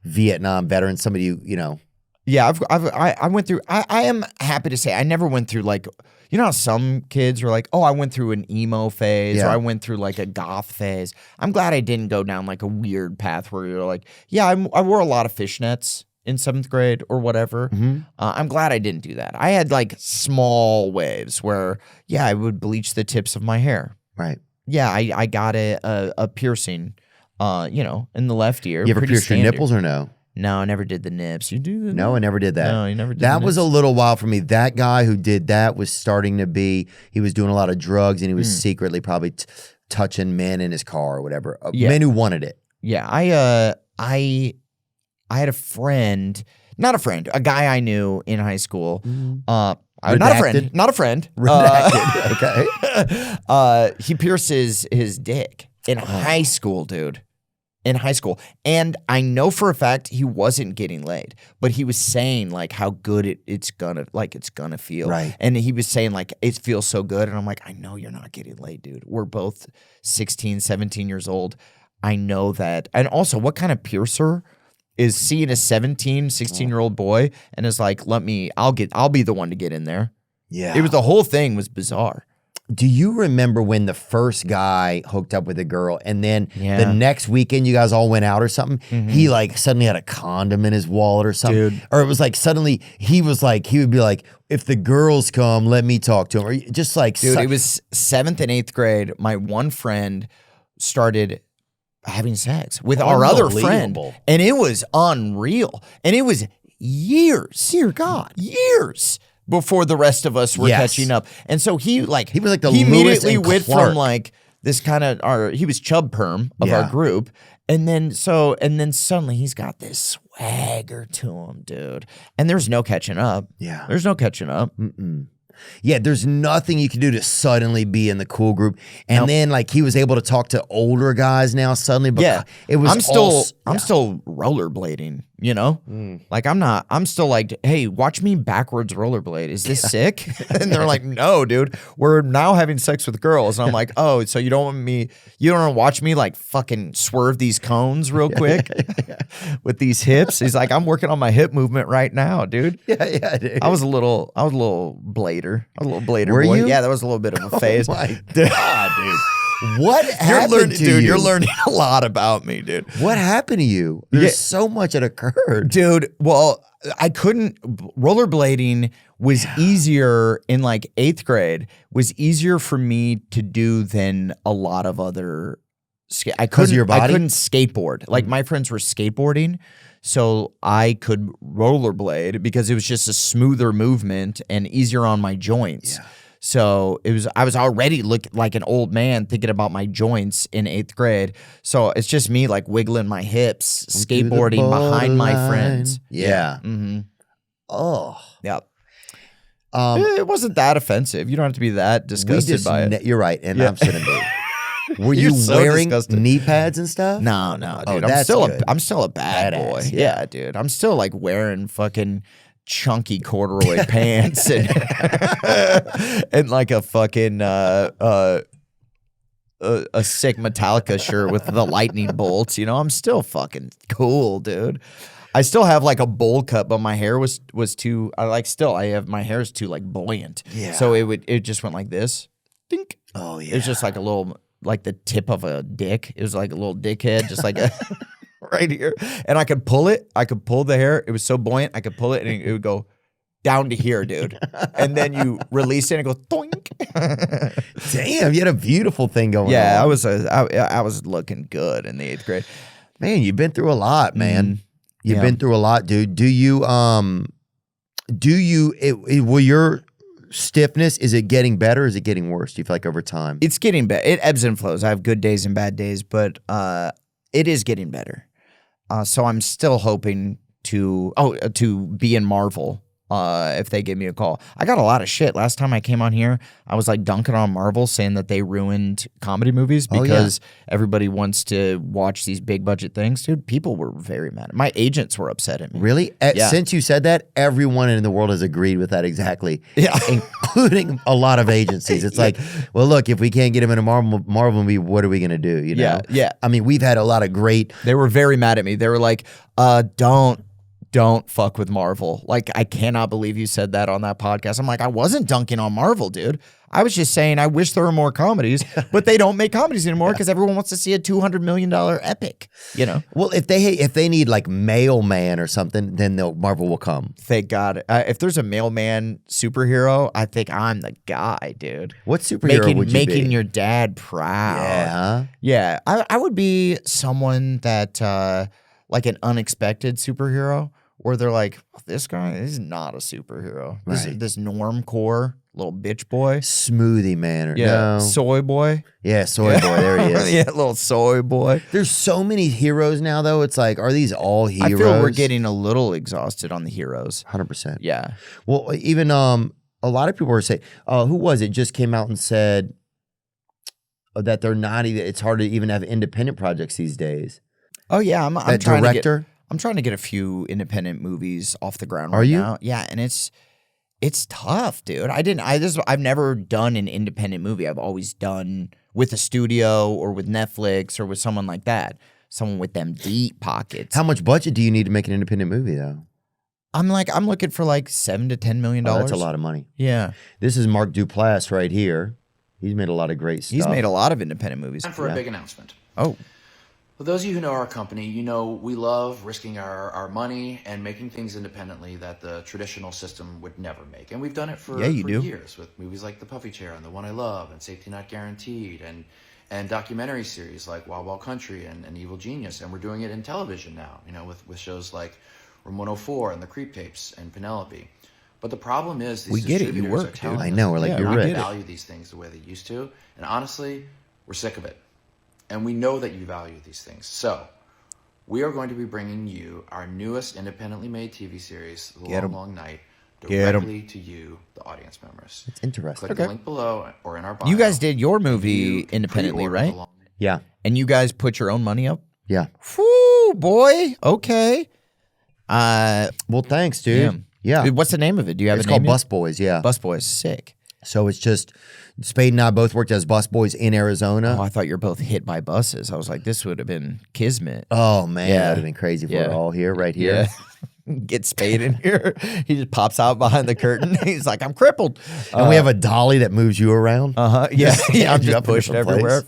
Vietnam veteran, somebody you know. Yeah, I went through. I am happy to say I never went through like, you know how some kids are like, oh, I went through an emo phase or I went through like a goth phase. I'm glad I didn't go down like a weird path where you're like, yeah, I wore a lot of fishnets in 7th grade or whatever. I'm glad I didn't do that. I had like small waves where, yeah, I would bleach the tips of my hair. Right. Yeah, I got a piercing, you know, in the left ear. You ever pierced your nipples or no? No, I never did the nips. You do the No, I never did that. No, you never did that the was a nips? little while for me. That guy who did that was starting to be, he was doing a lot of drugs and he was secretly probably touching men in his car or whatever. Men who wanted it. Yeah, I had a friend, not a friend, a guy I knew in high school. Not a friend. Redacted. Okay. He pierces his dick in high school, dude. In high school. And I know for a fact he wasn't getting laid, but he was saying like how good it's gonna feel. Right. And he was saying like, it feels so good. And I'm like, I know you're not getting laid, dude. We're both 16, 17 years old. I know that. And also, what kind of piercer is seeing a 17, 16-year-old boy and is like, I'll be the one to get in there. Yeah. It was, the whole thing was bizarre. Do you remember when the first guy hooked up with a girl and then the next weekend you guys all went out or something? He like suddenly had a condom in his wallet or something. Dude. Or it was like suddenly he would be like, if the girls come, let me talk to them. Or just like, Dude, it was 7th and 8th grade. My one friend started having sex with our other friend. And it was unreal. And it was years. Dear God. Years before the rest of us were catching up. And so he was like the he Lewis immediately and went Clark. from like this kind of he was chub perm of our group. And then suddenly he's got this swagger to him, dude. And there's no catching up. Yeah. There's no catching up. Yeah, there's nothing you can do to suddenly be in the cool group. And then like he was able to talk to older guys now suddenly. But it was I'm still rollerblading, you know? Like I'm still like, hey, watch me backwards rollerblade. Is this sick? And they're like, no, dude. We're now having sex with girls. And I'm like, oh, so you don't want to watch me like fucking swerve these cones real quick with these hips? He's like, I'm working on my hip movement right now, dude. Yeah, dude. I was a little blader. I was a little blader Were boy. you? Yeah, that was a little bit of a phase. Oh my God, dude. What happened to you? You're learning a lot about me, dude. What happened to you? There's so much that occurred. Dude, well, I couldn't. Rollerblading was easier in like 8th grade, was easier for me to do than a lot of other. I couldn't skateboard. Like my friends were skateboarding, so I could rollerblade because it was just a smoother movement and easier on my joints. Yeah. So I was already looking like an old man thinking about my joints in 8th grade. So it's just me like wiggling my hips, skateboarding behind my friends. Yeah. Oh. Yeah. It wasn't that offensive. You don't have to be that disgusted by it. You're right, and I'm sitting there. Were you so wearing disgusted. knee pads and stuff? No, dude. I'm still a bad Badass, boy. yeah. Yeah, dude. I'm still like wearing fucking chunky corduroy pants and and like a fucking a sick Metallica shirt with the lightning bolts. You know, I'm still fucking cool, dude. I still have like a bowl cut, but my hair was too. My hair is too like buoyant. Yeah. So it just went like this. Dink. Oh yeah. It was just like a little, like the tip of a dick. It was like a little dickhead, just like a right here. And I could pull it. I could pull the hair. It was so buoyant. I could pull it and it would go down to here, dude. And then you release it and it goes doink. Damn, you had a beautiful thing going on. Yeah, I was looking good in the 8th grade. Man, you've been through a lot, man. You've been through a lot, dude. Will your stiffness, is it getting better or is it getting worse? Do you feel like over time? It's getting better. It ebbs and flows. I have good days and bad days, but it is getting better. So I'm still hoping to be in Marvel if they give me a call. I got a lot of shit. Last time I came on here, I was like dunking on Marvel, saying that they ruined comedy movies because everybody wants to watch these big budget things. Dude, people were very mad. My agents were upset at me. Really? Yeah. Since you said that, everyone in the world has agreed with that exactly. Yeah. Including a lot of agencies. It's like, well, look, if we can't get him in a Marvel movie, what are we going to do? You know? Yeah. I mean, we've had a lot of great. They were very mad at me. They were like, don't don't fuck with Marvel. Like, I cannot believe you said that on that podcast. I'm like, I wasn't dunking on Marvel, dude. I was just saying I wish there were more comedies, but they don't make comedies anymore because everyone wants to see a $200 million epic, you know? Well, if they need like Mailman or something, then Marvel will come. Thank God. If there's a Mailman superhero, I think I'm the guy, dude. What superhero would you be? Making your dad proud. Yeah. Yeah. I would be someone that, like an unexpected superhero, where they're like, this guy is not a superhero. Right. This normcore little bitch boy. Smoothie man or no. Soy boy. Yeah, soy boy. There he is. Yeah, little soy boy. There's so many heroes now, though. It's like, are these all heroes? I feel we're getting a little exhausted on the heroes. 100%. Yeah. Well, even a lot of people were saying, who was it? Just came out and said that they're not even. It's hard to even have independent projects these days. Oh yeah, I'm that trying director. I'm trying to get a few independent movies off the ground. Are you? Now. Yeah, and it's tough, dude. I've never done an independent movie. I've always done with a studio or with Netflix or with someone like that. Someone with them deep pockets. How much budget do you need to make an independent movie, though? I'm looking for like $7 to $10 million. Oh, that's a lot of money. Yeah. This is Mark Duplass right here. He's made a lot of great stuff. He's made a lot of independent movies. Time for a big announcement. Oh. For those of you who know our company, you know we love risking our money and making things independently that the traditional system would never make. And we've done it for years with movies like The Puffy Chair and The One I Love and Safety Not Guaranteed and documentary series like Wild Wild Country and Evil Genius. And we're doing it in television now, you know, with shows like Room 104 and The Creep Tapes and Penelope. But the problem is these distributors are telling us I know, we're like, you're rich. They value these things the way they used to. And honestly, we're sick of it. And we know that you value these things. So we are going to be bringing you our newest independently made TV series, The Long, Long Night, directly to you, the audience members. It's interesting. Click the link below or in our bio. You guys did your movie independently, right? Yeah. And you guys put your own money up? Yeah. Whoo, boy. Okay. Well, thanks, dude. Yeah. What's the name of it? Do you have It's a name? called Bus Boys, yeah. Bus Boys. Sick. So it's just Spade and I both worked as busboys in Arizona. Oh, I thought you were both hit by buses. I was like, this would have been kismet. Oh, man. That would have been crazy if we're all here, right here. Yeah. Get Spade in here. He just pops out behind the curtain. He's like, I'm crippled. And we have a dolly that moves you around. Yeah. Yeah, I'm just pushed everywhere.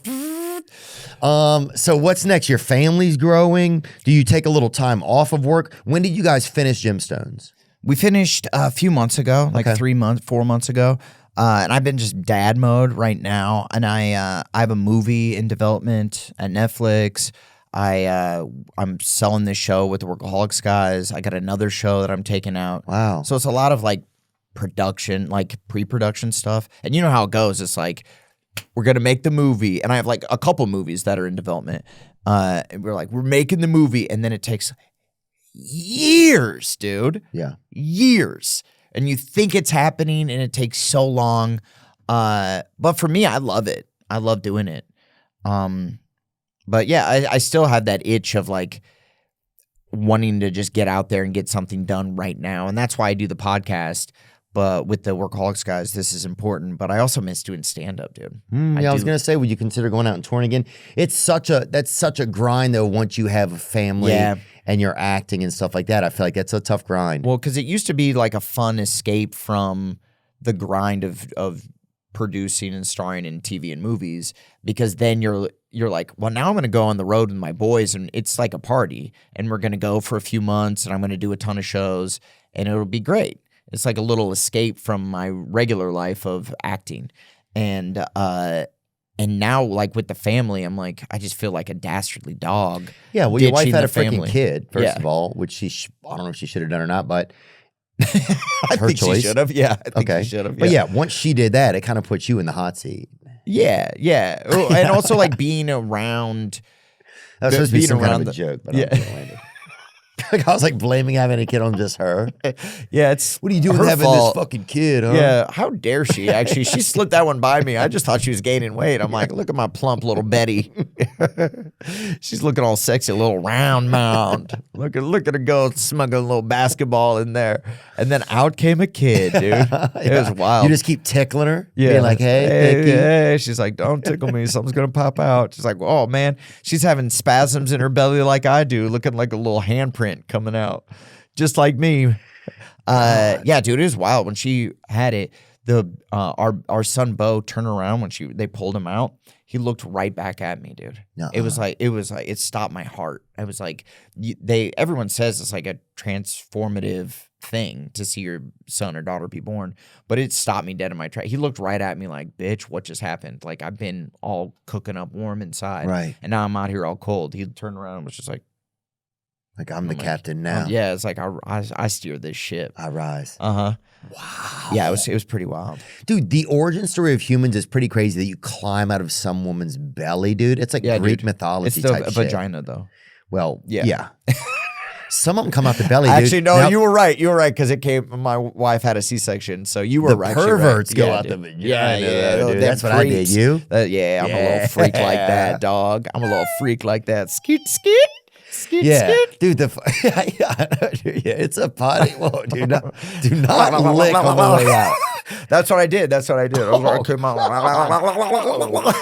So what's next? Your family's growing. Do you take a little time off of work? When did you guys finish Gemstones? We finished a few months ago, like 4 months ago. And I've been just dad mode right now. And I have a movie in development at Netflix. I'm selling this show with the Workaholics guys. I got another show that I'm taking out. Wow. So it's a lot of like production, like pre-production stuff. And you know how it goes. It's like, we're going to make the movie. And I have like a couple movies that are in development. And we're like, we're making the movie. And then it takes years, dude. Yeah. Years. And you think it's happening and it takes so long. But for me, I love it. I love doing it. But yeah, I still have that itch of like wanting to just get out there and get something done right now. And that's why I do the podcast. But with the Workaholics guys, this is important. But I also miss doing stand-up, dude. I was gonna say, would you consider going out and touring again? That's such a grind though. Once you have a family and you're acting and stuff like that, I feel like that's a tough grind. Well, because it used to be like a fun escape from the grind of producing and starring in TV and movies. Because then you're like, well, now I'm gonna go on the road with my boys, and it's like a party, and we're gonna go for a few months, and I'm gonna do a ton of shows, and it'll be great. It's like a little escape from my regular life of acting. And now, like with the family, I'm like, I just feel like a dastardly dog. Yeah, well, your wife had a family. freaking kid, first of all, which I don't know if she should have done or not, but I her think choice. she should have. Yeah, I think she should have. But yeah, once she did that, it kind of puts you in the hot seat. Yeah. Oh, and also like being around. That was supposed to be some kind of a the joke, but I'm gonna land it. Like I was like blaming having a kid on just her. Yeah, it's what are you doing her having fault. this fucking kid, huh? Yeah, how dare she? Actually, she slipped that one by me. I just thought she was gaining weight. I'm like, look at my plump little Betty. She's looking all sexy, a little round mound. Look at her go smuggling a little basketball in there, and then out came a kid, dude. It was wild. You just keep tickling her, yeah, being like, hey. She's like, don't tickle me, something's gonna pop out. She's like, oh man, she's having spasms in her belly like I do, looking like a little handprint coming out. just like me. Yeah, dude, it was wild when she had it. Our son Bo turned around when they pulled him out. He looked right back at me, dude. It was like it stopped my heart. I was like, everyone says it's like a transformative thing to see your son or daughter be born, but it stopped me dead in my track. He looked right at me like, bitch, what just happened? Like, I've been all cooking up warm inside, right? And now I'm out here all cold. He turned around and was just like I'm the captain now. Yeah, it's like I steer this ship. I rise. Wow. Yeah, it was pretty wild, dude. The origin story of humans is pretty crazy. That you climb out of some woman's belly, dude. It's like Greek mythology. It's the vagina, though. Well, yeah. Some of them come out the belly, Actually, dude. no, now, you were right. You were right because it came. My wife had a C-section, so you were right. Perverts right. go out the vagina. Yeah, dude. That's what I did. You? Yeah, I'm a little freak like that, dog. I'm a little freak like that. Skeet, skeet. Skeet, skeet. Dude, it's a potty. Whoa, do not lick on the way out. That's what I did. I came out.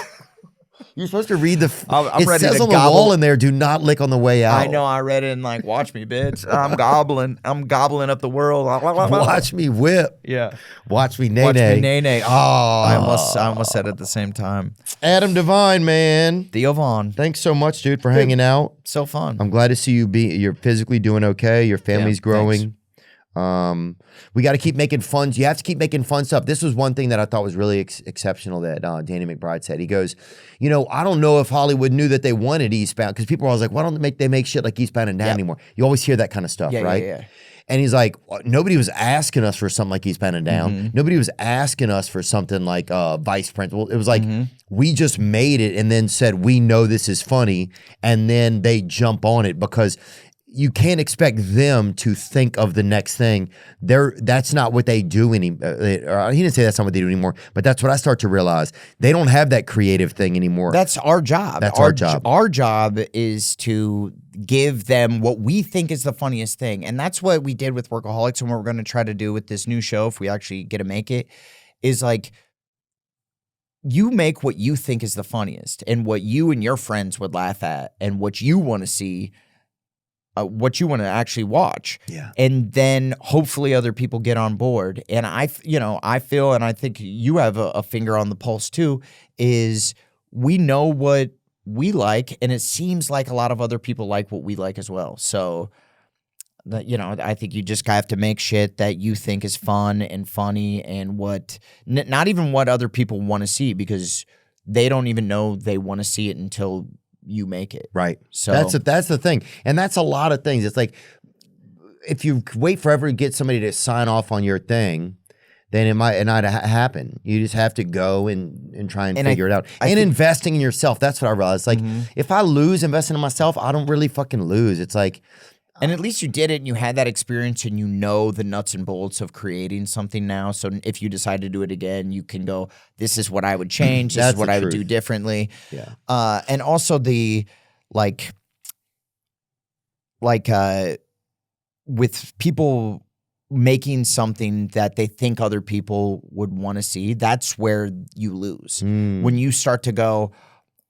You're supposed to read I'm it ready says to on the wall in there, do not lick on the way out. I know, I read it and like, watch me, bitch. I'm gobbling up the world. Watch me whip. Yeah. Watch me nay Watch nay. me nay nay. Oh, I almost said it at the same time. Adam Devine, man. Theo Vaughn. Thanks so much, dude, for hanging out. So fun. I'm glad to see you're physically doing okay. Your family's growing. Thanks. We got to keep making fun. You have to keep making fun stuff. This was one thing that I thought was really exceptional that Danny McBride said. He goes, I don't know if Hollywood knew that they wanted Eastbound, because people are always like, why don't they make shit like Eastbound and Down anymore? You always hear that kind of stuff, right? Yeah. And he's like, nobody was asking us for something like Eastbound and Down. Mm-hmm. Nobody was asking us for something like Vice Principal. It was like, we just made it and then said, we know this is funny. And then they jump on it because you can't expect them to think of the next thing. That's not what they do anymore. He didn't say that's not what they do anymore, but that's what I start to realize. They don't have that creative thing anymore. That's our job. That's our job. Our job is to give them what we think is the funniest thing. And that's what we did with Workaholics, and what we're going to try to do with this new show, if we actually get to make it, is like, you make what you think is the funniest and what you and your friends would laugh at and what you want to see. What you want to actually watch. Yeah. And then hopefully other people get on board. And I feel, and I think you have a finger on the pulse too, is we know what we like, and it seems like a lot of other people like what we like as well. So, I think you just have to make shit that you think is fun and funny, and not even what other people want to see, because they don't even know they want to see it until you make it. Right. So that's the thing. And that's a lot of things. It's like, if you wait forever to get somebody to sign off on your thing, then it might not happen. You just have to go and try and figure it out. And investing in yourself. That's what I realized. Like, if I lose investing in myself, I don't really fucking lose. It's like, and at least you did it and you had that experience and you know the nuts and bolts of creating something now. So if you decide to do it again, you can go, this is what I would change. This is what I would do differently. Yeah. And also the with people making something that they think other people would want to see, that's where you lose. When you start to go,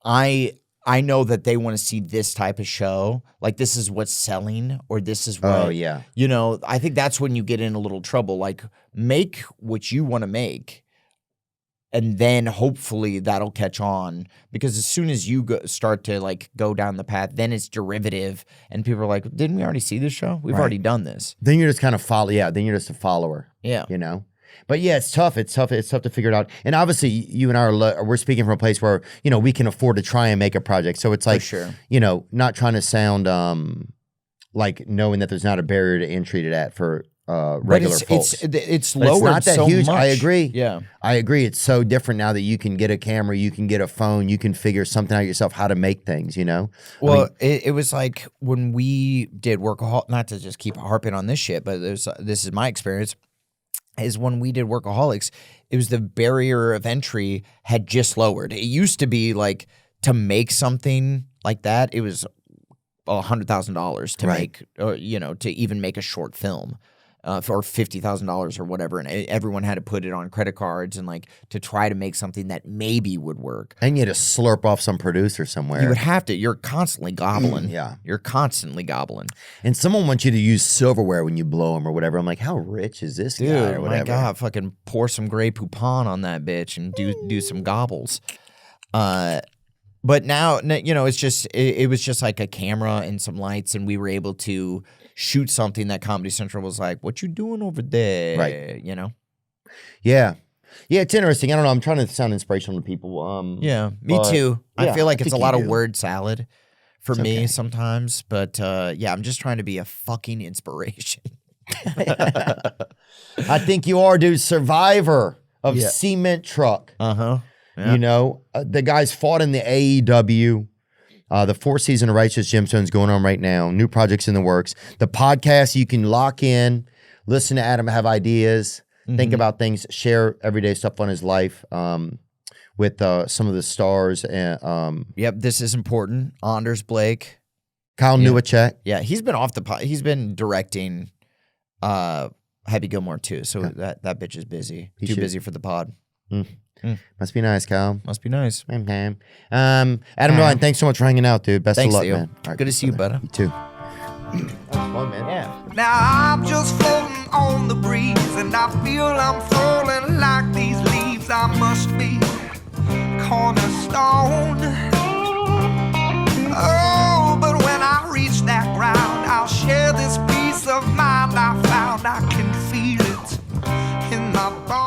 I know that they want to see this type of show. Like, this is what's selling, or this is what, I think that's when you get in a little trouble. Like, make what you want to make, and then hopefully that'll catch on. Because as soon as you start to go down the path, then it's derivative, and people are like, didn't we already see this show? We've already done this. Then you're just kind of then you're just a follower. Yeah. But yeah, it's tough. It's tough to figure it out. And obviously, you and I we're speaking from a place where we can afford to try and make a project. So it's like, not trying to sound like knowing that there's not a barrier to entry to that for regular folks. It's but lowered it's not that so huge. much. I agree. Yeah, I agree. It's so different now that you can get a camera, you can get a phone, you can figure something out yourself how to make things. Well, it was like when we did Workaholics. Not to just keep harping on this shit, but this is my experience. Is when we did Workaholics, it was the barrier of entry had just lowered. It used to be like, to make something like that, it was $100,000 to make, to even make a short film. for $50,000 or whatever, and everyone had to put it on credit cards and like to try to make something that maybe would work. And you had to slurp off some producer somewhere. You would have to. You're constantly gobbling. Yeah. You're constantly gobbling. And someone wants you to use silverware when you blow them or whatever. I'm like, how rich is this guy or whatever? My God, fucking pour some Grey Poupon on that bitch and do some gobbles. But now, you know, it's just it was just like a camera and some lights, and we were able to shoot something that Comedy Central was like, "What you doing over there?" Right. You know. Yeah. Yeah, it's interesting. I don't know. I'm trying to sound inspirational to people. Yeah, me too. yeah, I feel like I it's a think lot you of do. word salad for It's me okay. sometimes. But yeah, I'm just trying to be a fucking inspiration. I think you are, dude. Survivor of Yeah. Cement Truck. Uh-huh. Yeah. You know, the guys fought in the AEW. The fourth season of Righteous Gemstones going on right now. New projects in the works. The podcast, you can lock in, listen to Adam have ideas, think about things, share everyday stuff on his life with some of the stars. And Yep, this is important. Anders Blake. Kyle Newacek. Yeah, he's been off the pod. He's been directing Happy Gilmore too. So that bitch is busy. He Too should. busy for the pod. Must be nice, Kyle. Must be nice. Adam Ryan, thanks so much for hanging out, dude. Best Thanks, of luck, Theo. man. All right, Good to see you, brother. brother. You too. That was fun, man. Yeah. Now I'm just floating on the breeze, and I feel I'm falling like these leaves. I must be cornerstone. Oh, but when I reach that ground, I'll share this peace of mind I found. I can feel it in my bones.